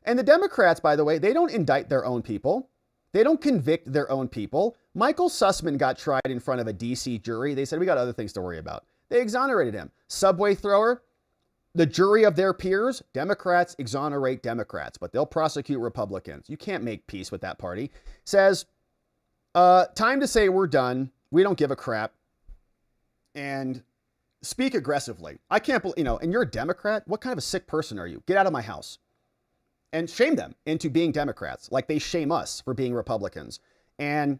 And the Democrats, by the way, they don't indict their own people. They don't convict their own people. Michael Sussman got tried in front of a DC jury. They said, we got other things to worry about. They exonerated him. Subway thrower, the jury of their peers, Democrats exonerate Democrats, but they'll prosecute Republicans. You can't make peace with that party. Says, time to say we're done. We don't give a crap. And speak aggressively. I can't believe, and you're a Democrat? What kind of a sick person are you? Get out of my house. And shame them into being Democrats, like they shame us for being Republicans. And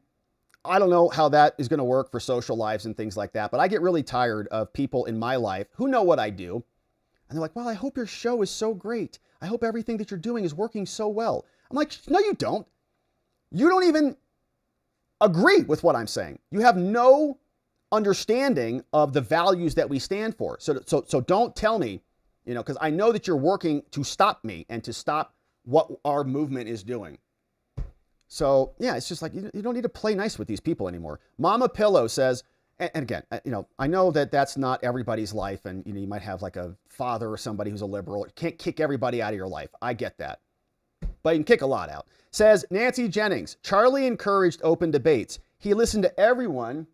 I don't know how that is going to work for social lives and things like that, but I get really tired of people in my life who know what I do. And they're like, well, I hope your show is so great. I hope everything that you're doing is working so well. I'm like, no, you don't. You don't even agree with what I'm saying. You have no understanding of the values that we stand for. So don't tell me, because I know that you're working to stop me and to stop what our movement is doing. So yeah, it's just like, you don't need to play nice with these people anymore. Mama Pillow says, and again, I know that that's not everybody's life, and you might have like a father or somebody who's a liberal. You can't kick everybody out of your life. I get that, but you can kick a lot out. Says Nancy Jennings, Charlie encouraged open debates. He listened to everyone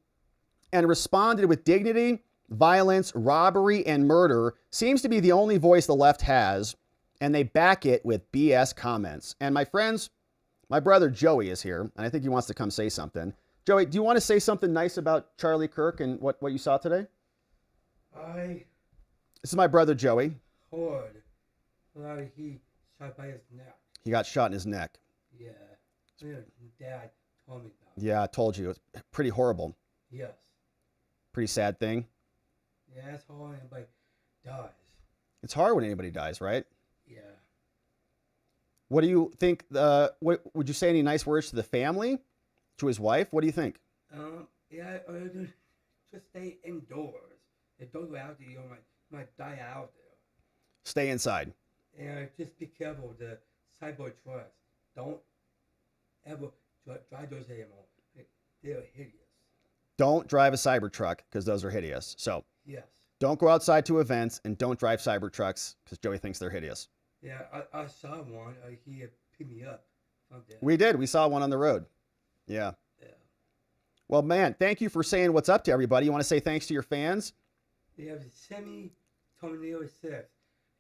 and responded with dignity. Violence, robbery, and murder seems to be the only voice the left has, and they back it with BS comments. And my friends, my brother Joey is here, and I think he wants to come say something. Joey, do you want to say something nice about Charlie Kirk and what you saw today? This is my brother Joey. Heard a lot of heat shot by his neck. He got shot in his neck. Yeah. Dad told me about it. Yeah, I told you. It's pretty horrible. Yes. Pretty sad thing. Yeah, that's how anybody dies. It's hard when anybody dies, right? Yeah. What do you think? Would you say any nice words to the family, to his wife? What do you think? Yeah, just stay indoors. And don't go out there. You might die out there. Stay inside. And just be careful with the cyber trucks. Don't ever drive those anymore. They're hideous. Don't drive a Cybertruck because those are hideous. So yes. Don't go outside to events and don't drive Cybertrucks because Joey thinks they're hideous. Yeah, I saw one. He picked me up. We did. We saw one on the road. Yeah. Well, man, thank you for saying what's up to everybody. You want to say thanks to your fans? They have a semi-Terminator 6.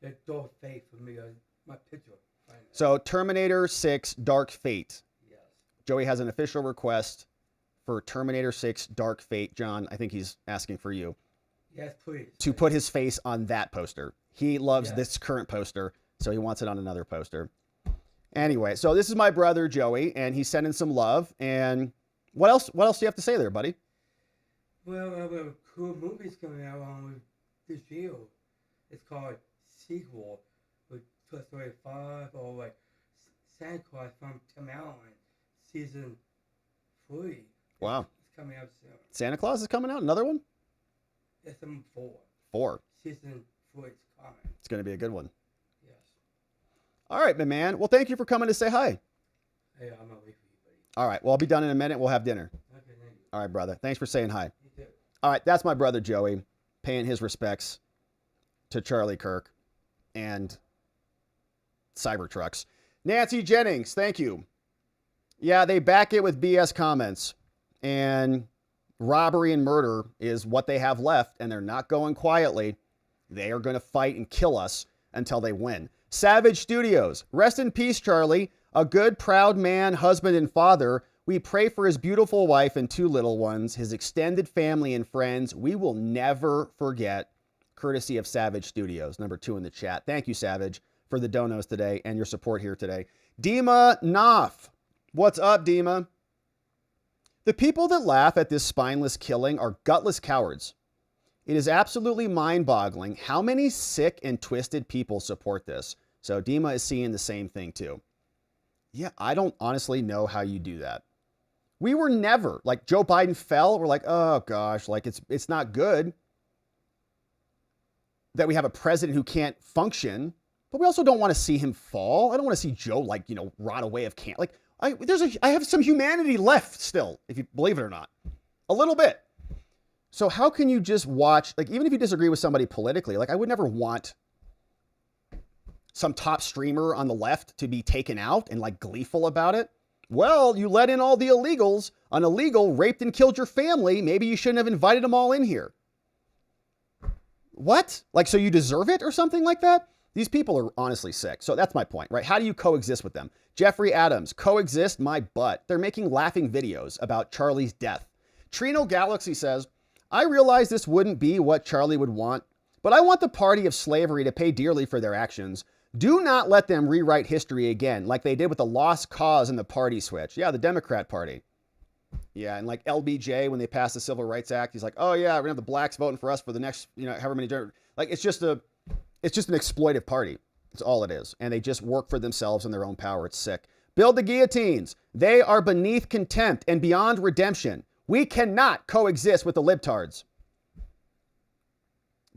That Dark Fate for me, my picture. So Terminator 6 Dark Fate. Yes. Joey has an official request for Terminator 6 Dark Fate. John, I think he's asking for you. Yes, please. To put his face on that poster. He loves this current poster, so he wants it on another poster. Anyway, so this is my brother Joey, and he's sending some love. And what else do you have to say there, buddy? Well, a cool movie's coming out on this year. It's called Sequel with Toy Story 5 or like Santa Claus from Tim Allen season 3. Wow. It's coming out soon. Santa Claus is coming out? Another one? It's number 4. 4. Season 4 is coming. It's going to be a good one. Yes. All right, my man. Well, thank you for coming to say hi. Hey, I'm not waiting for you, buddy. All right. Well, I'll be done in a minute. We'll have dinner. Okay, thank you. All right, brother. Thanks for saying hi. You too. All right. That's my brother Joey paying his respects to Charlie Kirk and Cybertrucks. Nancy Jennings, thank you. Yeah, they back it with BS comments. And robbery and murder is what they have left, and they're not going quietly. They are going to fight and kill us until they win. Savage Studios, rest in peace, Charlie. A good, proud man, husband, and father. We pray for his beautiful wife and 2 little ones, his extended family and friends. We will never forget. Courtesy of Savage Studios, number 2 in the chat. Thank you, Savage, for the donos today and your support here today. Dima Knopf. What's up, Dima? The people that laugh at this spineless killing are gutless cowards. It is absolutely mind-boggling how many sick and twisted people support this. So Dima is seeing the same thing too. Yeah, I don't honestly know how you do that. We were never, like Joe Biden fell, we're like, oh gosh, like it's not good that we have a president who can't function, but we also don't want to see him fall. I don't want to see Joe rot away of cancer. Like I have some humanity left still, if you believe it or not, a little bit. So how can you just watch, like, even if you disagree with somebody politically, like I would never want some top streamer on the left to be taken out and like gleeful about it. Well, you let in all the illegals, an illegal raped and killed your family. Maybe you shouldn't have invited them all in here. What? Like, so you deserve it or something like that? These people are honestly sick. So that's my point, right? How do you coexist with them? Jeffrey Adams, coexist my butt. They're making laughing videos about Charlie's death. Trino Galaxy says, I realize this wouldn't be what Charlie would want, but I want the party of slavery to pay dearly for their actions. Do not let them rewrite history again, like they did with the lost cause and the party switch. Yeah, the Democrat Party. Yeah, and like LBJ, when they passed the Civil Rights Act, he's like, oh yeah, we're gonna have the blacks voting for us for the next, however many, like it's just an exploitive party. It's all it is. And they just work for themselves and their own power. It's sick. Build the guillotines. They are beneath contempt and beyond redemption. We cannot coexist with the libtards.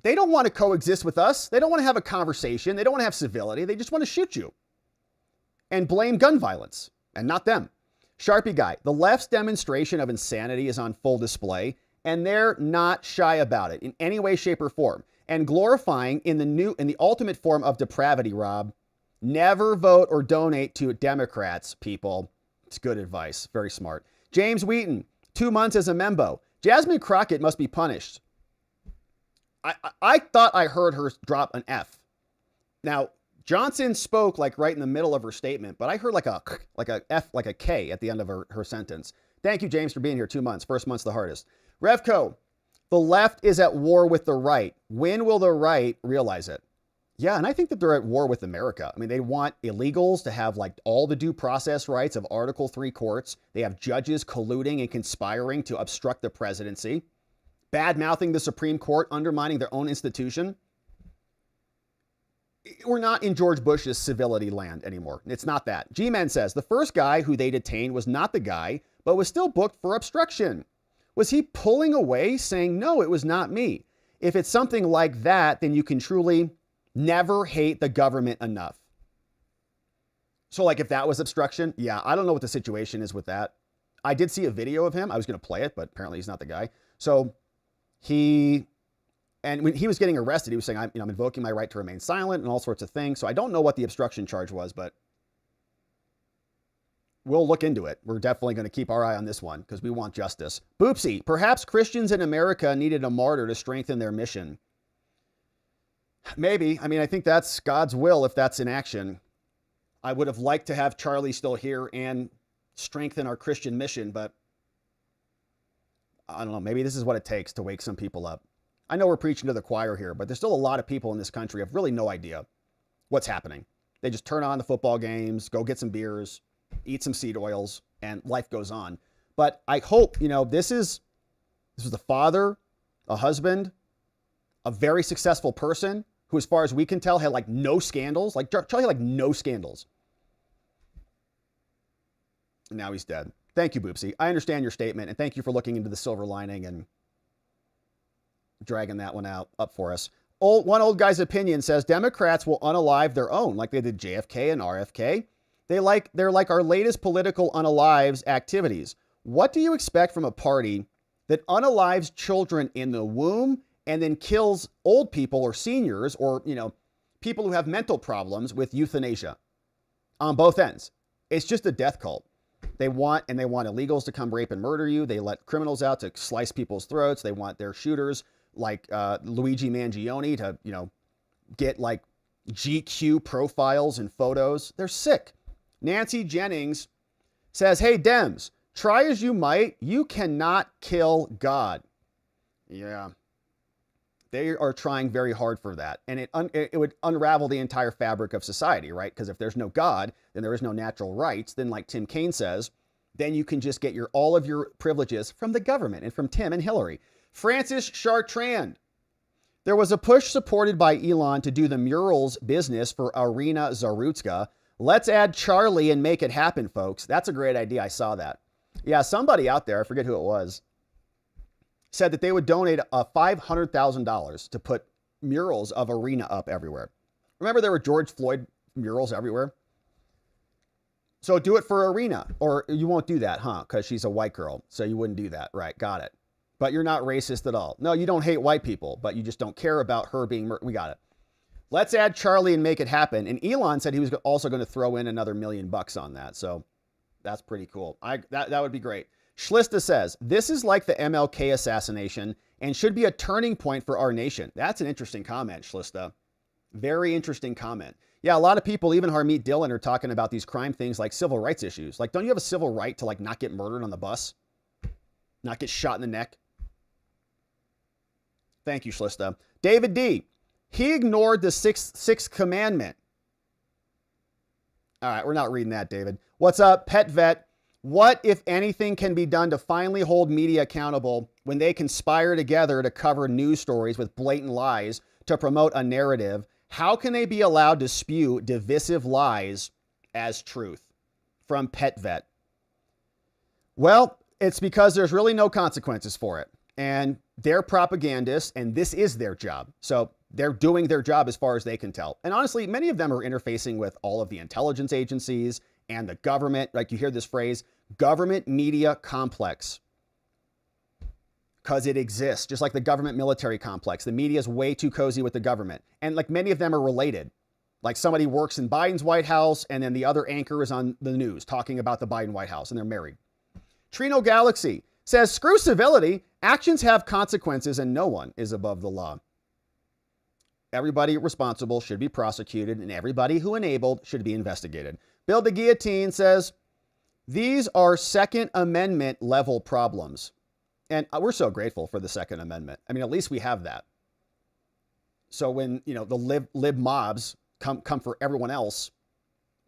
They don't want to coexist with us. They don't want to have a conversation. They don't want to have civility. They just want to shoot you and blame gun violence and not them. Sharpie guy, the left's demonstration of insanity is on full display, and they're not shy about it in any way, shape, or form. And glorifying in the ultimate form of depravity, Rob. Never vote or donate to Democrats, people. It's good advice. Very smart. James Wheaton, 2 months as a membo. Jasmine Crockett must be punished. I thought I heard her drop an F. Now, Johnson spoke like right in the middle of her statement, but I heard like a F, like a K at the end of her sentence. Thank you, James, for being here. 2 months. First month's the hardest. Revco, the left is at war with the right. When will the right realize it? Yeah, and I think that they're at war with America. I mean, they want illegals to have like all the due process rights of Article 3 courts. They have judges colluding and conspiring to obstruct the presidency, bad-mouthing the Supreme Court, undermining their own institution. We're not in George Bush's civility land anymore. It's not that. G-Man says, the first guy who they detained was not the guy, but was still booked for obstruction. Was he pulling away, saying, no, it was not me? If it's something like that, then you can truly never hate the government enough. So like if that was obstruction, yeah, I don't know what the situation is with that. I did see a video of him. I was going to play it, but apparently he's not the guy. So and when he was getting arrested, he was saying, I'm invoking my right to remain silent and all sorts of things. So I don't know what the obstruction charge was, but we'll look into it. We're definitely going to keep our eye on this one because we want justice. Boopsie, perhaps Christians in America needed a martyr to strengthen their mission. Maybe. I mean, I think that's God's will if that's in action. I would have liked to have Charlie still here and strengthen our Christian mission, but I don't know. Maybe this is what it takes to wake some people up. I know we're preaching to the choir here, but there's still a lot of people in this country who have really no idea what's happening. They just turn on the football games, go get some beers, eat some seed oils, and life goes on. But I hope, this was a father, a husband, a very successful person who, as far as we can tell, had like no scandals. Like Charlie had like no scandals. And now he's dead. Thank you, Boopsie. I understand your statement, and thank you for looking into the silver lining and dragging that one up for us. One old guy's opinion says Democrats will unalive their own, like they did JFK and RFK. They're like our latest political unalives activities. What do you expect from a party that unalives children in the womb and then kills old people or seniors or, people who have mental problems with euthanasia on both ends? It's just a death cult. They want illegals to come rape and murder you. They let criminals out to slice people's throats. They want their shooters like Luigi Mangione to, get like GQ profiles and photos. They're sick. Nancy Jennings says, hey, Dems, try as you might, you cannot kill God. Yeah. They are trying very hard for that. And it would unravel the entire fabric of society, right? Because if there's no God, then there is no natural rights. Then like Tim Kaine says, then you can just get all of your privileges from the government and from Tim and Hillary. Francis Chartrand. There was a push supported by Elon to do the murals business for Irina Zarutska. Let's add Charlie and make it happen, folks. That's a great idea. I saw that. Yeah, somebody out there, I forget who it was, said that they would donate $500,000 to put murals of Irina up everywhere. Remember there were George Floyd murals everywhere? So do it for Irina. Or you won't do that, huh? Because she's a white girl. So you wouldn't do that. Right, got it. But you're not racist at all. No, you don't hate white people, but you just don't care about her being murdered. We got it. Let's add Charlie and make it happen. And Elon said he was also going to throw in another $1 million on that. So that's pretty cool. That would be great. Schlista says, this is like the MLK assassination and should be a turning point for our nation. That's an interesting comment, Schlista. Very interesting comment. Yeah, a lot of people, even Harmeet Dillon, are talking about these crime things like civil rights issues. Like, don't you have a civil right to like not get murdered on the bus? Not get shot in the neck? Thank you, Schlista. David D. He ignored the sixth commandment. All right, we're not reading that, David. What's up, Pet Vet? What, if anything, can be done to finally hold media accountable when they conspire together to cover news stories with blatant lies to promote a narrative? How can they be allowed to spew divisive lies as truth? From Pet Vet. Well, it's because there's really no consequences for it. And they're propagandists, and this is their job. So they're doing their job as far as they can tell. And honestly, many of them are interfacing with all of the intelligence agencies and the government. Like you hear this phrase, government media complex. Because it exists, just like the government military complex. The media is way too cozy with the government. And like many of them are related. Like somebody works in Biden's White House, and then the other anchor is on the news talking about the Biden White House, and they're married. Trino Galaxy says, screw civility. Actions have consequences, and no one is above the law. Everybody responsible should be prosecuted, and everybody who enabled should be investigated. Bill the Guillotine says, these are Second Amendment level problems. And we're so grateful for the Second Amendment. I mean, at least we have that. So when, the lib mobs come for everyone else,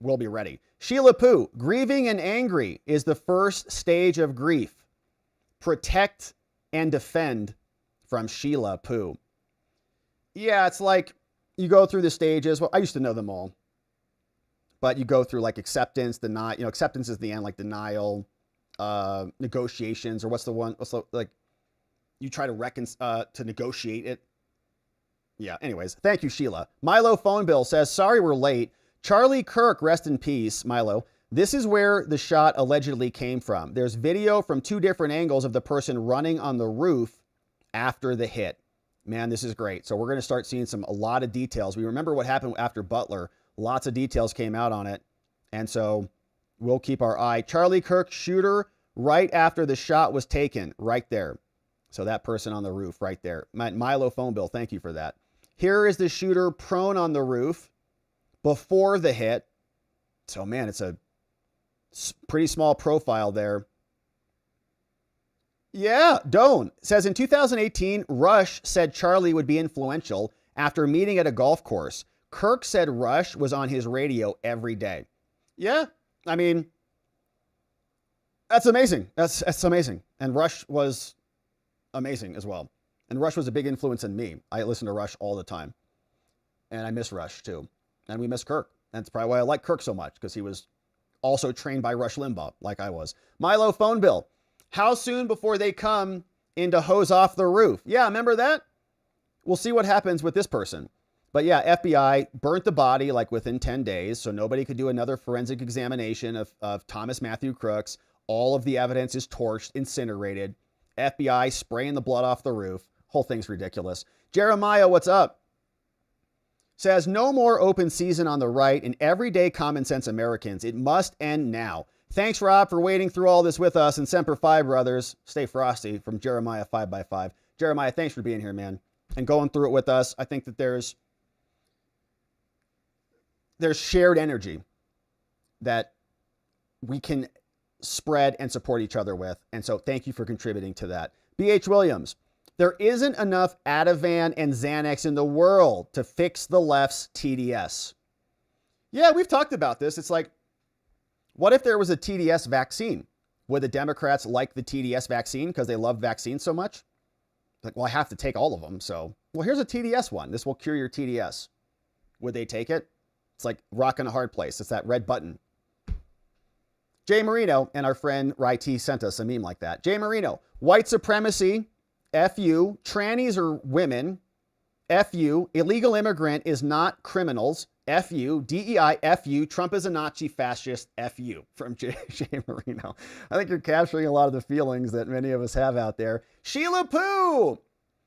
we'll be ready. Sheila Poo, grieving and angry is the first stage of grief. Protect and defend, from Sheila Poo. Yeah, it's like you go through the stages. Well, I used to know them all. But you go through like acceptance, denial. Acceptance is the end, like denial, negotiations, or what's the one? Like you try to negotiate it. Yeah, anyways, thank you, Sheila. Milo Phone Bill says, sorry we're late. Charlie Kirk, rest in peace, Milo. This is where the shot allegedly came from. There's video from 2 different angles of the person running on the roof after the hit. Man, this is great. So we're going to start seeing a lot of details. We remember what happened after Butler. Lots of details came out on it. And so We'll keep our eye. Charlie Kirk shooter right after the shot was taken, right there. So that person on the roof right there. Milo phone bill, thank you for that. Here is the shooter prone on the roof before the hit. So, man, it's a pretty small profile there. Yeah, Doan says in 2018, Rush said Charlie would be influential after meeting at a golf course. Kirk said Rush was on his radio every day. Yeah, I mean, that's amazing. That's amazing. And Rush was amazing as well. And Rush was a big influence in me. I listen to Rush all the time. And I miss Rush too. And we miss Kirk. That's probably why I like Kirk so much, because he was also trained by Rush Limbaugh, like I was. Milo phone bill. How soon before they come in to hose off the roof? Yeah, remember that? We'll see what happens with this person. But yeah, FBI burnt the body like within 10 days, so nobody could do another forensic examination of Thomas Matthew Crooks. All of the evidence is torched, incinerated. FBI spraying the blood off the roof. Whole thing's ridiculous. Jeremiah, what's up? Says, no more open season on the right and everyday common sense Americans. It must end now. Thanks, Rob, for wading through all this with us. And Semper Fi, brothers. Stay frosty from Jeremiah 5x5. Jeremiah, thanks for being here, man, and going through it with us. I think that there's shared energy that we can spread and support each other with. And so thank you for contributing to that. B.H. Williams, there isn't enough Ativan and Xanax in the world to fix the left's TDS. Yeah, we've talked about this. It's like, what if there was a TDS vaccine? Would the Democrats like the TDS vaccine because they love vaccines so much? Like, well, I have to take all of them. So, well, here's a TDS one. This will cure your TDS. Would they take it? It's like rocking a hard place. It's that red button. Jay Marino and our friend Rai-T sent us a meme like that. Jay Marino, white supremacy, FU, trannies are women, FU, illegal immigrant is not criminals, FU, DEI, FU, Trump is a Nazi fascist, FU, from Jay Marino. I think you're capturing a lot of the feelings that many of us have out there. Sheila Poo,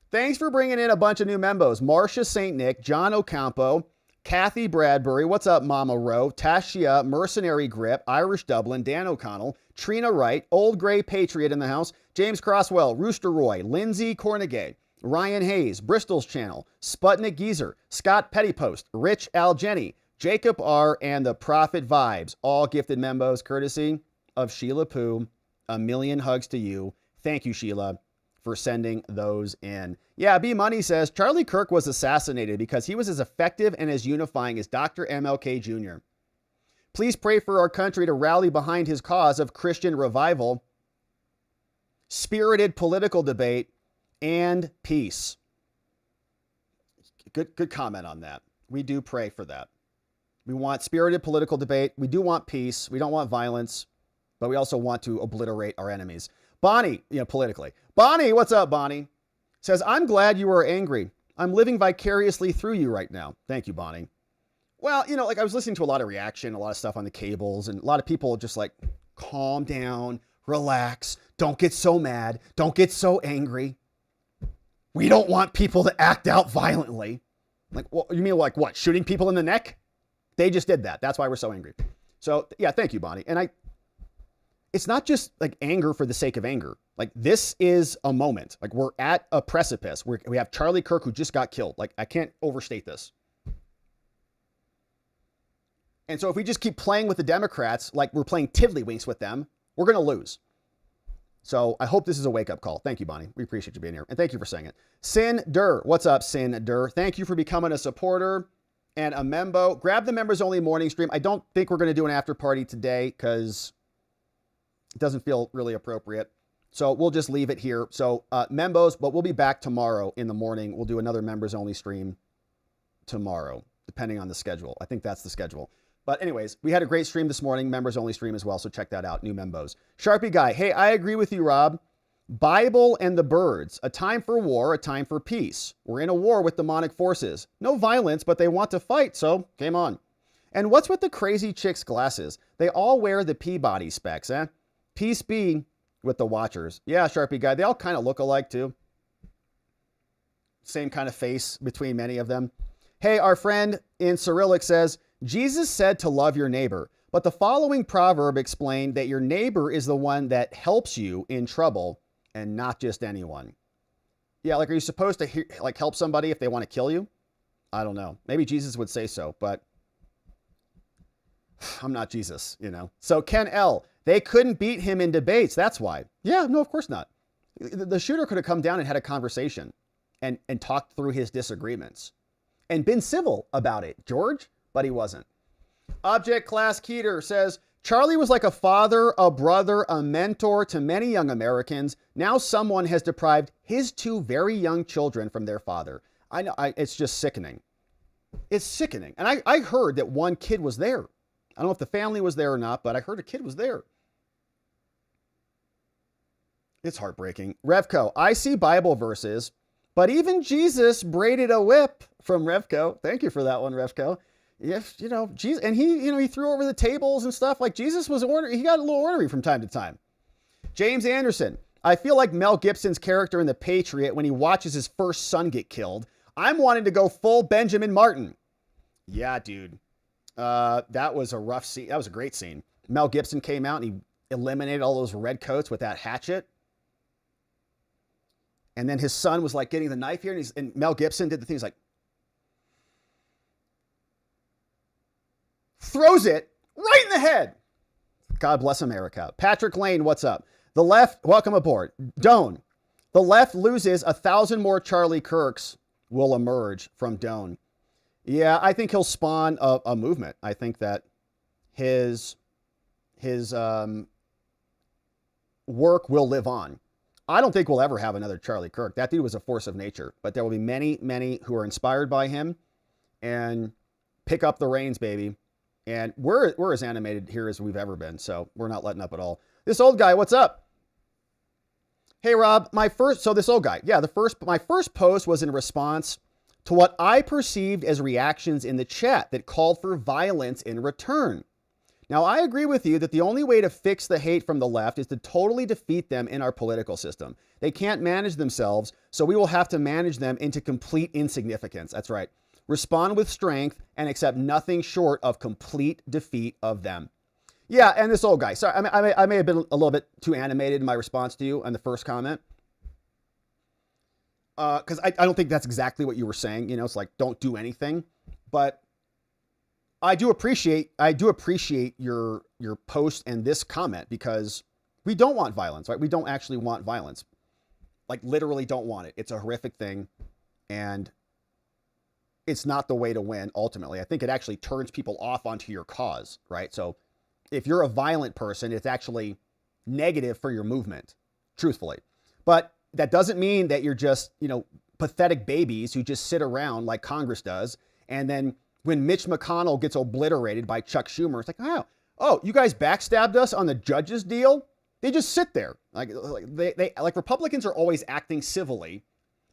thanks for bringing in a bunch of new members. Marcia St. Nick, John Ocampo, Kathy Bradbury, what's up, Mama Rowe, Tashia, Mercenary Grip, Irish Dublin, Dan O'Connell, Trina Wright, Old Gray Patriot in the house, James Crosswell, Rooster Roy, Lindsay Cornegay, Ryan Hayes, Bristol's Channel, Sputnik Geezer, Scott Pettypost, Rich Algeni, Jacob R., and the Prophet Vibes, all gifted members courtesy of Sheila Poo. A million hugs to you. Thank you, Sheila, for sending those in. Yeah, B Money says, Charlie Kirk was assassinated because he was as effective and as unifying as Dr. MLK Jr. Please pray for our country to rally behind his cause of Christian revival, spirited political debate, and peace. Good comment on that. We do pray for that. We want spirited political debate. We do want peace. We don't want violence, but we also want to obliterate our enemies. Bonnie, politically. Bonnie, what's up, Bonnie? Says, I'm glad you are angry. I'm living vicariously through you right now. Thank you, Bonnie. Well, I was listening to a lot of reaction, a lot of stuff on the cables, and a lot of people just like, calm down, relax, don't get so mad, don't get so angry. We don't want people to act out violently. Like, well, you mean like what? Shooting people in the neck? They just did that. That's why we're so angry. So yeah, thank you, Bonnie. And it's not just like anger for the sake of anger. Like, this is a moment. Like, we're at a precipice. We have Charlie Kirk who just got killed. Like, I can't overstate this. And so if we just keep playing with the Democrats, like we're playing tiddlywinks with them, we're going to lose. So I hope this is a wake-up call. Thank you, Bonnie. We appreciate you being here. And thank you for saying it. Sin Dur. What's up, Sin Dur? Thank you for becoming a supporter and a membo. Grab the members-only morning stream. I don't think we're going to do an after-party today because it doesn't feel really appropriate. So we'll just leave it here. So membos, but we'll be back tomorrow in the morning. We'll do another members-only stream tomorrow, depending on the schedule. I think that's the schedule. But anyways, we had a great stream this morning, members only stream as well. So check that out. New membos. Sharpie Guy. Hey, I agree with you, Rob. Bible and the birds. A time for war, a time for peace. We're in a war with demonic forces. No violence, but they want to fight. So game on. And what's with the crazy chicks' glasses? They all wear the Peabody specs, eh? Peace be with the watchers. Yeah, Sharpie Guy. They all kind of look alike too. Same kind of face between many of them. Hey, our friend in Cyrillic says, Jesus said to love your neighbor, But the following proverb explained that your neighbor is the one that helps you in trouble and not just anyone. Yeah, like, are you supposed to help somebody if they want to kill you? I don't know. Maybe Jesus would say so, but I'm not Jesus, you know. So Ken L., they couldn't beat him in debates. That's why. Yeah, no, of course not. The shooter could have come down and had a conversation and talked through his disagreements and been civil about it, George, but he wasn't. Object Class Keeter says, Charlie was like a father, a brother, a mentor to many young Americans. Now someone has deprived his two very young children from their father. I know, it's just sickening. It's sickening. And I heard that one kid was there. I don't know if the family was there or not, but I heard a kid was there. It's heartbreaking. Revco, I see Bible verses, but even Jesus braided a whip from Revco. Thank you for that one, Revco. If, you know, Jesus, and he threw over the tables and stuff. Like, Jesus was he got a little ornery from time to time. James Anderson, I feel like Mel Gibson's character in The Patriot when he watches his first son get killed. I'm wanting to go full Benjamin Martin. Yeah, dude. That was a rough scene. That was a great scene. Mel Gibson came out and he eliminated all those red coats with that hatchet. And then his son was like getting the knife here, and Mel Gibson did the thing. He's like, throws it right in the head. God bless America. Patrick Lane, what's up? The left, welcome aboard. Doan, the left loses 1,000 more Charlie Kirks will emerge from Doan. Yeah, I think he'll spawn a movement. I think that his work will live on. I don't think we'll ever have another Charlie Kirk. That dude was a force of nature, but there will be many, many who are inspired by him and pick up the reins, baby. And we're as animated here as we've ever been, so we're not letting up at all. This old guy, what's up? Hey, Rob, my first post was in response to what I perceived as reactions in the chat that called for violence in return. Now, I agree with you that the only way to fix the hate from the left is to totally defeat them in our political system. They can't manage themselves, so we will have to manage them into complete insignificance. That's right. Respond with strength and accept nothing short of complete defeat of them. Yeah, and this old guy. Sorry, I may have been a little bit too animated in my response to you on the first comment. Because I don't think that's exactly what you were saying. You know, it's like, don't do anything. But I do appreciate your post and this comment, because we don't want violence, right? We don't actually want violence. Like, literally don't want it. It's a horrific thing. And it's not the way to win, ultimately. I think it actually turns people off onto your cause, right? So if you're a violent person, it's actually negative for your movement, truthfully. But that doesn't mean that you're just, pathetic babies who just sit around like Congress does. And then when Mitch McConnell gets obliterated by Chuck Schumer, it's like, oh, you guys backstabbed us on the judges deal? They just sit there. Like Republicans are always acting civilly,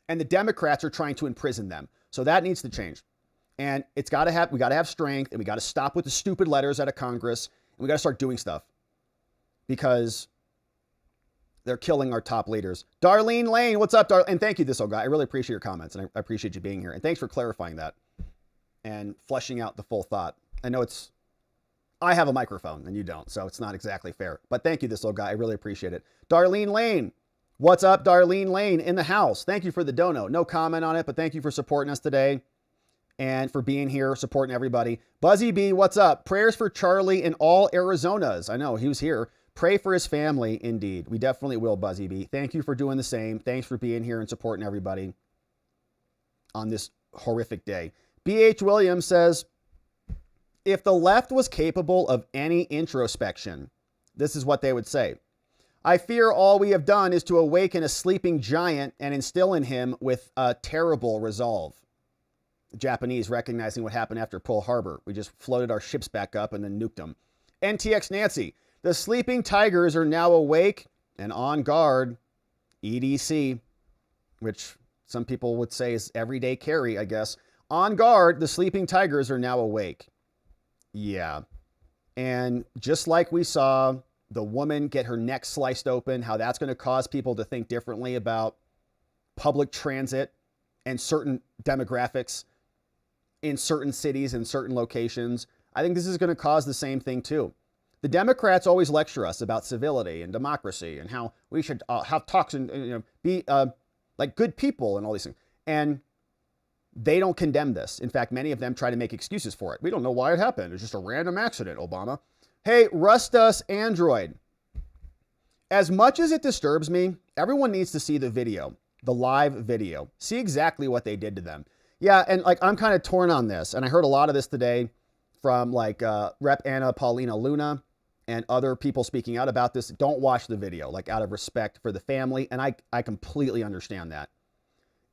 and the Democrats are trying to imprison them. So that needs to change. And we got to have strength, and we got to stop with the stupid letters out of Congress, and we got to start doing stuff, because they're killing our top leaders. Darlene Lane, what's up, Darlene? And thank you, this old guy. I really appreciate your comments, and I appreciate you being here. And thanks for clarifying that and fleshing out the full thought. I know I have a microphone and you don't, so it's not exactly fair. But thank you, this old guy. I really appreciate it. Darlene Lane, what's up, Darlene Lane in the house? Thank you for the dono. No comment on it, but thank you for supporting us today and for being here, supporting everybody. Buzzy B, what's up? Prayers for Charlie in all Arizonas. I know, he was here. Pray for his family, indeed. We definitely will, Buzzy B. Thank you for doing the same. Thanks for being here and supporting everybody on this horrific day. B.H. Williams says, if the left was capable of any introspection, this is what they would say. I fear all we have done is to awaken a sleeping giant and instill in him with a terrible resolve. The Japanese recognizing what happened after Pearl Harbor. We just floated our ships back up and then nuked them. NTX Nancy, the sleeping tigers are now awake and on guard. EDC, which some people would say is everyday carry, I guess. On guard, the sleeping tigers are now awake. Yeah. And just like we saw the woman get her neck sliced open, how that's going to cause people to think differently about public transit and certain demographics in certain cities and certain locations. I think this is going to cause the same thing too. The Democrats always lecture us about civility and democracy and how we should have talks and be like good people and all these things. And they don't condemn this. In fact, many of them try to make excuses for it. We don't know why it happened. It's just a random accident, Obama. Hey, Rustus Android. As much as it disturbs me, everyone needs to see the video, the live video. See exactly what they did to them. Yeah, and like I'm kind of torn on this. And I heard a lot of this today from like Rep. Anna Paulina Luna and other people speaking out about this. Don't watch the video, like out of respect for the family. And I completely understand that.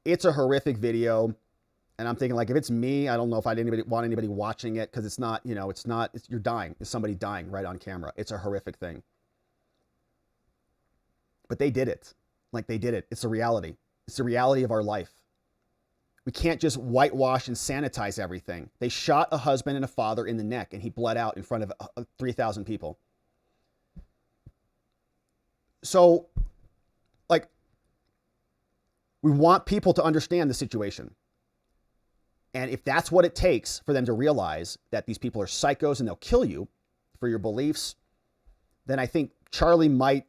It's a horrific video. And I'm thinking, like, if it's me, I don't know if I'd want anybody watching it, because it's not, you're dying. It's somebody dying right on camera. It's a horrific thing. But they did it. Like, they did it. It's a reality. It's the reality of our life. We can't just whitewash and sanitize everything. They shot a husband and a father in the neck, and he bled out in front of 3,000 people. So, like, we want people to understand the situation. And if that's what it takes for them to realize that these people are psychos and they'll kill you for your beliefs, then I think Charlie might,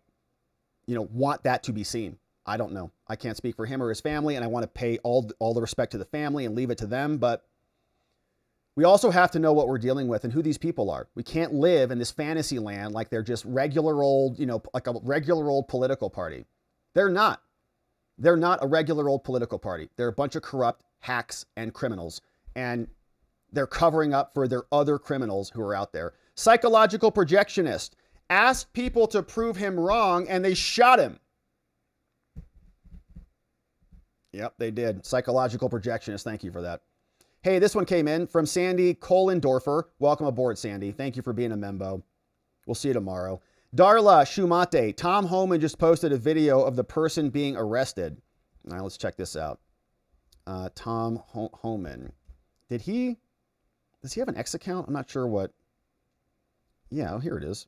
want that to be seen. I don't know. I can't speak for him or his family, and I want to pay all the respect to the family and leave it to them. But we also have to know what we're dealing with and who these people are. We can't live in this fantasy land like they're just regular old, like a regular old political party. They're not. They're not a regular old political party. They're a bunch of corrupt hacks and criminals, and they're covering up for their other criminals who are out there. Psychological projectionist asked people to prove him wrong, and they shot him. Yep, they did. Psychological projectionist. Thank you for that. Hey, this one came in from Sandy Kohlendorfer. Welcome aboard, Sandy. Thank you for being a membo. We'll see you tomorrow. Darla Shumate. Tom Homan just posted a video of the person being arrested. All right, let's check this out. Tom Homan. Does he have an X account? I'm not sure what. Yeah, here it is.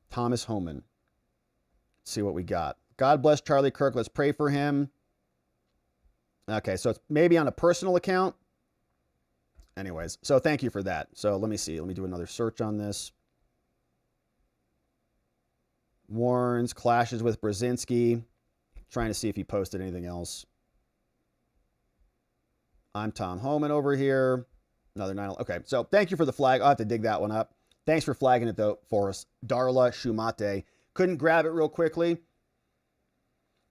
Thomas Homan. Let's see what we got. God bless Charlie Kirk. Let's pray for him. Okay, so it's maybe on a personal account. Anyways, so thank you for that. So let me see. Let me do another search on this. Warns, clashes with Brzezinski. Trying to see if he posted anything else. I'm Tom Homan over here. Another 9. Okay, so thank you for the flag. I'll have to dig that one up. Thanks for flagging it, though, for us. Darla Shumate. Couldn't grab it real quickly.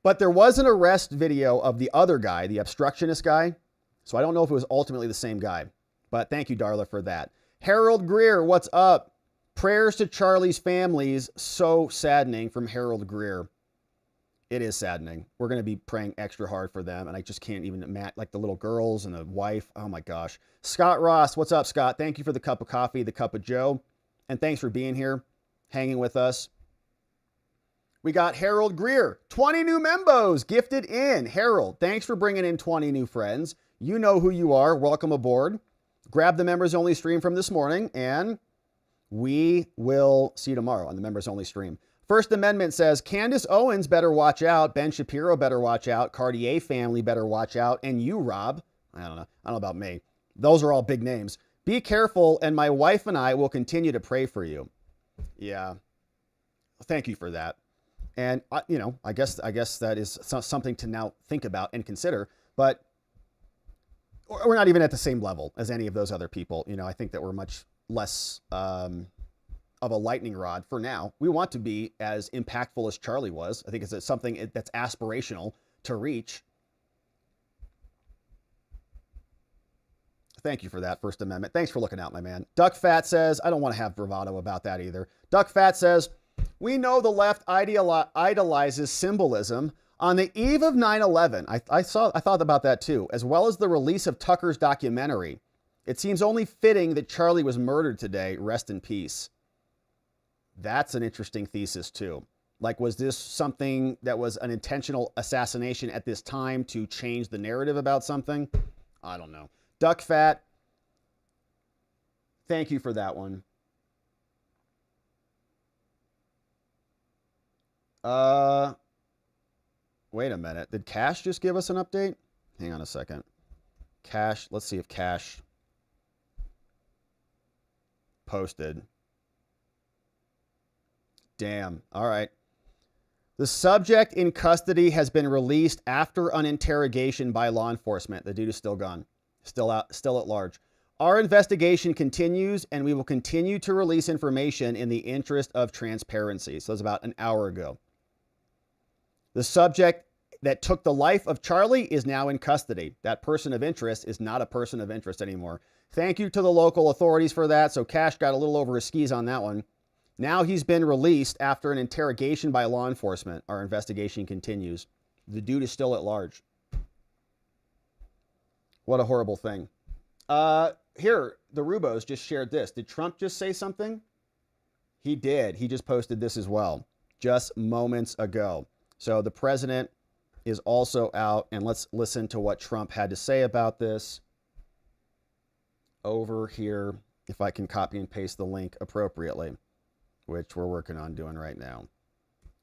But there was an arrest video of the other guy, the obstructionist guy. So I don't know if it was ultimately the same guy. But thank you, Darla, for that. Harold Greer, what's up? Prayers to Charlie's families. So saddening, from Harold Greer. It is saddening. We're going to be praying extra hard for them. And I just can't even imagine, like the little girls and the wife. Oh my gosh. Scott Ross. What's up, Scott? Thank you for the cup of coffee, the cup of Joe. And thanks for being here, hanging with us. We got Harold Greer. 20 new membos gifted in. Harold, thanks for bringing in 20 new friends. You know who you are. Welcome aboard. Grab the members only stream from this morning, and we will see you tomorrow on the members only stream. First Amendment says Candace Owens better watch out. Ben Shapiro better watch out. Cartier family better watch out. And you, Rob, I don't know about me. Those are all big names. Be careful, and my wife and I will continue to pray for you. Yeah. Thank you for that. And, I guess that is something to now think about and consider. But we're not even at the same level as any of those other people. I think that we're much less of a lightning rod for now. We want to be as impactful as Charlie was. I think it's something that's aspirational to reach. Thank you for that, First Amendment. Thanks for looking out, my man. Duck Fat says, I don't want to have bravado about that either. Duck Fat says, we know the left idolizes symbolism. On the eve of 9/11, I thought about that too, as well as the release of Tucker's documentary. It seems only fitting that Charlie was murdered today. Rest in peace. That's an interesting thesis too. Like, was this something that was an intentional assassination at this time to change the narrative about something? I don't know. Duck Fat, thank you for that one. Wait a minute. Did Cash just give us an update? Hang on a second. Cash, let's see if Cash. posted. Damn. All right. The subject in custody has been released after an interrogation by law enforcement. The dude is still gone. Still at large. Our investigation continues, and we will continue to release information in the interest of transparency. So it was about an hour ago. The subject that took the life of Charlie is now in custody. That person of interest is not a person of interest anymore. Thank you to the local authorities for that. So Cash got a little over his skis on that one. Now he's been released after an interrogation by law enforcement. Our investigation continues. The dude is still at large. What a horrible thing. Here, the Rubos just shared this. Did Trump just say something? He did. He just posted this as well, just moments ago. So the president is also out, and let's listen to what Trump had to say about this over here, if I can copy and paste the link appropriately, which we're working on doing right now.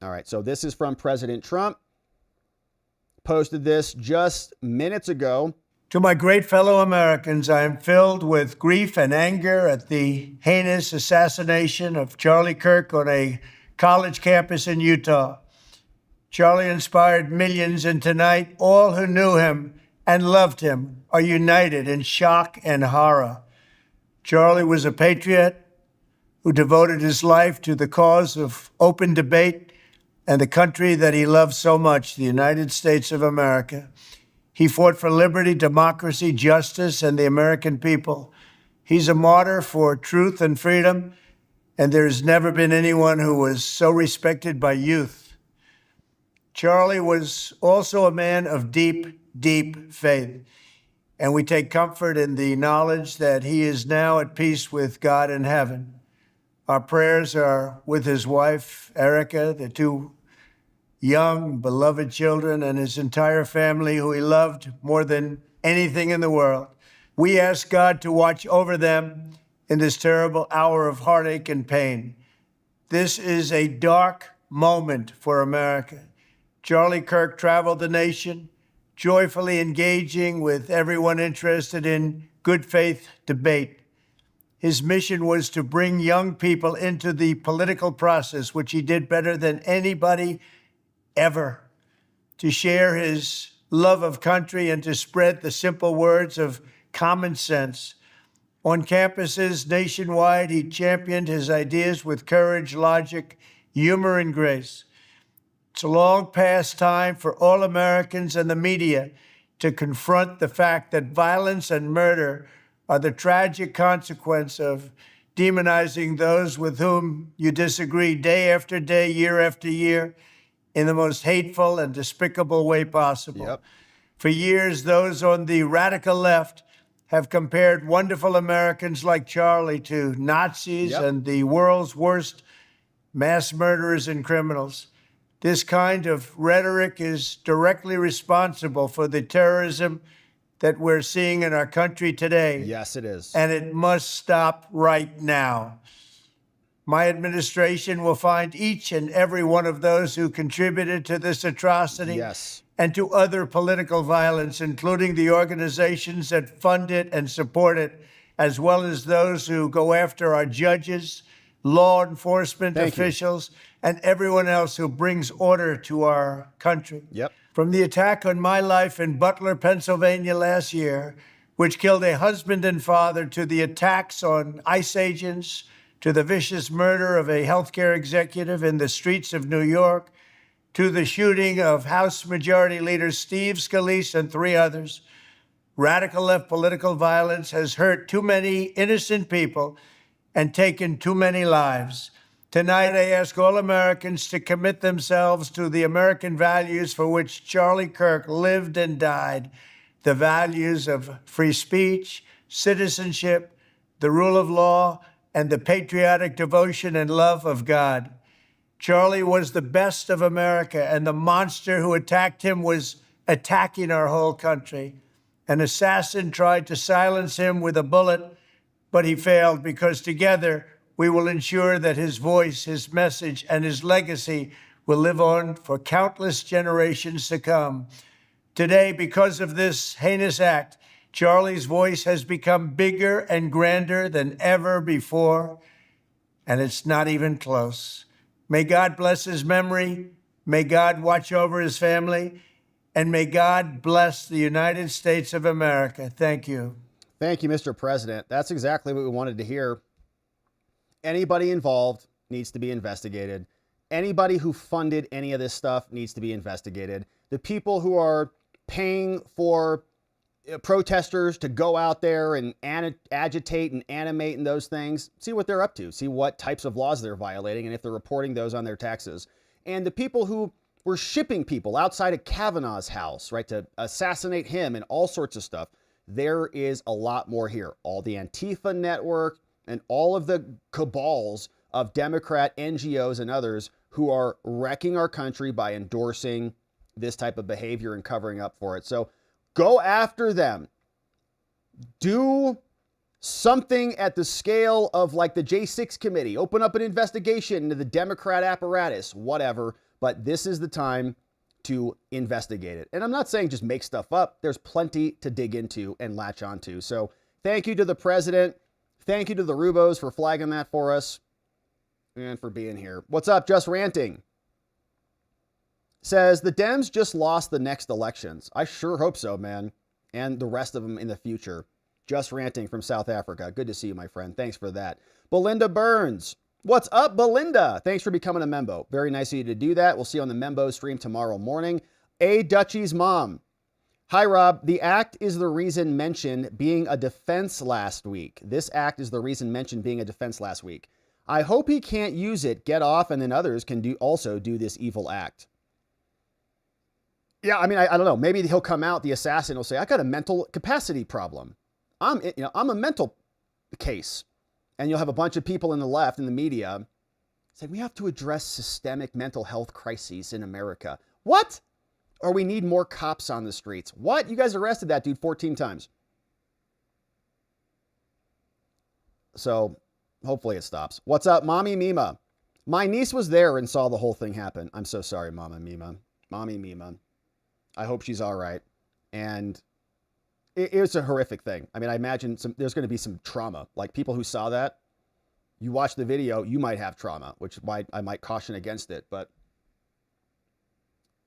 All right, so this is from President Trump. Posted this just minutes ago. To my great fellow Americans, I am filled with grief and anger at the heinous assassination of Charlie Kirk on a college campus in Utah. Charlie inspired millions, and tonight, all who knew him and loved him are united in shock and horror. Charlie was a patriot who devoted his life to the cause of open debate and the country that he loved so much, the United States of America. He fought for liberty, democracy, justice, and the American people. He's a martyr for truth and freedom, and there's never been anyone who was so respected by youth. Charlie was also a man of deep, deep faith, and we take comfort in the knowledge that he is now at peace with God in heaven. Our prayers are with his wife, Erica, the two young, beloved children, and his entire family, who he loved more than anything in the world. We ask God to watch over them in this terrible hour of heartache and pain. This is a dark moment for America. Charlie Kirk traveled the nation, joyfully engaging with everyone interested in good faith debate. His mission was to bring young people into the political process, which he did better than anybody ever, to share his love of country and to spread the simple words of common sense. On campuses nationwide, he championed his ideas with courage, logic, humor, and grace. It's a long past time for all Americans and the media to confront the fact that violence and murder are the tragic consequence of demonizing those with whom you disagree day after day, year after year, in the most hateful and despicable way possible. Yep. For years, those on the radical left have compared wonderful Americans like Charlie to Nazis and the world's worst mass murderers and criminals. This kind of rhetoric is directly responsible for the terrorism that we're seeing in our country today. Yes, it is. And it must stop right now. My administration will find each and every one of those who contributed to this atrocity and to other political violence, including the organizations that fund it and support it, as well as those who go after our judges, law enforcement officials, and everyone else who brings order to our country. From the attack on my life in Butler, Pennsylvania last year, which killed a husband and father, to the attacks on ICE agents, to the vicious murder of a healthcare executive in the streets of New York, to the shooting of House Majority Leader Steve Scalise and 3 others, radical left political violence has hurt too many innocent people and taken too many lives. Tonight, I ask all Americans to commit themselves to the American values for which Charlie Kirk lived and died, the values of free speech, citizenship, the rule of law, and the patriotic devotion and love of God. Charlie was the best of America, and the monster who attacked him was attacking our whole country. An assassin tried to silence him with a bullet, but he failed, because together we will ensure that his voice, his message, and his legacy will live on for countless generations to come. Today, because of this heinous act, Charlie's voice has become bigger and grander than ever before, and it's not even close. May God bless his memory. May God watch over his family. And may God bless the United States of America. Thank you. Thank you, Mr. President. That's exactly what we wanted to hear. Anybody involved needs to be investigated. Anybody who funded any of this stuff needs to be investigated. The people who are paying for protesters to go out there and agitate and animate and those things, see what they're up to, see what types of laws they're violating, and if they're reporting those on their taxes. And the people who were shipping people outside of Kavanaugh's house, right, to assassinate him and all sorts of stuff, there is a lot more here. All the Antifa network and all of the cabals of Democrat NGOs and others who are wrecking our country by endorsing this type of behavior and covering up for it. So go after them. Do something at the scale of like the J6 committee. Open up an investigation into the Democrat apparatus, whatever. But this is the time to investigate it. And I'm not saying just make stuff up. There's plenty to dig into and latch onto. So thank you to the president. Thank you to the Rubos for flagging that for us and for being here. What's up, Just Ranting? Says, the Dems just lost the next elections. I sure hope so, man. And the rest of them in the future. Just Ranting from South Africa. Good to see you, my friend. Thanks for that. Belinda Burns. What's up, Belinda? Thanks for becoming a membo. Very nice of you to do that. We'll see you on the membo stream tomorrow morning. A Dutchie's mom. Hi, Rob. The act is the reason mentioned being a defense last week. This act is the reason mentioned being a defense last week. I hope he can't use it, get off, and then others can also do this evil act. Yeah, I mean, I don't know. Maybe he'll come out, the assassin will say, I got a mental capacity problem. I'm a mental case. And you'll have a bunch of people in the left, in the media, say, we have to address systemic mental health crises in America. What? Or we need more cops on the streets. What? You guys arrested that dude 14 times. So hopefully it stops. What's up, Mommy Mima? My niece was there and saw the whole thing happen. I'm so sorry, Mama Mima. Mommy Mima. I hope she's all right. And it was a horrific thing. I mean, I imagine there's going to be some trauma. Like people who saw that, you watch the video, you might have trauma, which I might caution against it. But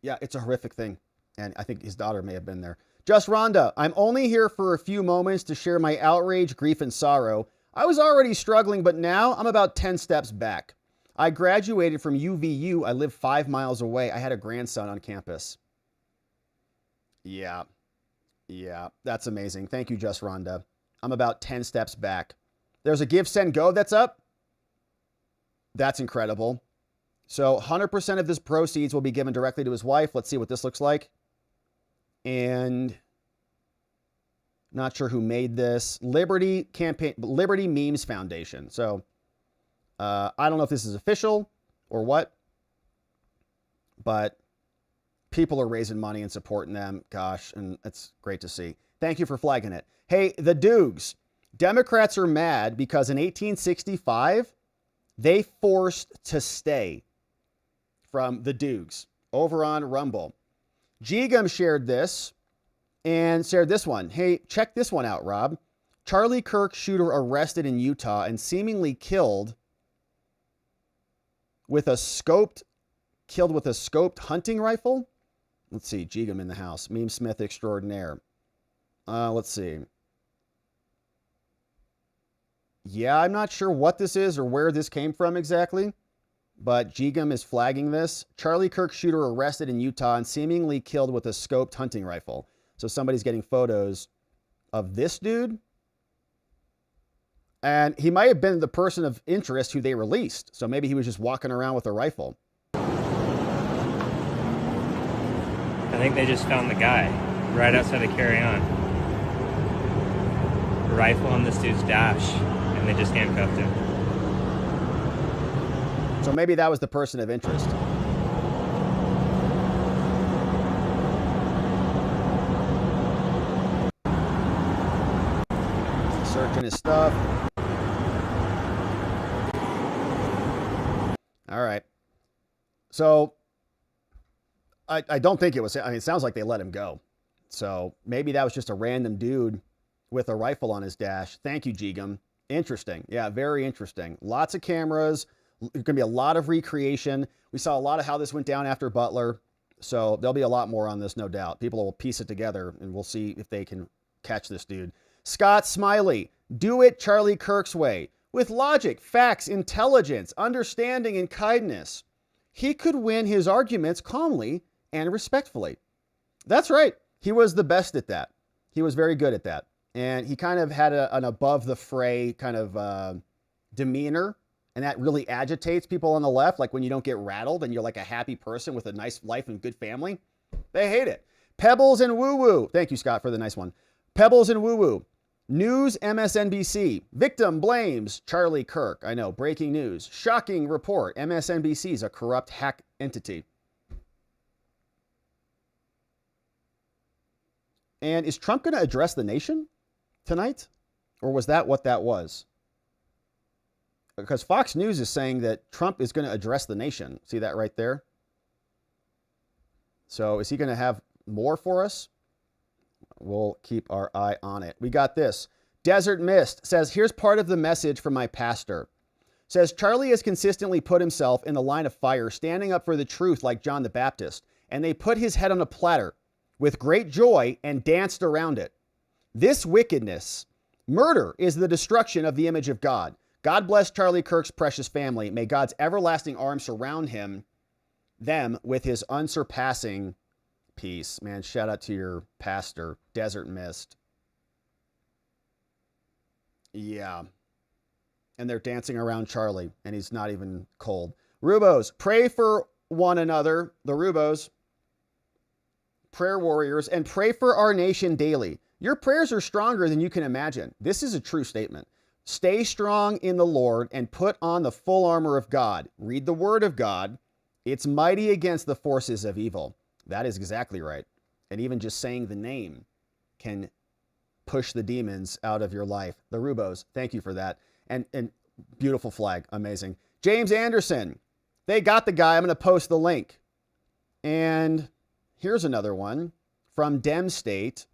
yeah, it's a horrific thing. And I think his daughter may have been there. Just Rhonda, I'm only here for a few moments to share my outrage, grief, and sorrow. I was already struggling, but now I'm about 10 steps back. I graduated from UVU. I live 5 miles away. I had a grandson on campus. Yeah, that's amazing. Thank you, Just Rhonda. I'm about 10 steps back. There's a Give, Send, Go that's up. That's incredible. So 100% of this proceeds will be given directly to his wife. Let's see what this looks like. And not sure who made this. Liberty Memes Foundation. So I don't know if this is official or what, but people are raising money and supporting them. Gosh, and it's great to see. Thank you for flagging it. Hey, the Dukes. Democrats are mad because in 1865, they forced to stay from the Dukes over on Rumble. Jigam shared this and shared this one. Hey, check this one out, Rob. Charlie Kirk shooter arrested in Utah and seemingly killed with a scoped hunting rifle. Let's see, Jigam in the house. Meme Smith extraordinaire. Let's see. Yeah, I'm not sure what this is or where this came from exactly, but Jigam is flagging this. Charlie Kirk shooter arrested in Utah and seemingly killed with a scoped hunting rifle. So somebody's getting photos of this dude. And he might have been the person of interest who they released. So maybe he was just walking around with a rifle. I think they just found the guy right outside of Carry On. A rifle on this dude's dash, and they just handcuffed him. So maybe that was the person of interest. Searching his stuff. All right. So I don't think it was, I mean, it sounds like they let him go. So maybe that was just a random dude with a rifle on his dash. Thank you, Jigam. Interesting. Yeah, very interesting. Lots of cameras. There's going to be a lot of recreation. We saw a lot of how this went down after Butler. So there'll be a lot more on this, no doubt. People will piece it together, and we'll see if they can catch this dude. Scott Smiley, do it Charlie Kirk's way. With logic, facts, intelligence, understanding, and kindness. He could win his arguments calmly and respectfully. That's right. He was the best at that. He was very good at that. And he kind of had an above the fray kind of demeanor. And that really agitates people on the left. Like when you don't get rattled and you're like a happy person with a nice life and good family. They hate it. Pebbles and Woo Woo. Thank you, Scott, for the nice one. Pebbles and Woo Woo. News MSNBC. Victim blames Charlie Kirk. I know. Breaking news. Shocking report. MSNBC is a corrupt hack entity. And is Trump going to address the nation tonight? Or was that what that was? Because Fox News is saying that Trump is going to address the nation. See that right there? So is he going to have more for us? We'll keep our eye on it. We got this. Desert Mist says, here's part of the message from my pastor. Says, Charlie has consistently put himself in the line of fire, standing up for the truth like John the Baptist. And they put his head on a platter with great joy and danced around it. This wickedness, murder, is the destruction of the image of God. God bless Charlie Kirk's precious family. May God's everlasting arms surround them with his unsurpassing peace. Man, shout out to your pastor, Desert Mist. Yeah. And they're dancing around Charlie, and he's not even cold. Rubos, pray for one another, the Rubos, prayer warriors, and pray for our nation daily. Your prayers are stronger than you can imagine. This is a true statement. Stay strong in the Lord and put on the full armor of God. Read the word of God. It's mighty against the forces of evil. That is exactly right. And even just saying the name can push the demons out of your life. The Rubos, thank you for that. And beautiful flag, amazing. James Anderson, they got the guy. I'm going to post the link. And here's another one from Dem State.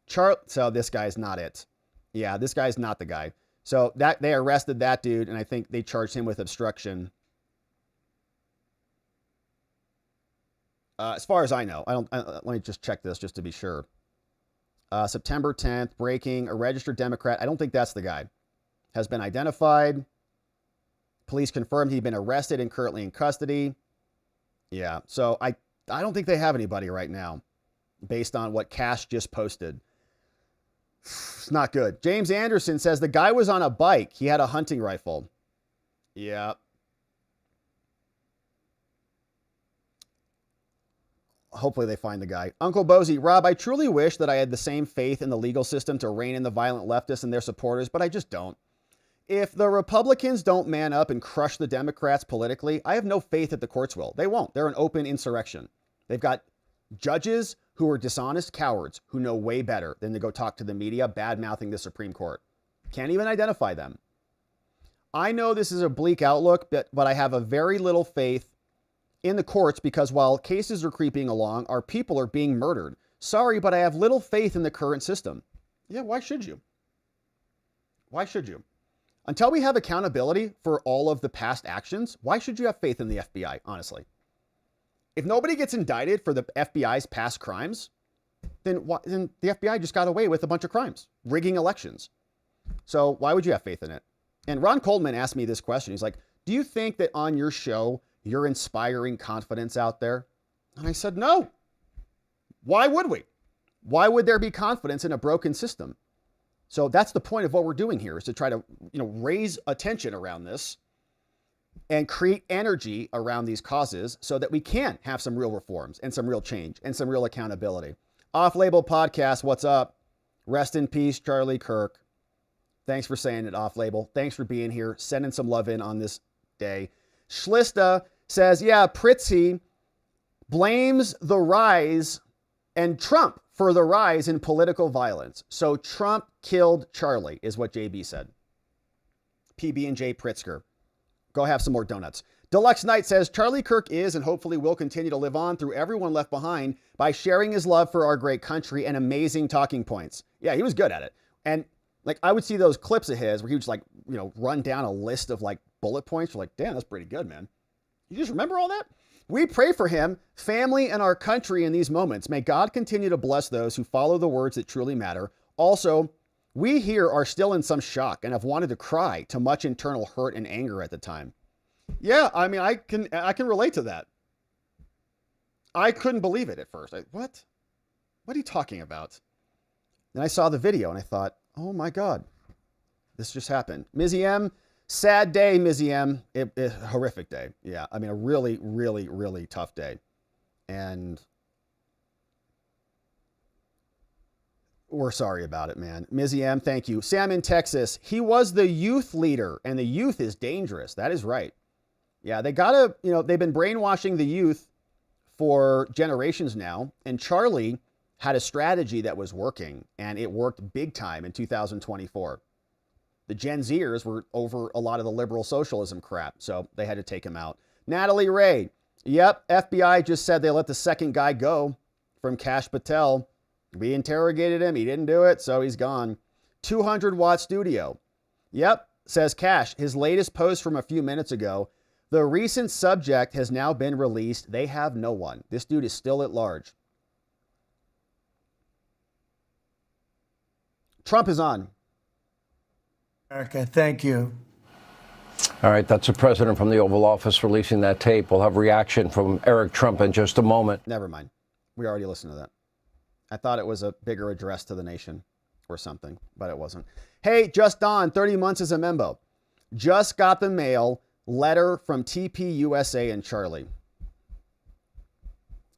So this guy's not it. Yeah, this guy's not the guy. So that they arrested that dude, and I think they charged him with obstruction. As far as I know, let me just check this just to be sure. September 10th, breaking, a registered Democrat. I don't think that's the guy. Has been identified. Police confirmed he'd been arrested and currently in custody. Yeah, so I don't think they have anybody right now based on what Cash just posted. It's not good. James Anderson says the guy was on a bike. He had a hunting rifle. Yeah. Hopefully they find the guy. Uncle Bozy, Rob, I truly wish that I had the same faith in the legal system to rein in the violent leftists and their supporters, but I just don't. If the Republicans don't man up and crush the Democrats politically, I have no faith that the courts will. They won't. They're an open insurrection. They've got judges who are dishonest cowards who know way better than to go talk to the media, bad-mouthing the Supreme Court. Can't even identify them. I know this is a bleak outlook, but I have a very little faith in the courts because while cases are creeping along, our people are being murdered. Sorry, but I have little faith in the current system. Yeah, why should you? Why should you? Until we have accountability for all of the past actions, why should you have faith in the FBI, honestly? If nobody gets indicted for the FBI's past crimes, then the FBI just got away with a bunch of crimes, rigging elections. So why would you have faith in it? And Ron Coleman asked me this question. He's like, do you think that on your show, you're inspiring confidence out there? And I said, no. Why would we? Why would there be confidence in a broken system? So that's the point of what we're doing here, is to try to, raise attention around this and create energy around these causes so that we can have some real reforms and some real change and some real accountability. Off-Label Podcast, what's up? Rest in peace, Charlie Kirk. Thanks for saying it, Off-Label. Thanks for being here, sending some love in on this day. Schlista says, yeah, Pritzker blames the rise and Trump for the rise in political violence. So Trump killed Charlie, is what JB said. PB&J Pritzker. Go have some more donuts. Deluxe Knight says, Charlie Kirk is and hopefully will continue to live on through everyone left behind by sharing his love for our great country and amazing talking points. Yeah, he was good at it. And like, I would see those clips of his where he would just like, you know, run down a list of like bullet points. You're like, damn, that's pretty good, man. You just remember all that? We pray for him, family, and our country in these moments. May God continue to bless those who follow the words that truly matter. Also, we here are still in some shock and have wanted to cry to much internal hurt and anger at the time. Yeah, I mean, I can relate to that. I couldn't believe it at first. What? What are you talking about? Then I saw the video and I thought, oh my God, this just happened. Mizzy M, sad day, Mizzy M. Horrific day. Yeah, I mean, a really, really, really tough day. And we're sorry about it, man. Mizzy M, thank you. Sam in Texas, he was the youth leader, and the youth is dangerous. That is right. Yeah, they gotta, you know, they've been brainwashing the youth for generations now, and Charlie had a strategy that was working, and it worked big time in 2024. The Gen Zers were over a lot of the liberal socialism crap, so they had to take him out. Natalie Ray, yep, FBI just said they let the second guy go from Kash Patel. We interrogated him, he didn't do it, so he's gone. 200-watt studio. Yep, says Kash, his latest post from a few minutes ago. The recent subject has now been released. They have no one. This dude is still at large. Trump is on. America, thank you. All right, that's the president from the Oval Office releasing that tape. We'll have reaction from Eric Trump in just a moment. Never mind. We already listened to that. I thought it was a bigger address to the nation or something, but it wasn't. Hey, just Don, 30 months as a member. Just got the mail. Letter from TP USA and Charlie.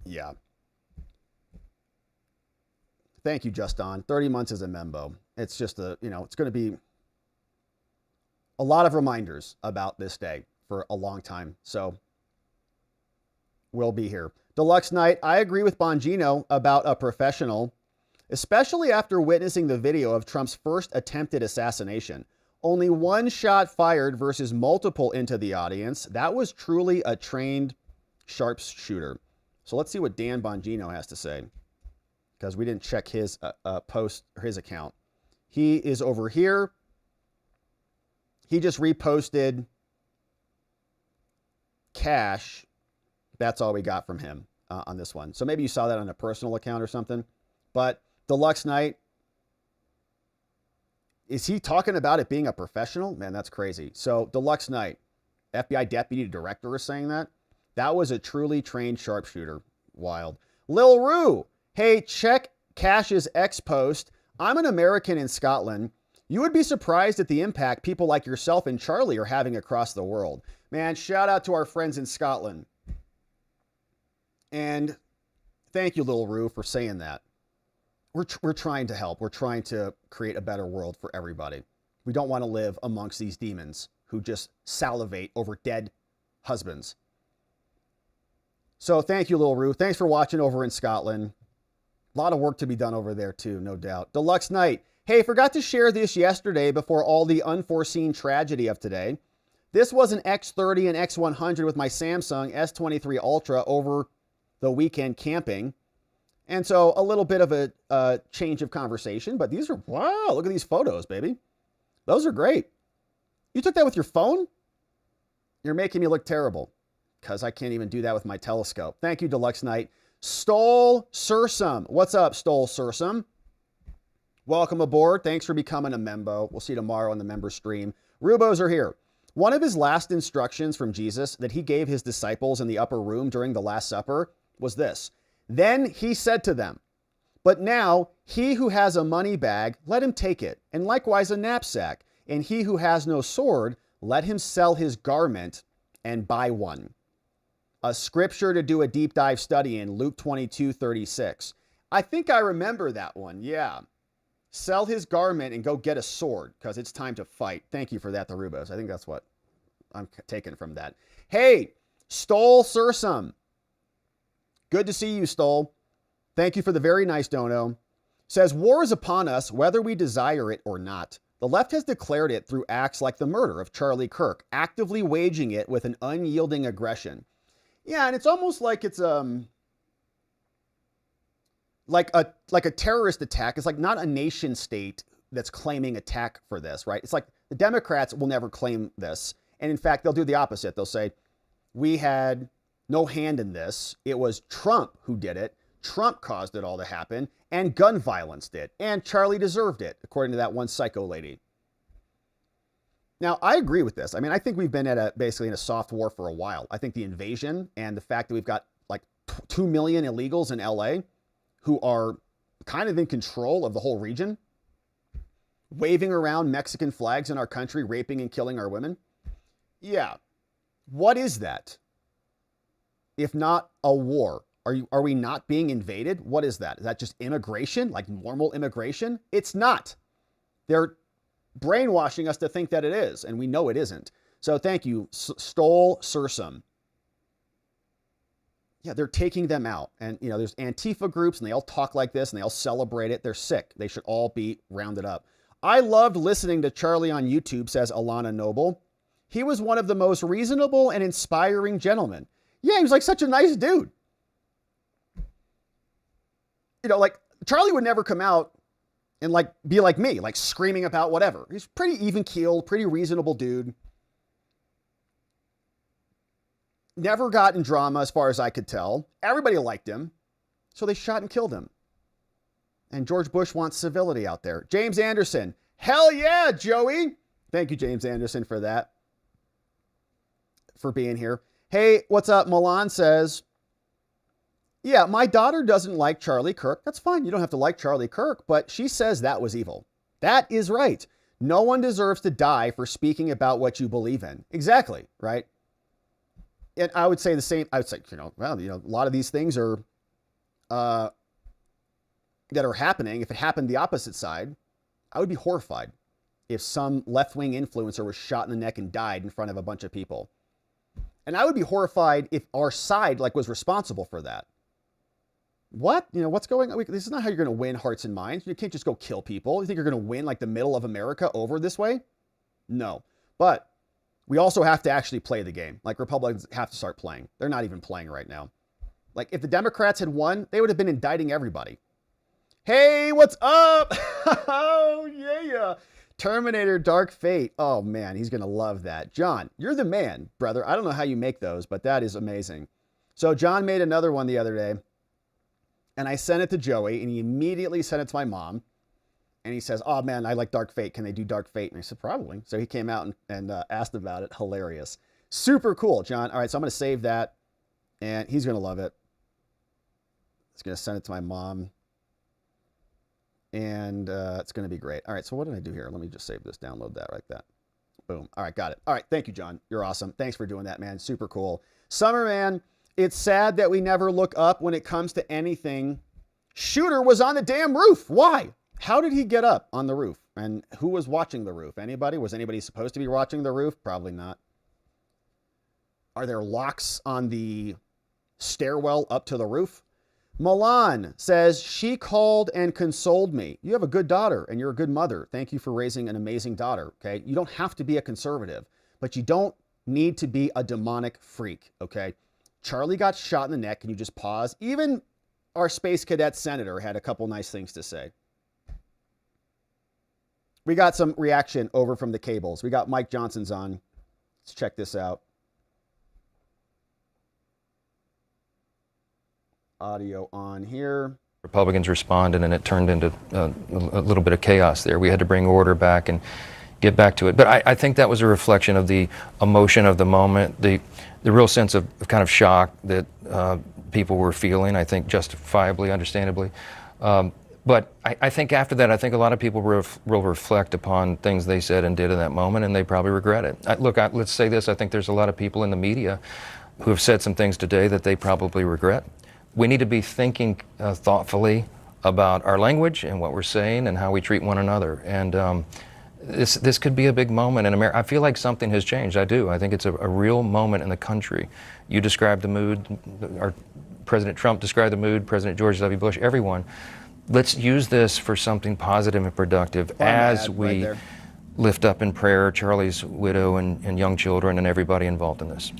Yeah. Thank you, Just Don. 30 months as a membo. It's just a, you know, it's going to be a lot of reminders about this day for a long time. So we'll be here. Deluxe Night, I agree with Bongino about a professional, especially after witnessing the video of Trump's first attempted assassination. Only one shot fired versus multiple into the audience. That was truly a trained sharpshooter. So let's see what Dan Bongino has to say, because we didn't check his post or his account. He is over here. He just reposted Cash. That's all we got from him on this one. So maybe you saw that on a personal account or something. But Deluxe Night, is he talking about it being a professional? Man, that's crazy. So Deluxe Night, FBI deputy director is saying that. That was a truly trained sharpshooter. Wild. Lil Roo, hey, check Cash's X post. I'm an American in Scotland. You would be surprised at the impact people like yourself and Charlie are having across the world. Man, shout out to our friends in Scotland. And thank you, Lil Roo, for saying that. We're trying to help. We're trying to create a better world for everybody. We don't want to live amongst these demons who just salivate over dead husbands. So thank you, Lil Roo. Thanks for watching over in Scotland. A lot of work to be done over there too, no doubt. Deluxe Night. Hey, forgot to share this yesterday before all the unforeseen tragedy of today. This was an X30 and X100 with my Samsung S23 Ultra over the weekend camping. And so a little bit of a change of conversation, but these are, wow, look at these photos, baby. Those are great. You took that with your phone? You're making me look terrible because I can't even do that with my telescope. Thank you, Deluxe Night. Stole Sursum. What's up, Stole Sursum? Welcome aboard. Thanks for becoming a membo. We'll see you tomorrow on the member stream. Rubos are here. One of his last instructions from Jesus that he gave his disciples in the upper room during the Last Supper was this. Then he said to them, but now he who has a money bag, let him take it, and likewise a knapsack. And he who has no sword, let him sell his garment and buy one. A scripture to do a deep dive study in, Luke 22:36. I think I remember that one. Yeah. Sell his garment and go get a sword because it's time to fight. Thank you for that, the Rubos. I think that's what I'm taking from that. Hey, Stole Sursum. Good to see you, Stole. Thank you for the very nice dono. Says, war is upon us, whether we desire it or not. The left has declared it through acts like the murder of Charlie Kirk, actively waging it with an unyielding aggression. Yeah, and it's almost like it's like a terrorist attack. It's like not a nation state that's claiming attack for this, right? It's like the Democrats will never claim this. And in fact, they'll do the opposite. They'll say, we had no hand in this. It was Trump who did it. Trump caused it all to happen, and gun violence did. And Charlie deserved it, according to that one psycho lady. Now, I agree with this. I mean, I think we've been at basically in a soft war for a while. I think the invasion and the fact that we've got like 2 million illegals in LA who are kind of in control of the whole region, waving around Mexican flags in our country, raping and killing our women. Yeah. What is that? If not a war? Are we not being invaded? What is that? Is that just immigration, like normal immigration? It's not. They're brainwashing us to think that it is, and we know it isn't. So thank you, Stole Sursum. Yeah, they're taking them out. And, you know, there's Antifa groups, and they all talk like this, and they all celebrate it. They're sick. They should all be rounded up. I loved listening to Charlie on YouTube, says Alana Noble. He was one of the most reasonable and inspiring gentlemen. Yeah, he was like such a nice dude. You know, like Charlie would never come out and like be like me, like screaming about whatever. He's pretty even keeled, pretty reasonable dude. Never got in drama as far as I could tell. Everybody liked him. So they shot and killed him. And George Bush wants civility out there. James Anderson. Hell yeah, Joey. Thank you, James Anderson, for that. For being here. Hey, what's up? Milan says, yeah, my daughter doesn't like Charlie Kirk. That's fine. You don't have to like Charlie Kirk, but she says that was evil. That is right. No one deserves to die for speaking about what you believe in. Exactly, right? And I would say the same. I would say, well, a lot of these things are that are happening. If it happened the opposite side, I would be horrified if some left-wing influencer was shot in the neck and died in front of a bunch of people. And I would be horrified if our side was responsible for that. What? What's going on? This is not how you're going to win hearts and minds. You can't just go kill people. You think you're going to win the middle of America over this way? No. But we also have to actually play the game. Republicans have to start playing. They're not even playing right now. If the Democrats had won, they would have been indicting everybody. Hey, what's up? Oh, yeah. Terminator Dark Fate. Oh, man, he's going to love that. John, you're the man, brother. I don't know how you make those, but that is amazing. So John made another one the other day, and I sent it to Joey, and he immediately sent it to my mom. And he says, oh, man, I like Dark Fate. Can they do Dark Fate? And I said, probably. So he came out and asked about it. Hilarious. Super cool, John. All right, so I'm going to save that, and he's going to love it. He's going to send it to my mom. And it's going to be great. All right, so what did I do here? Let me just save this, download that like that. Boom. All right, got it. All right, thank you, John. You're awesome. Thanks for doing that, man. Super cool. Summerman, it's sad that we never look up when it comes to anything. Shooter was on the damn roof. Why? How did he get up on the roof? And who was watching the roof? Anybody? Was anybody supposed to be watching the roof? Probably not. Are there locks on the stairwell up to the roof? Milan says, she called and consoled me. You have a good daughter and you're a good mother. Thank you for raising an amazing daughter. Okay. You don't have to be a conservative, but you don't need to be a demonic freak. Okay. Charlie got shot in the neck. Can you just pause? Even our Space Cadet Senator had a couple nice things to say. We got some reaction over from the cables. We got Mike Johnson's on. Let's check this out. Audio on here. Republicans responded, and it turned into a little bit of chaos there. We had to bring order back and get back to it. But I think that was a reflection of the emotion of the moment, the real sense of kind of shock that people were feeling, I think justifiably, understandably. But I think after that, I think a lot of people will reflect upon things they said and did in that moment, and they probably regret it. Let's say this. I think there's a lot of people in the media who have said some things today that they probably regret. We need to be thinking thoughtfully about our language and what we're saying and how we treat one another. And this could be a big moment in America. I feel like something has changed. I do. I think it's a real moment in the country. You described the mood. Our President Trump described the mood. President George W. Bush. Everyone. Let's use this for something positive and productive as we lift up in prayer Charlie's widow and young children and everybody involved in this.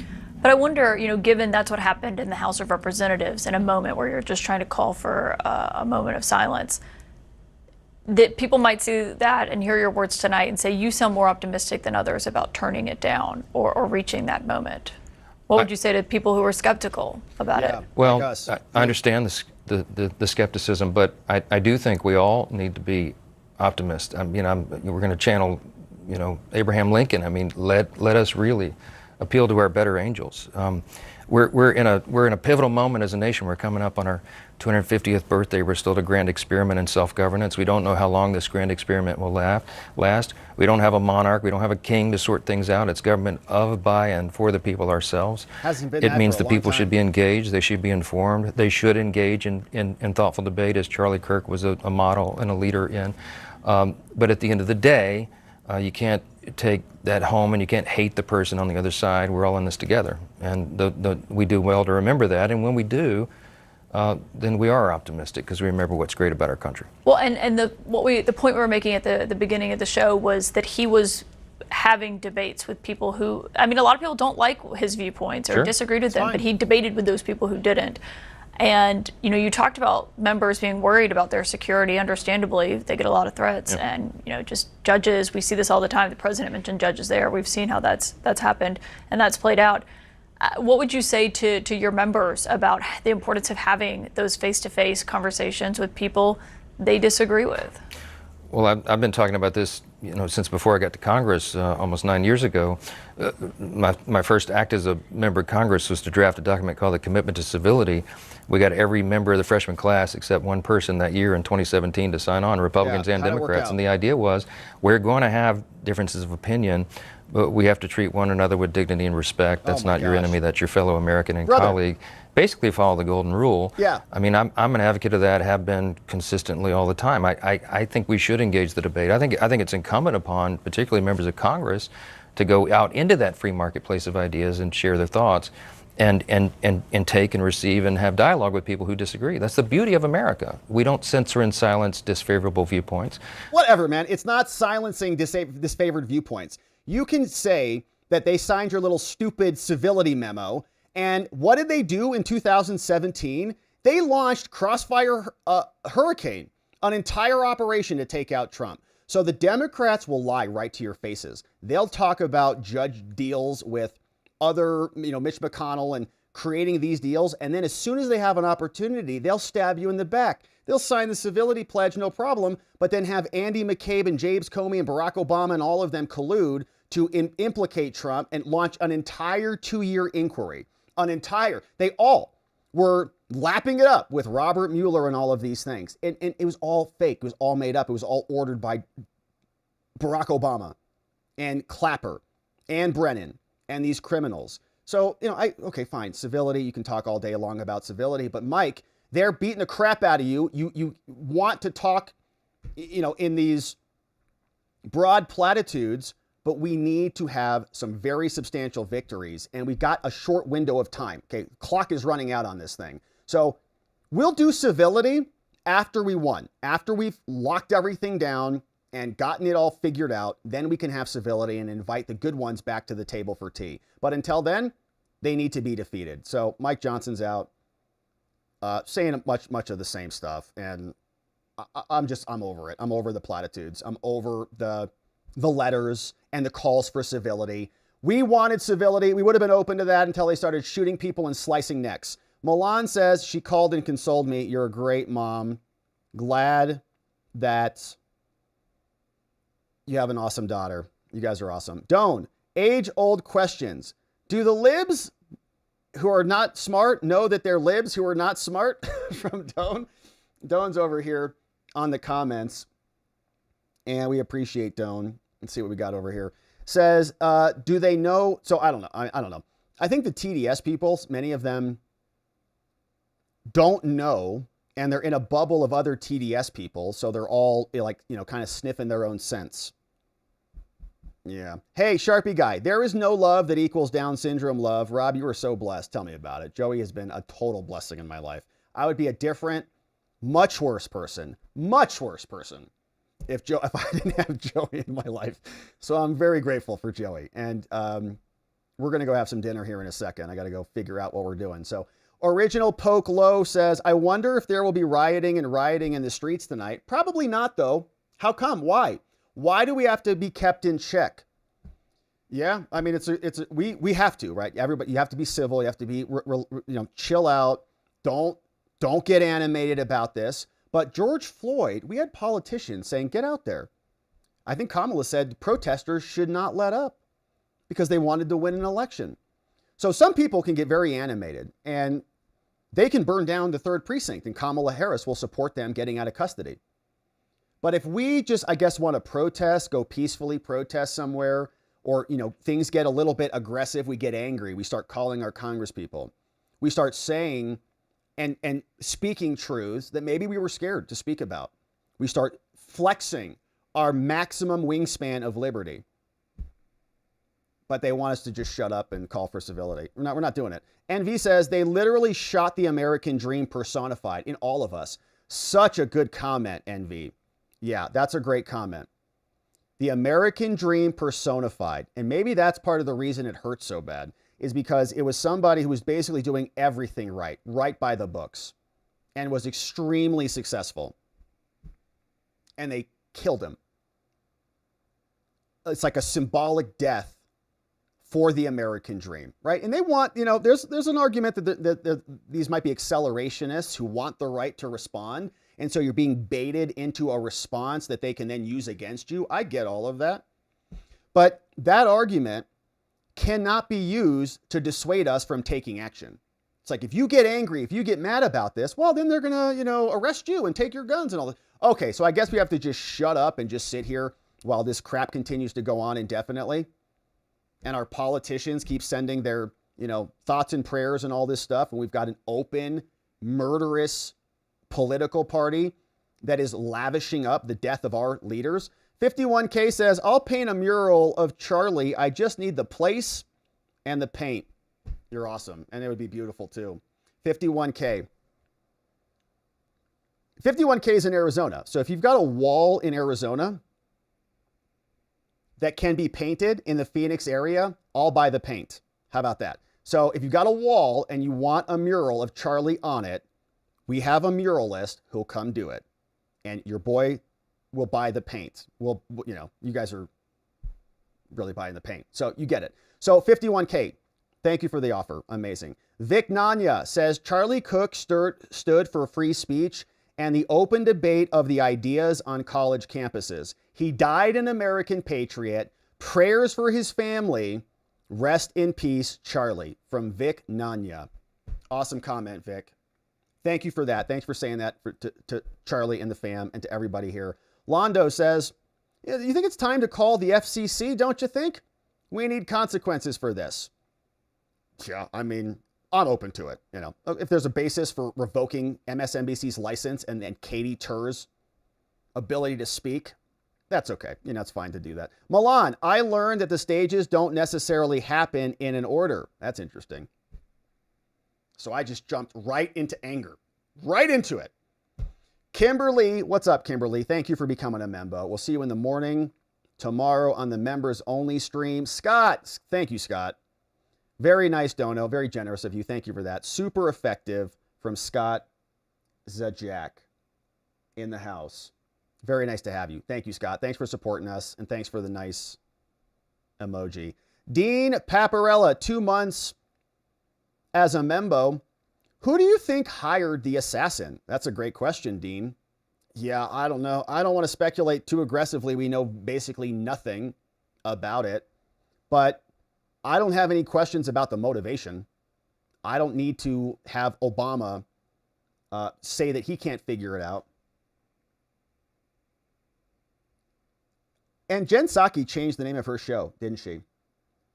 But I wonder, given that's what happened in the House of Representatives in a moment where you're just trying to call for a moment of silence, that people might see that and hear your words tonight and say you sound more optimistic than others about turning it down or reaching that moment. What would you say to people who are skeptical about it? Well, I understand the skepticism, but I do think we all need to be optimists. I mean, we're going to channel, Abraham Lincoln. I mean, let us really appeal to our better angels. We're in a pivotal moment as a nation. We're coming up on our 250th birthday. We're still at a grand experiment in self-governance. We don't know how long this grand experiment will last. We don't have a monarch. We don't have a king to sort things out. It's government of, by, and for the people ourselves. It means the people should be engaged. They should be informed. They should engage in thoughtful debate, as Charlie Kirk was a model and a leader in. But at the end of the day, you can't take that home and you can't hate the person on the other side. We're all in this together. And we do well to remember that. And when we do, then we are optimistic because we remember what's great about our country. Well, and the point we were making at the beginning of the show was that he was having debates with people who, I mean, a lot of people don't like his viewpoints or disagreed with them, but he debated with those people who didn't. And, you talked about members being worried about their security. Understandably, they get a lot of threats. And, just judges, we see this all the time. The president mentioned judges there. We've seen how that's happened and that's played out. What would you say to your members about the importance of having those face-to-face conversations with people they disagree with? Well, I've been talking about this, since before I got to Congress almost 9 years ago. My first act as a member of Congress was to draft a document called the Commitment to Civility. We got every member of the freshman class except one person that year in 2017 to sign on, Republicans and Democrats. And the idea was we're going to have differences of opinion, but we have to treat one another with dignity and respect. That's not your enemy, that's your fellow American and colleague. Basically follow the golden rule. I mean, I'm an advocate of that, have been consistently all the time. I think we should engage the debate. I think it's incumbent upon, particularly members of Congress, to go out into that free marketplace of ideas and share their thoughts and take and receive and have dialogue with people who disagree. That's the beauty of America. We don't censor and silence disfavorable viewpoints. Whatever, man. It's not silencing disfavored viewpoints. You can say that they signed your little stupid civility memo. And what did they do in 2017? They launched Crossfire Hurricane, an entire operation to take out Trump. So the Democrats will lie right to your faces. They'll talk about judge deals with other, Mitch McConnell and creating these deals. And then as soon as they have an opportunity, they'll stab you in the back. They'll sign the civility pledge, no problem, but then have Andy McCabe and James Comey and Barack Obama and all of them collude to implicate Trump and launch an entire 2-year inquiry. They all were lapping it up with Robert Mueller and all of these things. And it was all fake. It was all made up. It was all ordered by Barack Obama and Clapper and Brennan and these criminals. So, okay, fine. Civility, you can talk all day long about civility, but Mike, they're beating the crap out of you. You want to talk, in these broad platitudes, but we need to have some very substantial victories, and we've got a short window of time. Okay, clock is running out on this thing. So we'll do civility after we won. After we've locked everything down and gotten it all figured out, then we can have civility and invite the good ones back to the table for tea. But until then, they need to be defeated. So Mike Johnson's out, saying much of the same stuff, and I'm over it. I'm over the platitudes. I'm over the letters and the calls for civility. We wanted civility. We would have been open to that until they started shooting people and slicing necks. Milan says, she called and consoled me. You're a great mom. Glad that you have an awesome daughter. You guys are awesome. Doan, age-old questions. Do the libs who are not smart know that they're libs who are not smart? From Doan. Doan's over here on the comments, and we appreciate Doan. Let's see what we got over here. Says, do they know? So I don't know. I don't know. I think the TDS people, many of them don't know, and they're in a bubble of other TDS people. So they're all kind of sniffing their own sense. Yeah. Hey, Sharpie guy, there is no love that equals Down syndrome love. Rob, you are so blessed. Tell me about it. Joey has been a total blessing in my life. I would be a different, much worse person if I didn't have Joey in my life. So I'm very grateful for Joey. And we're going to go have some dinner here in a second. I got to go figure out what we're doing. So Original Poke Low says, I wonder if there will be rioting in the streets tonight. Probably not, though. How come? Why? Why do we have to be kept in check? Yeah, I mean, we have to, right? Everybody, you have to be civil. You have to be, chill out. Don't get animated about this. But George Floyd, we had politicians saying, get out there. I think Kamala said protesters should not let up because they wanted to win an election. So some people can get very animated and they can burn down the 3rd precinct and Kamala Harris will support them getting out of custody. But if we just, I guess, want to protest, go peacefully protest somewhere, or, things get a little bit aggressive, we get angry, we start calling our congresspeople, we start saying and speaking truths that maybe we were scared to speak about. We start flexing our maximum wingspan of liberty. But they want us to just shut up and call for civility. We're not doing it. NV says they literally shot the American dream personified in all of us. Such a good comment, NV. Yeah, that's a great comment. The American dream personified. And maybe that's part of the reason it hurts so bad, is because it was somebody who was basically doing everything right by the books, and was extremely successful. And they killed him. It's like a symbolic death for the American dream, right? And they want, there's an argument that these might be accelerationists who want the right to respond. And so you're being baited into a response that they can then use against you. I get all of that. But that argument cannot be used to dissuade us from taking action. It's like, if you get angry, if you get mad about this, well, then they're going to, arrest you and take your guns and all that. Okay, so I guess we have to just shut up and just sit here while this crap continues to go on indefinitely. And our politicians keep sending their, thoughts and prayers and all this stuff. And we've got an open, murderous political party that is lavishing up the death of our leaders. 51K says, I'll paint a mural of Charlie. I just need the place and the paint. You're awesome. And it would be beautiful too. 51K. 51K is in Arizona. So if you've got a wall in Arizona that can be painted in the Phoenix area, I'll buy the paint. How about that? So if you've got a wall and you want a mural of Charlie on it, we have a muralist who'll come do it. And your boy will buy the paint. Well, you guys are really buying the paint. So you get it. So 51K, thank you for the offer. Amazing. Vic Nanya says, Charlie Cook stood for free speech and the open debate of the ideas on college campuses. He died an American patriot. Prayers for his family. Rest in peace, Charlie. From Vic Nanya. Awesome comment, Vic. Thank you for that. Thanks for saying that to Charlie and the fam and to everybody here. Londo says, you think it's time to call the FCC, don't you think? We need consequences for this. Yeah, I mean, I'm open to it. If there's a basis for revoking MSNBC's license and then Katie Tur's ability to speak, that's okay. It's fine to do that. Milan, I learned that the stages don't necessarily happen in an order. That's interesting. So I just jumped right into anger. Right into it. Kimberly, what's up, Kimberly? Thank you for becoming a member. We'll see you in the morning tomorrow on the members only stream. Scott, thank you, Scott. Very nice dono. Very generous of you. Thank you for that. Super effective from Scott Zajak in the house. Very nice to have you. Thank you, Scott. Thanks for supporting us. And thanks for the nice emoji. Dean Paparella, 2 months as a membo. Who do you think hired the assassin? That's a great question, Dean. Yeah, I don't know. I don't want to speculate too aggressively. We know basically nothing about it. But I don't have any questions about the motivation. I don't need to have Obama say that he can't figure it out. And Jen Psaki changed the name of her show, didn't she?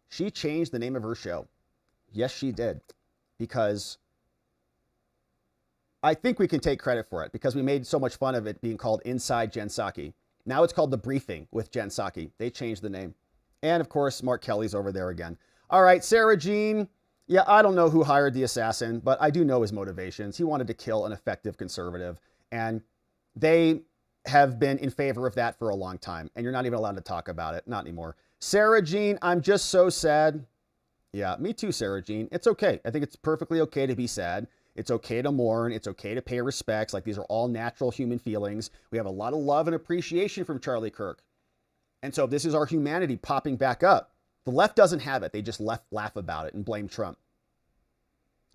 She changed the name of her show. Yes, she did. Because I think we can take credit for it because we made so much fun of it being called Inside Jen Psaki. Now it's called The Briefing with Jen Psaki. They changed the name. And of course, Mark Kelly's over there again. All right, Sarah Jean. Yeah, I don't know who hired the assassin, but I do know his motivations. He wanted to kill an effective conservative. And they have been in favor of that for a long time. And you're not even allowed to talk about it. Not anymore. Sarah Jean, I'm just so sad. Yeah, me too, Sarah Jean. It's okay. I think it's perfectly okay to be sad. It's okay to mourn. It's okay to pay respects. Like, these are all natural human feelings. We have a lot of love and appreciation from Charlie Kirk. And so this is our humanity popping back up. The left doesn't have it. They just laugh about it and blame Trump.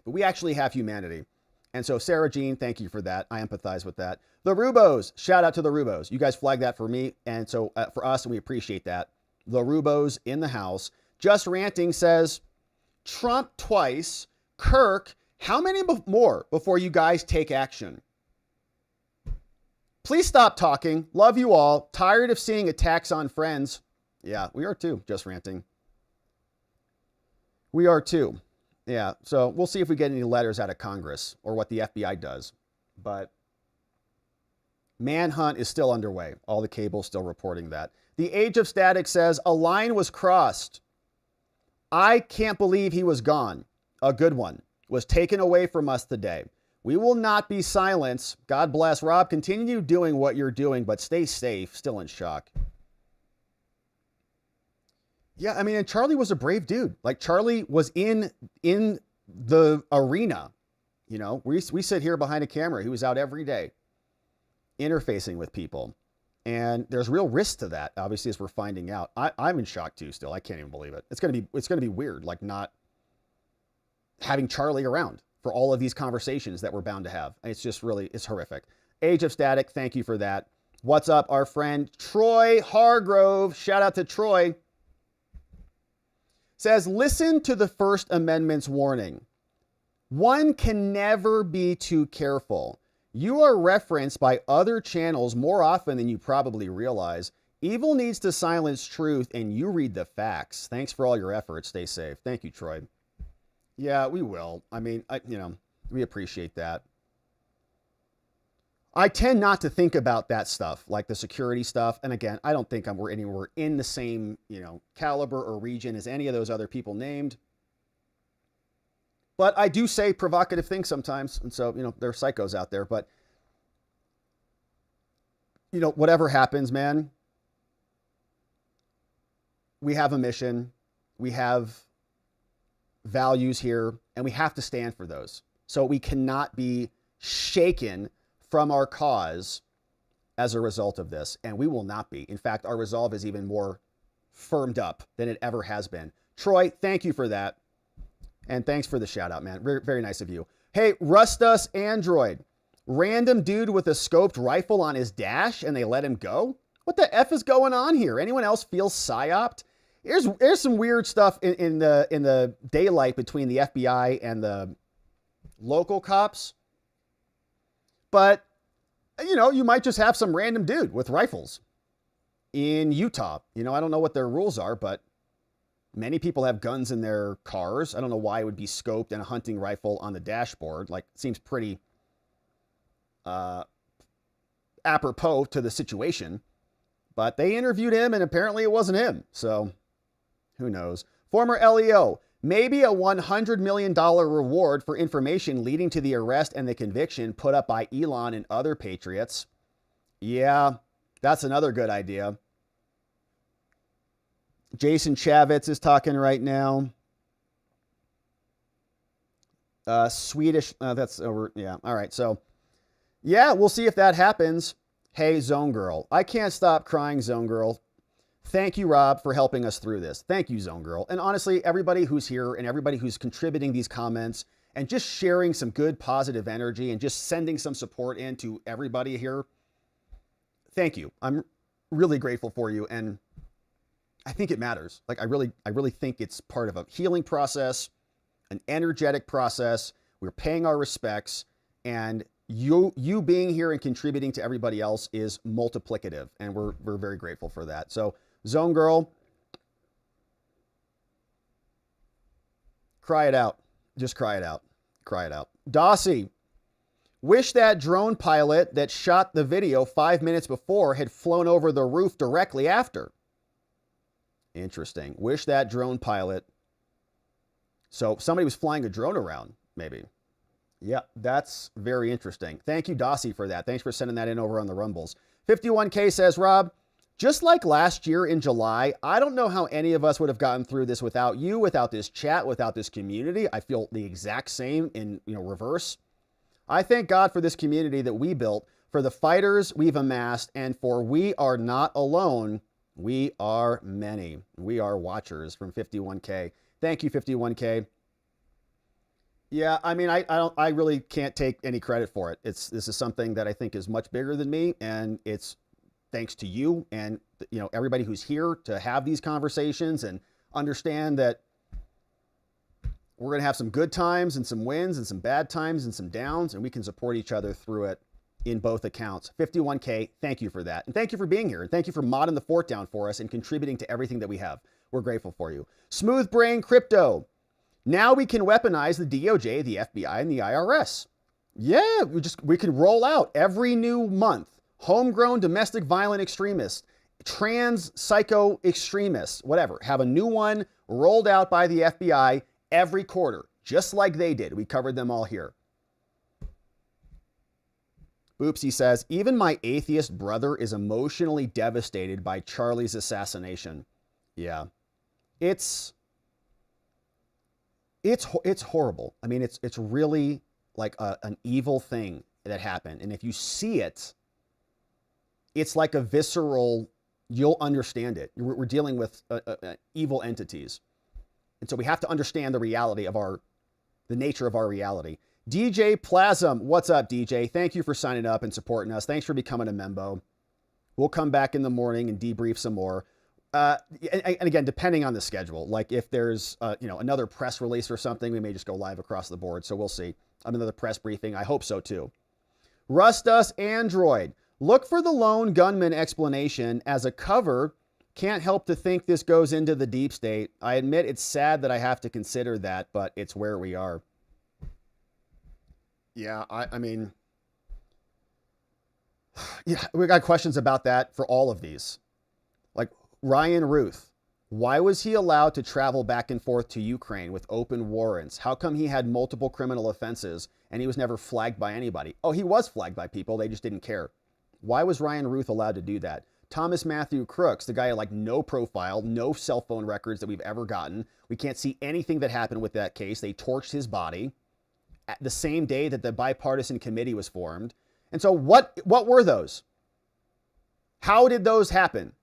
But we actually have humanity. And so Sarah Jean, thank you for that. I empathize with that. The Rubos, shout out to the Rubos. You guys flagged that for me. And so for us, and we appreciate that. The Rubos in the house. Just Ranting says, Trump twice, Kirk, how many more before you guys take action? Please stop talking. Love you all. Tired of seeing attacks on friends. Yeah, we are too, Just Ranting. We are too. Yeah, so we'll see if we get any letters out of Congress or what the FBI does. But Manhunt is still underway. All the cables still reporting that. The Age of Static says, a line was crossed. I can't believe he was gone. A good one. Was taken away from us today. We will not be silenced. God bless. Rob, continue doing what you're doing, but stay safe. Still in shock. Yeah, I mean, and Charlie was a brave dude. Like, Charlie was in the arena. You know, we sit here behind a camera. He was out every day interfacing with people. And there's real risk to that, obviously, as we're finding out. I'm in shock too still. I can't even believe it. It's gonna be weird, like, not having Charlie around for all of these conversations that we're bound to have. It's just really, it's horrific. Age of Static, thank you for that. What's up, our friend Troy Hargrove? Shout out to Troy. Says, listen to the First Amendment's warning. One can never be too careful. You are referenced by other channels more often than you probably realize. Evil needs to silence truth, and you read the facts. Thanks for all your efforts. Stay safe. Thank you, Troy. Yeah, we will. I mean, we appreciate that. I tend not to think about that stuff, like the security stuff. And again, I don't think we're anywhere in the same, caliber or region as any of those other people named. But I do say provocative things sometimes. And so, there are psychos out there. But, whatever happens, man, we have a mission. We have values here, and we have to stand for those. So we cannot be shaken from our cause as a result of this. And we will not be. In fact, our resolve is even more firmed up than it ever has been. Troy, thank you for that. And thanks for the shout out, man. Very, very nice of you. Hey, Rustus Android. Random dude with a scoped rifle on his dash and they let him go? What the F is going on here? Anyone else feel psyoped? Here's some weird stuff in the daylight between the FBI and the local cops. But, you might just have some random dude with rifles in Utah. I don't know what their rules are, but many people have guns in their cars. I don't know why it would be scoped and a hunting rifle on the dashboard. Like, seems pretty apropos to the situation. But they interviewed him, and apparently it wasn't him. So, who knows? Former LEO. Maybe a $100 million reward for information leading to the arrest and the conviction put up by Elon and other patriots. Yeah, that's another good idea. Jason Chavitz is talking right now. Swedish, that's over. Yeah, all right. So, yeah, we'll see if that happens. Hey, Zone Girl. I can't stop crying, Zone Girl. Thank you, Rob, for helping us through this. Thank you, Zone Girl. And honestly, everybody who's here and everybody who's contributing these comments and just sharing some good positive energy and just sending some support in to everybody here. Thank you. I'm really grateful for you. And I think it matters. Like, I really think it's part of a healing process, an energetic process. We're paying our respects, and you being here and contributing to everybody else is multiplicative. And we're very grateful for that. So, Zone Girl, cry it out. Just cry it out. Cry it out. Dossie, wish that drone pilot that shot the video 5 minutes before had flown over the roof directly after. Interesting. Wish that drone pilot. So somebody was flying a drone around, maybe. Yeah, that's very interesting. Thank you, Dossie, for that. Thanks for sending that in over on the Rumbles. 51K says, Rob, just like last year in July, I don't know how any of us would have gotten through this without you, without this chat, without this community. I feel the exact same in reverse. I thank God for this community that we built, for the fighters we've amassed, and for we are not alone. We are many. We are watchers from 51K. Thank you, 51K. Yeah, I mean, I really can't take any credit for it. This is something that I think is much bigger than me, and it's thanks to you and everybody who's here to have these conversations and understand that we're going to have some good times and some wins and some bad times and some downs, and we can support each other through it in both accounts. 51K, thank you for that. And thank you for being here. And thank you for modding the fort down for us and contributing to everything that we have. We're grateful for you. Smooth Brain Crypto. Now we can weaponize the DOJ, the FBI, and the IRS. Yeah, we can roll out every new month. Homegrown domestic violent extremists, trans psycho extremists, whatever. Have a new one rolled out by the FBI every quarter, just like they did. We covered them all here. Boopsy says, even my atheist brother is emotionally devastated by Charlie's assassination. Yeah, it's horrible. I mean, it's really like an evil thing that happened. And if you see it, it's like a visceral, you'll understand it. We're dealing with evil entities. And so we have to understand the reality of the nature of our reality. DJ Plasm, what's up, DJ? Thank you for signing up and supporting us. Thanks for becoming a membo. We'll come back in the morning and debrief some more. And again, depending on the schedule, like if there's another press release or something, we may just go live across the board. So we'll see. Another press briefing. I hope so too. Rustus Android. Look for the lone gunman explanation as a cover. Can't help to think this goes into the deep state. I admit it's sad that I have to consider that, but it's where we are. Yeah, I mean, yeah, we got questions about that for all of these. Like Ryan Ruth, why was he allowed to travel back and forth to Ukraine with open warrants? How come he had multiple criminal offenses and he was never flagged by anybody? Oh, he was flagged by people. They just didn't care. Why was Ryan Ruth allowed to do that? Thomas Matthew Crooks, the guy had like no profile, no cell phone records that we've ever gotten. We can't see anything that happened with that case. They torched his body at the same day that the bipartisan committee was formed. And so what were those? How did those happen?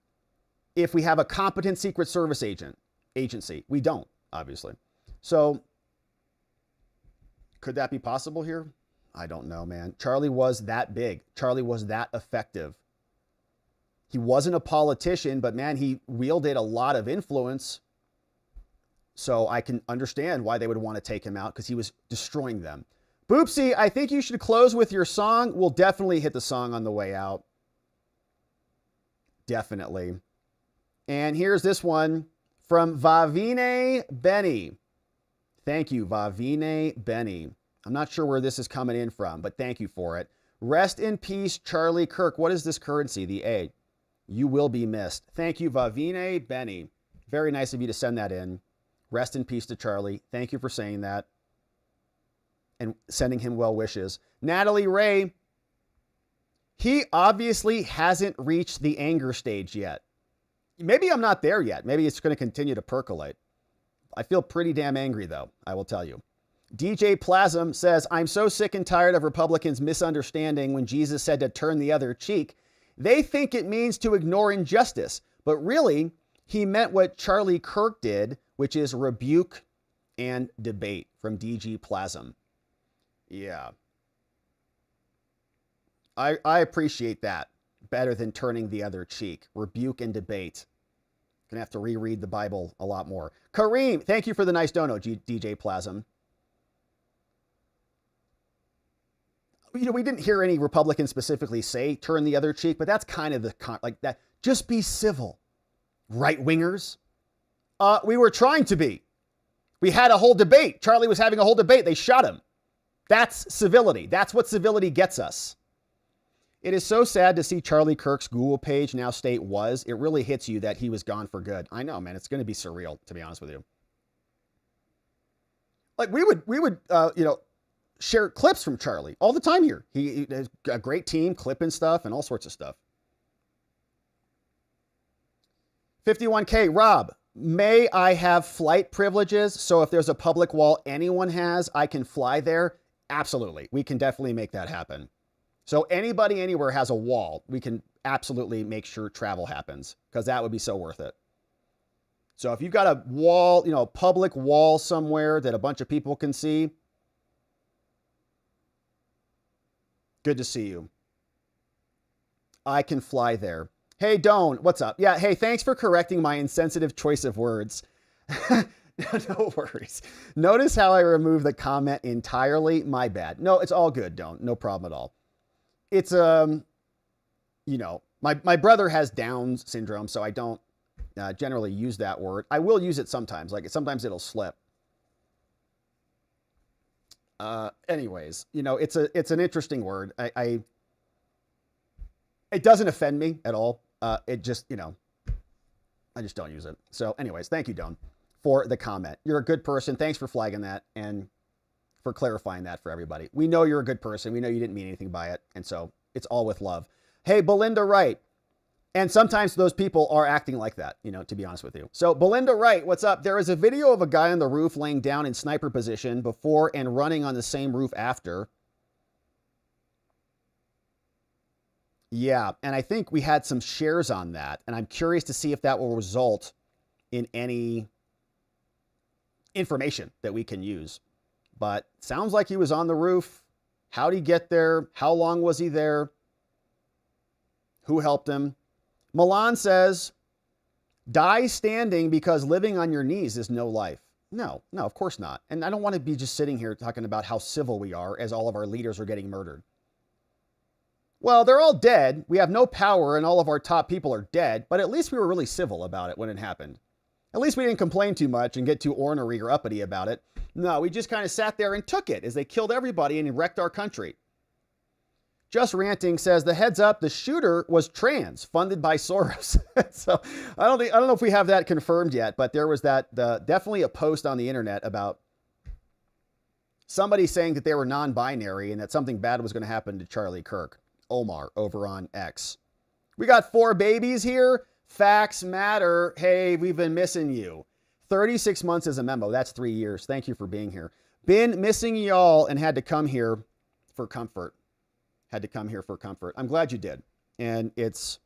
If we have a competent Secret Service agency, we don't, obviously. So could that be possible here? I don't know, man. Charlie was that big. Charlie was that effective. He wasn't a politician, but man, he wielded a lot of influence. So I can understand why they would want to take him out because he was destroying them. Boopsy, I think you should close with your song. We'll definitely hit the song on the way out. Definitely. And here's this one from Vavine Benny. Thank you, Vavine Benny. I'm not sure where this is coming in from, but thank you for it. Rest in peace, Charlie Kirk. What is this currency? The A. You will be missed. Thank you, Vavine Benny. Very nice of you to send that in. Rest in peace to Charlie. Thank you for saying that and sending him well wishes. Natalie Ray. He obviously hasn't reached the anger stage yet. Maybe I'm not there yet. Maybe it's going to continue to percolate. I feel pretty damn angry, though, I will tell you. DJ Plasm says, I'm so sick and tired of Republicans misunderstanding when Jesus said to turn the other cheek. They think it means to ignore injustice, but really, he meant what Charlie Kirk did, which is rebuke and debate, from DG Plasm. Yeah. I appreciate that better than turning the other cheek. Rebuke and debate. Gonna have to reread the Bible a lot more. Kareem, thank you for the nice dono, DJ Plasm. We didn't hear any Republicans specifically say turn the other cheek, but that's kind of like that. Just be civil. Right-wingers. We were trying to be. We had a whole debate. Charlie was having a whole debate. They shot him. That's civility. That's what civility gets us. It is so sad to see Charlie Kirk's Google page now state was. It really hits you that he was gone for good. I know, man. It's going to be surreal, to be honest with you. Like we would, share clips from Charlie all the time here. He has a great team, clipping stuff and all sorts of stuff. 51K, Rob, may I have flight privileges? So if there's a public wall anyone has, I can fly there. absolutely. We can definitely make that happen. So anybody anywhere has a wall. We can absolutely make sure travel happens because that would be so worth it. So if you've got a wall, a public wall somewhere that a bunch of people can see, good to see you. I can fly there. Hey, Doan, what's up? Yeah, hey, thanks for correcting my insensitive choice of words. No worries. Notice how I removed the comment entirely? My bad. No, it's all good, Doan. No problem at all. It's, my brother has Down syndrome, so I don't generally use that word. I will use it sometimes. Like sometimes it'll slip. Anyways, it's an interesting word. It doesn't offend me at all. It just, I just don't use it. So anyways, thank you, Don, for the comment. You're a good person. Thanks for flagging that and for clarifying that for everybody. We know you're a good person. We know you didn't mean anything by it. And so it's all with love. Hey, Belinda Wright. And sometimes those people are acting like that, to be honest with you. So Belinda Wright, what's up? There is a video of a guy on the roof laying down in sniper position before and running on the same roof after. Yeah, and I think we had some shares on that. And I'm curious to see if that will result in any information that we can use. But sounds like he was on the roof. How'd he get there? How long was he there? Who helped him? Milan says, die standing because living on your knees is no life. No, of course not. And I don't want to be just sitting here talking about how civil we are as all of our leaders are getting murdered. Well, they're all dead. We have no power and all of our top people are dead, but at least we were really civil about it when it happened. At least we didn't complain too much and get too ornery or uppity about it. No, we just kind of sat there and took it as they killed everybody and wrecked our country. Just Ranting says, the heads up, the shooter was trans, funded by Soros. So I don't know if we have that confirmed yet, but there was definitely a post on the internet about somebody saying that they were non-binary and that something bad was going to happen to Charlie Kirk. Omar over on X. We got 4 babies here. Facts matter. Hey, we've been missing you. 36 months as a memo. That's 3 years. Thank you for being here. Been missing y'all and had to come here for comfort. I'm glad you did. And it's,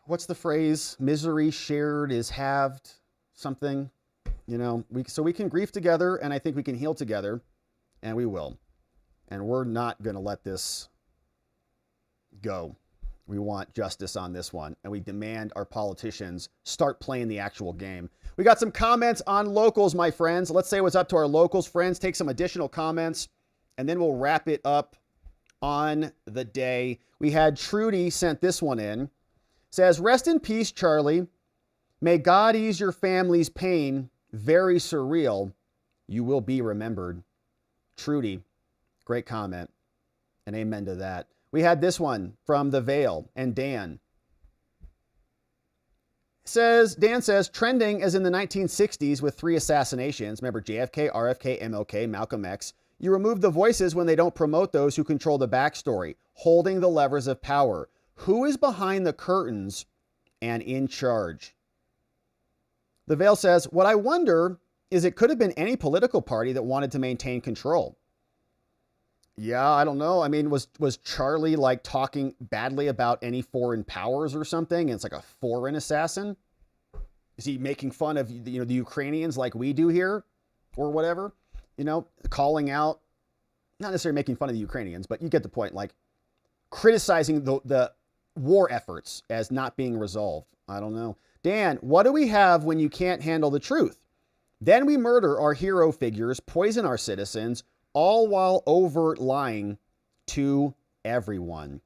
what's the phrase? Misery shared is halved something, so we can grieve together and I think we can heal together and we will. And we're not going to let this go. We want justice on this one. And we demand our politicians start playing the actual game. We got some comments on locals, my friends. Let's say what's up to our locals friends. Take some additional comments. And then we'll wrap it up on the day. We had Trudy sent this one in. Says, rest in peace, Charlie. May God ease your family's pain. Very surreal. You will be remembered. Trudy, great comment. And amen to that. We had this one from The Veil and Dan. Dan says, trending as in the 1960s with 3 assassinations. Remember JFK, RFK, MLK, Malcolm X. You remove the voices when they don't promote those who control the backstory, holding the levers of power. Who is behind the curtains and in charge? The Veil says, what I wonder is it could have been any political party that wanted to maintain control. Yeah, I don't know. I mean, was Charlie like talking badly about any foreign powers or something? And it's like a foreign assassin? Is he making fun of, the Ukrainians like we do here or whatever? Calling out, not necessarily making fun of the Ukrainians, but you get the point, like criticizing the war efforts as not being resolved. I don't know. Dan, what do we have when you can't handle the truth? Then we murder our hero figures, poison our citizens, all while overt lying to everyone.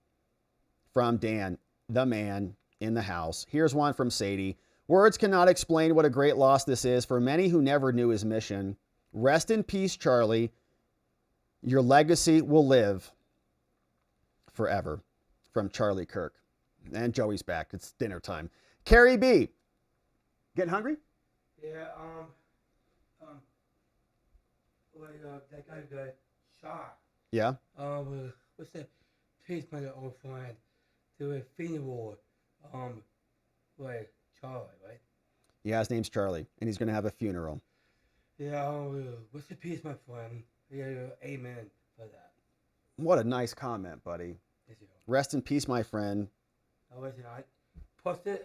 From Dan, the man in the house. Here's one from Sadie. Words cannot explain what a great loss this is for many who never knew his mission. Rest in peace, Charlie. Your legacy will live forever. From Charlie Kirk. And Joey's back. It's dinner time. Carrie B. Getting hungry? Yeah, that guy got shot. Yeah. What's that piece by the old friend? The Infinity War. Charlie, right? Yeah, his name's Charlie, and he's going to have a funeral. Yeah, what's the peace, my friend? Yeah, amen for that. What a nice comment, buddy. Rest in peace, my friend. Oh, listen, I posted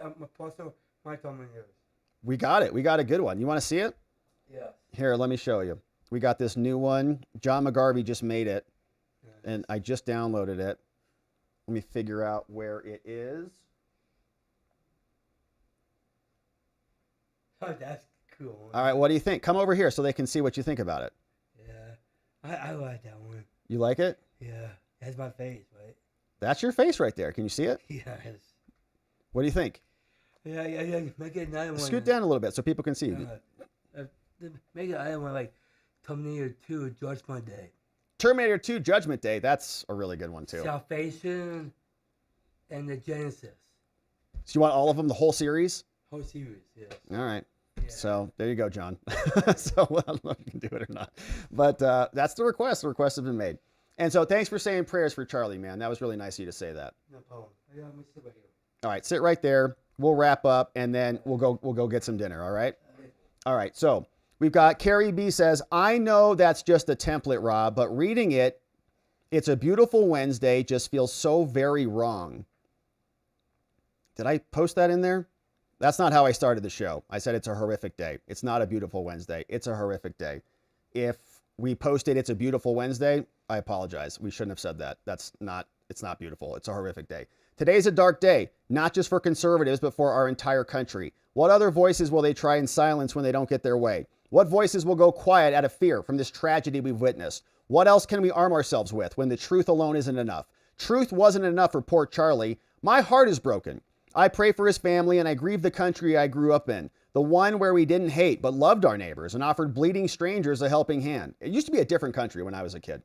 my comment here. We got it. We got a good one. You want to see it? Yeah. Here, let me show you. We got this new one. John McGarvey just made it, and I just downloaded it. Let me figure out where it is. Oh, that's cool. All right, what do you think? Come over here so they can see what you think about it. Yeah, I like that one. You like it? Yeah, that's my face, right? That's your face right there. Can you see it? Yes. What do you think? Yeah, make it another one. Scoot down a little bit so people can see you. Make it another one like Terminator 2 Judgment Day. Terminator 2 Judgment Day. That's a really good one, too. Salvation and the Genesis. So you want all of them, the whole series? Whole series, yes. All right. Yeah. So there you go, John. So I don't know if you can do it or not. But that's the request. The request has been made. And so thanks for saying prayers for Charlie, man. That was really nice of you to say that. No problem. Yeah, I'm gonna sit right here. All right, sit right there. We'll wrap up, and then we'll go get some dinner, all right? All right, so we've got Carrie B says, I know that's just a template, Rob, but reading it, it's a beautiful Wednesday, just feels so very wrong. Did I post that in there? That's not how I started the show. I said it's a horrific day. It's not a beautiful Wednesday. It's a horrific day. If we posted it's a beautiful Wednesday, I apologize. We shouldn't have said that. It's not beautiful. It's a horrific day. Today's a dark day, not just for conservatives, but for our entire country. What other voices will they try and silence when they don't get their way? What voices will go quiet out of fear from this tragedy we've witnessed? What else can we arm ourselves with when the truth alone isn't enough? Truth wasn't enough for poor Charlie. My heart is broken. I pray for his family and I grieve the country I grew up in. The one where we didn't hate but loved our neighbors and offered bleeding strangers a helping hand. It used to be a different country when I was a kid.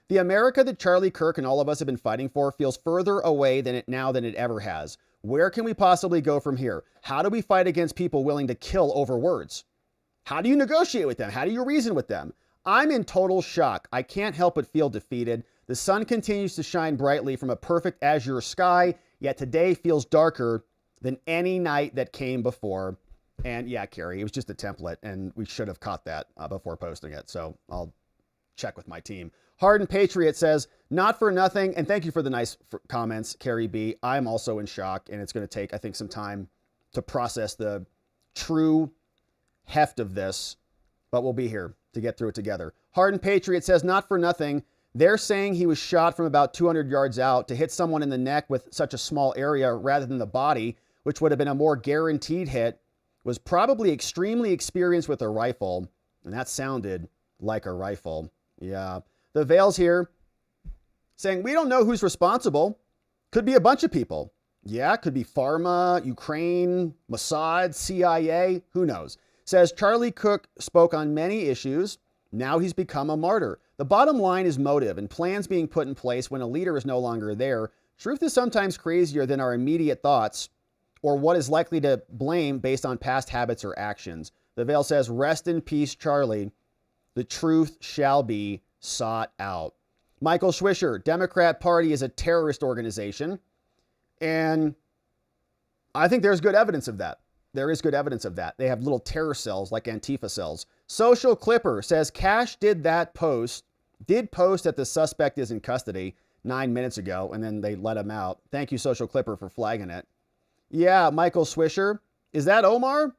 The America that Charlie Kirk and all of us have been fighting for feels further away than it ever has. Where can we possibly go from here? How do we fight against people willing to kill over words? How do you negotiate with them? How do you reason with them? I'm in total shock. I can't help but feel defeated. The sun continues to shine brightly from a perfect azure sky, yet today feels darker than any night that came before. And yeah, Carrie, it was just a template, and we should have caught that before posting it. So I'll check with my team. Hardened Patriot says, not for nothing, and thank you for the nice comments, Carrie B. I'm also in shock, and it's going to take, I think, some time to process the true heft of this, but we'll be here to get through it together. Hardened Patriot says, not for nothing, they're saying he was shot from about 200 yards out to hit someone in the neck with such a small area rather than the body, which would have been a more guaranteed hit, was probably extremely experienced with a rifle, and that sounded like a rifle. Yeah. The Veil's here saying, we don't know who's responsible. Could be a bunch of people. Yeah, could be Pharma, Ukraine, Mossad, CIA, who knows. Says Charlie Cook spoke on many issues. Now he's become a martyr. The bottom line is motive and plans being put in place when a leader is no longer there. Truth is sometimes crazier than our immediate thoughts or what is likely to blame based on past habits or actions. The Veil says, rest in peace, Charlie. The truth shall be sought out. Michael Swisher, Democrat Party is a terrorist organization. And I think there's good evidence of that. There is good evidence of that. They have little terror cells like Antifa cells. Social Clipper says Cash did post that the suspect is in custody 9 minutes ago, and then they let him out. Thank you, Social Clipper, for flagging it. Yeah, Michael Swisher. Is that Omar?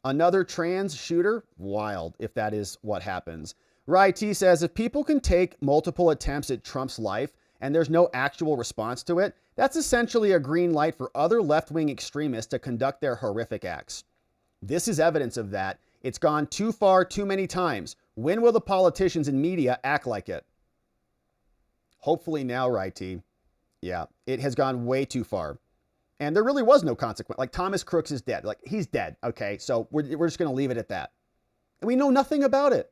Another trans shooter? Wild if that is what happens. Rai T says, if people can take multiple attempts at Trump's life and there's no actual response to it, that's essentially a green light for other left-wing extremists to conduct their horrific acts. This is evidence of that. It's gone too far too many times. When will the politicians and media act like it? Hopefully now, Rai T. Yeah, it has gone way too far. And there really was no consequence. Like Thomas Crooks is dead. Like he's dead. Okay, so we're just going to leave it at that. And we know nothing about it.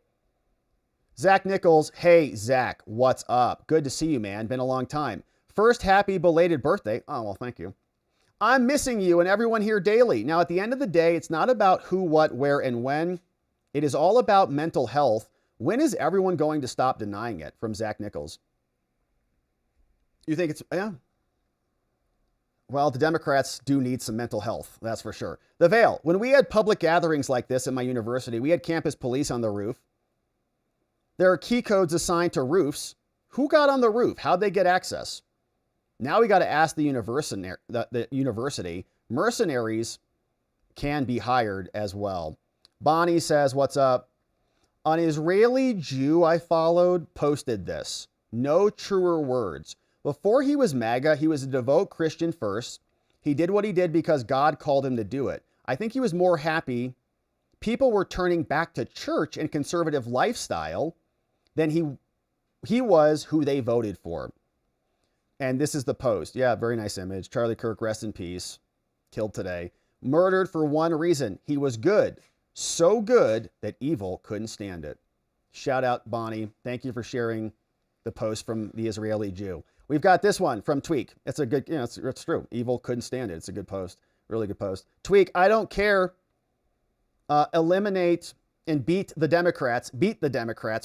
Zach Nichols, hey, Zach, what's up? Good to see you, man. Been a long time. First, happy belated birthday. Oh, well, thank you. I'm missing you and everyone here daily. Now, at the end of the day, it's not about who, what, where, and when. It is all about mental health. When is everyone going to stop denying it? From Zach Nichols. You think it's, yeah. Well, the Democrats do need some mental health, that's for sure. The Veil, when we had public gatherings like this at my university, we had campus police on the roof. There are key codes assigned to roofs. Who got on the roof? How'd they get access? Now we got to ask the university. Mercenaries can be hired as well. Bonnie says, what's up? An Israeli Jew I followed posted this. No truer words. Before he was MAGA, he was a devout Christian first. He did what he did because God called him to do it. I think he was more happy people were turning back to church and conservative lifestyle than he was who they voted for. And this is the post. Yeah, very nice image. Charlie Kirk, rest in peace. Killed today. Murdered for one reason. He was good. So good that evil couldn't stand it. Shout out, Bonnie. Thank you for sharing the post from the Israeli Jew. We've got this one from Tweak. It's a good, it's true. Evil couldn't stand it. It's a good post. Really good post. Tweak, I don't care. Eliminate and beat the Democrats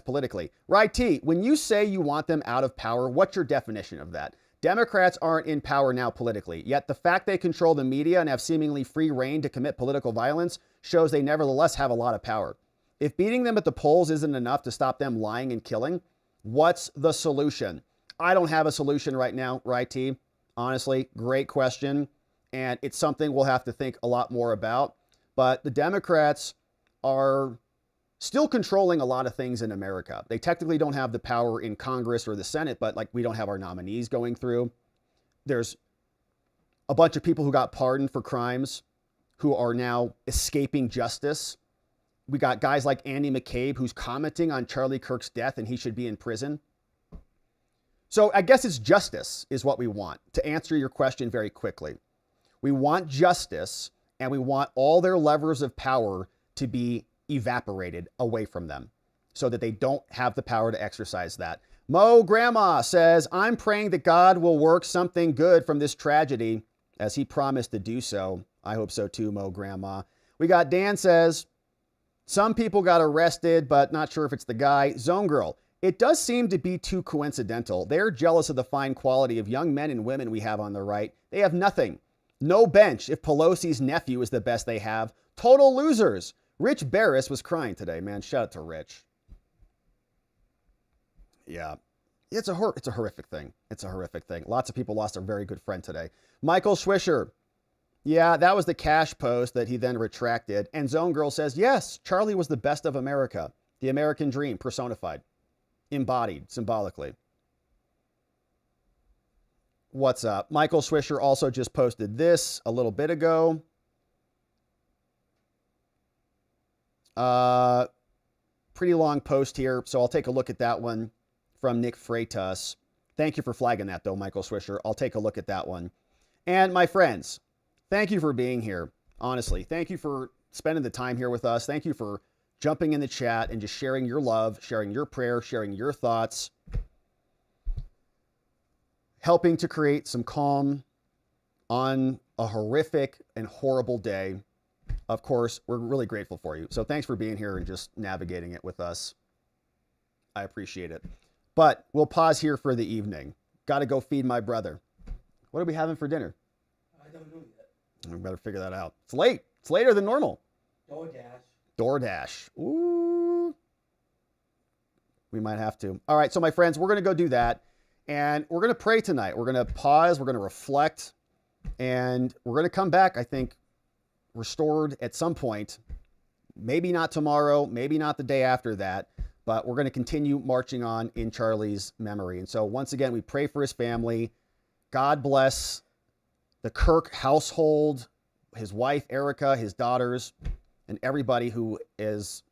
politically. Right, T, when you say you want them out of power, what's your definition of that? Democrats aren't in power now politically, yet the fact they control the media and have seemingly free reign to commit political violence shows they nevertheless have a lot of power. If beating them at the polls isn't enough to stop them lying and killing, what's the solution? I don't have a solution right now, right, T? Honestly, great question. And it's something we'll have to think a lot more about. But the Democrats are still controlling a lot of things in America. They technically don't have the power in Congress or the Senate, but like we don't have our nominees going through. There's a bunch of people who got pardoned for crimes who are now escaping justice. We got guys like Andy McCabe who's commenting on Charlie Kirk's death and he should be in prison. So I guess it's justice is what we want. To answer your question very quickly, we want justice and we want all their levers of power to be evaporated away from them so that they don't have the power to exercise that. Mo Grandma says, I'm praying that God will work something good from this tragedy as he promised to do so. I hope so too, Mo Grandma. We got Dan says, some people got arrested, but not sure if it's the guy. Zone Girl, it does seem to be too coincidental. They're jealous of the fine quality of young men and women we have on the right. They have nothing. No bench if Pelosi's nephew is the best they have. Total losers. Rich Barris was crying today, man. Shout out to Rich. Yeah, it's a horrific thing. It's a horrific thing. Lots of people lost a very good friend today. Michael Swisher. Yeah, that was the Cash post that he then retracted. And Zone Girl says, yes, Charlie was the best of America. The American dream personified, embodied symbolically. What's up? Michael Swisher also just posted this a little bit ago. Pretty long post here, so I'll take a look at that one from Nick Freitas. Thank you for flagging that, though, Michael Swisher. I'll take a look at that one. And my friends, thank you for being here. Honestly, thank you for spending the time here with us. Thank you for jumping in the chat and just sharing your love, sharing your prayer, sharing your thoughts, helping to create some calm on a horrific and horrible day. Of course, we're really grateful for you. So thanks for being here and just navigating it with us. I appreciate it. But we'll pause here for the evening. Got to go feed my brother. What are we having for dinner? I don't know yet. We better figure that out. It's late. It's later than normal. DoorDash. Ooh. We might have to. All right, so my friends, we're going to go do that. And we're going to pray tonight. We're going to pause. We're going to reflect. And we're going to come back, I think, restored at some point. Maybe not tomorrow. Maybe not the day after that. But we're going to continue marching on in Charlie's memory. And so once again, we pray for his family. God bless the Kirk household, his wife, Erica, his daughters, and everybody who is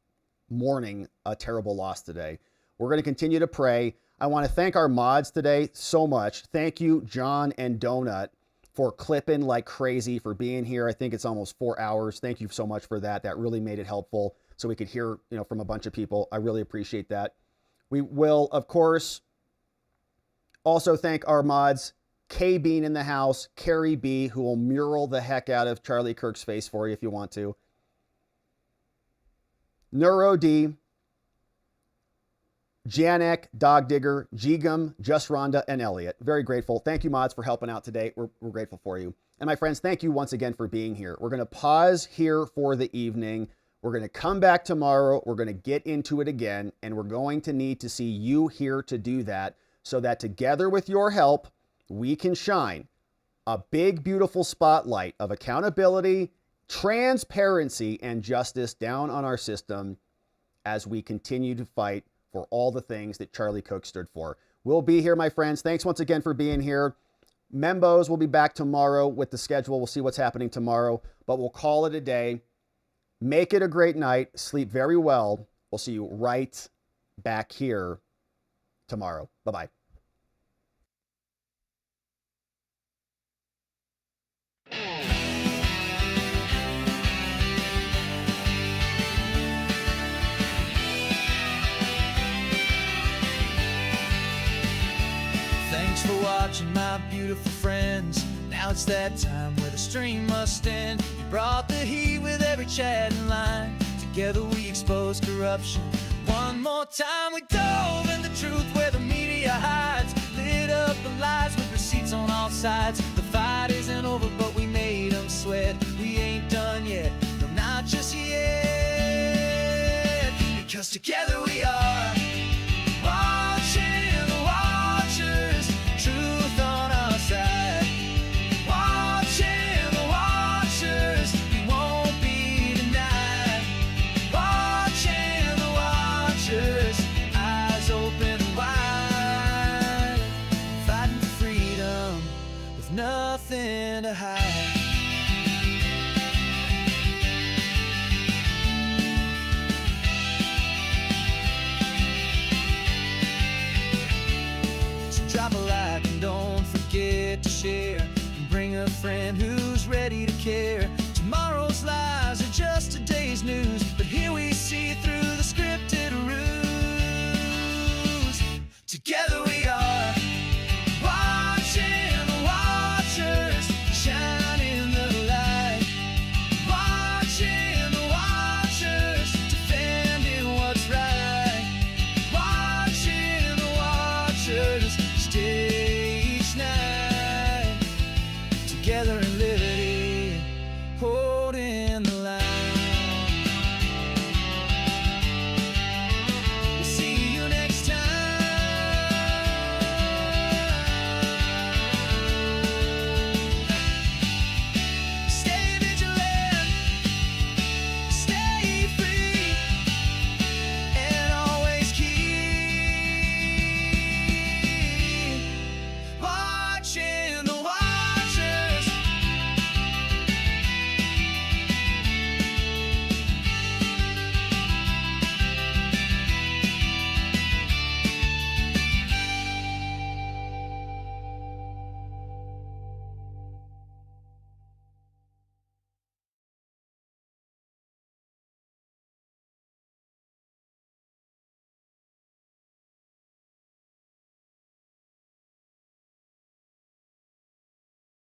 mourning a terrible loss today. We're going to continue to pray. I want to thank our mods today so much. Thank you, John and Donut, for clipping like crazy, for being here. I think it's almost 4 hours. Thank you so much for that. That really made it helpful so we could hear, from a bunch of people. I really appreciate that. We will, of course, also thank our mods, K Bean in the house, Carrie B, who will mural the heck out of Charlie Kirk's face for you if you want to. Neuro D, Janek, Dog Digger, Jigum, Just Rhonda, and Elliot. Very grateful. Thank you, mods, for helping out today. We're grateful for you. And my friends, thank you once again for being here. We're going to pause here for the evening. We're going to come back tomorrow. We're going to get into it again, and we're going to need to see you here to do that so that together with your help, we can shine a big, beautiful spotlight of accountability, transparency, and justice down on our system as we continue to fight for all the things that Charlie Cook stood for. We'll be here, my friends. Thanks once again for being here. Membos will be back tomorrow with the schedule. We'll see what's happening tomorrow, but we'll call it a day. Make it a great night. Sleep very well. We'll see you right back here tomorrow. Bye-bye. Thanks for watching, my beautiful friends. Now it's that time where the stream must end. You brought the heat with every chat and line. Together we expose corruption. One more time we dove in the truth where the media hides. Lit up the lies with receipts on all sides. The fight isn't over, but we made them sweat. We ain't done yet, no, not just yet. Because together we are watching the watchers. Truth on our side. Watching the watchers. We won't be denied. Watching the watchers. Eyes open wide. Fighting for freedom with nothing to hide. Drop a like and don't forget to share. And bring a friend who's ready to care. Tomorrow's lies are just today's news, but here we see through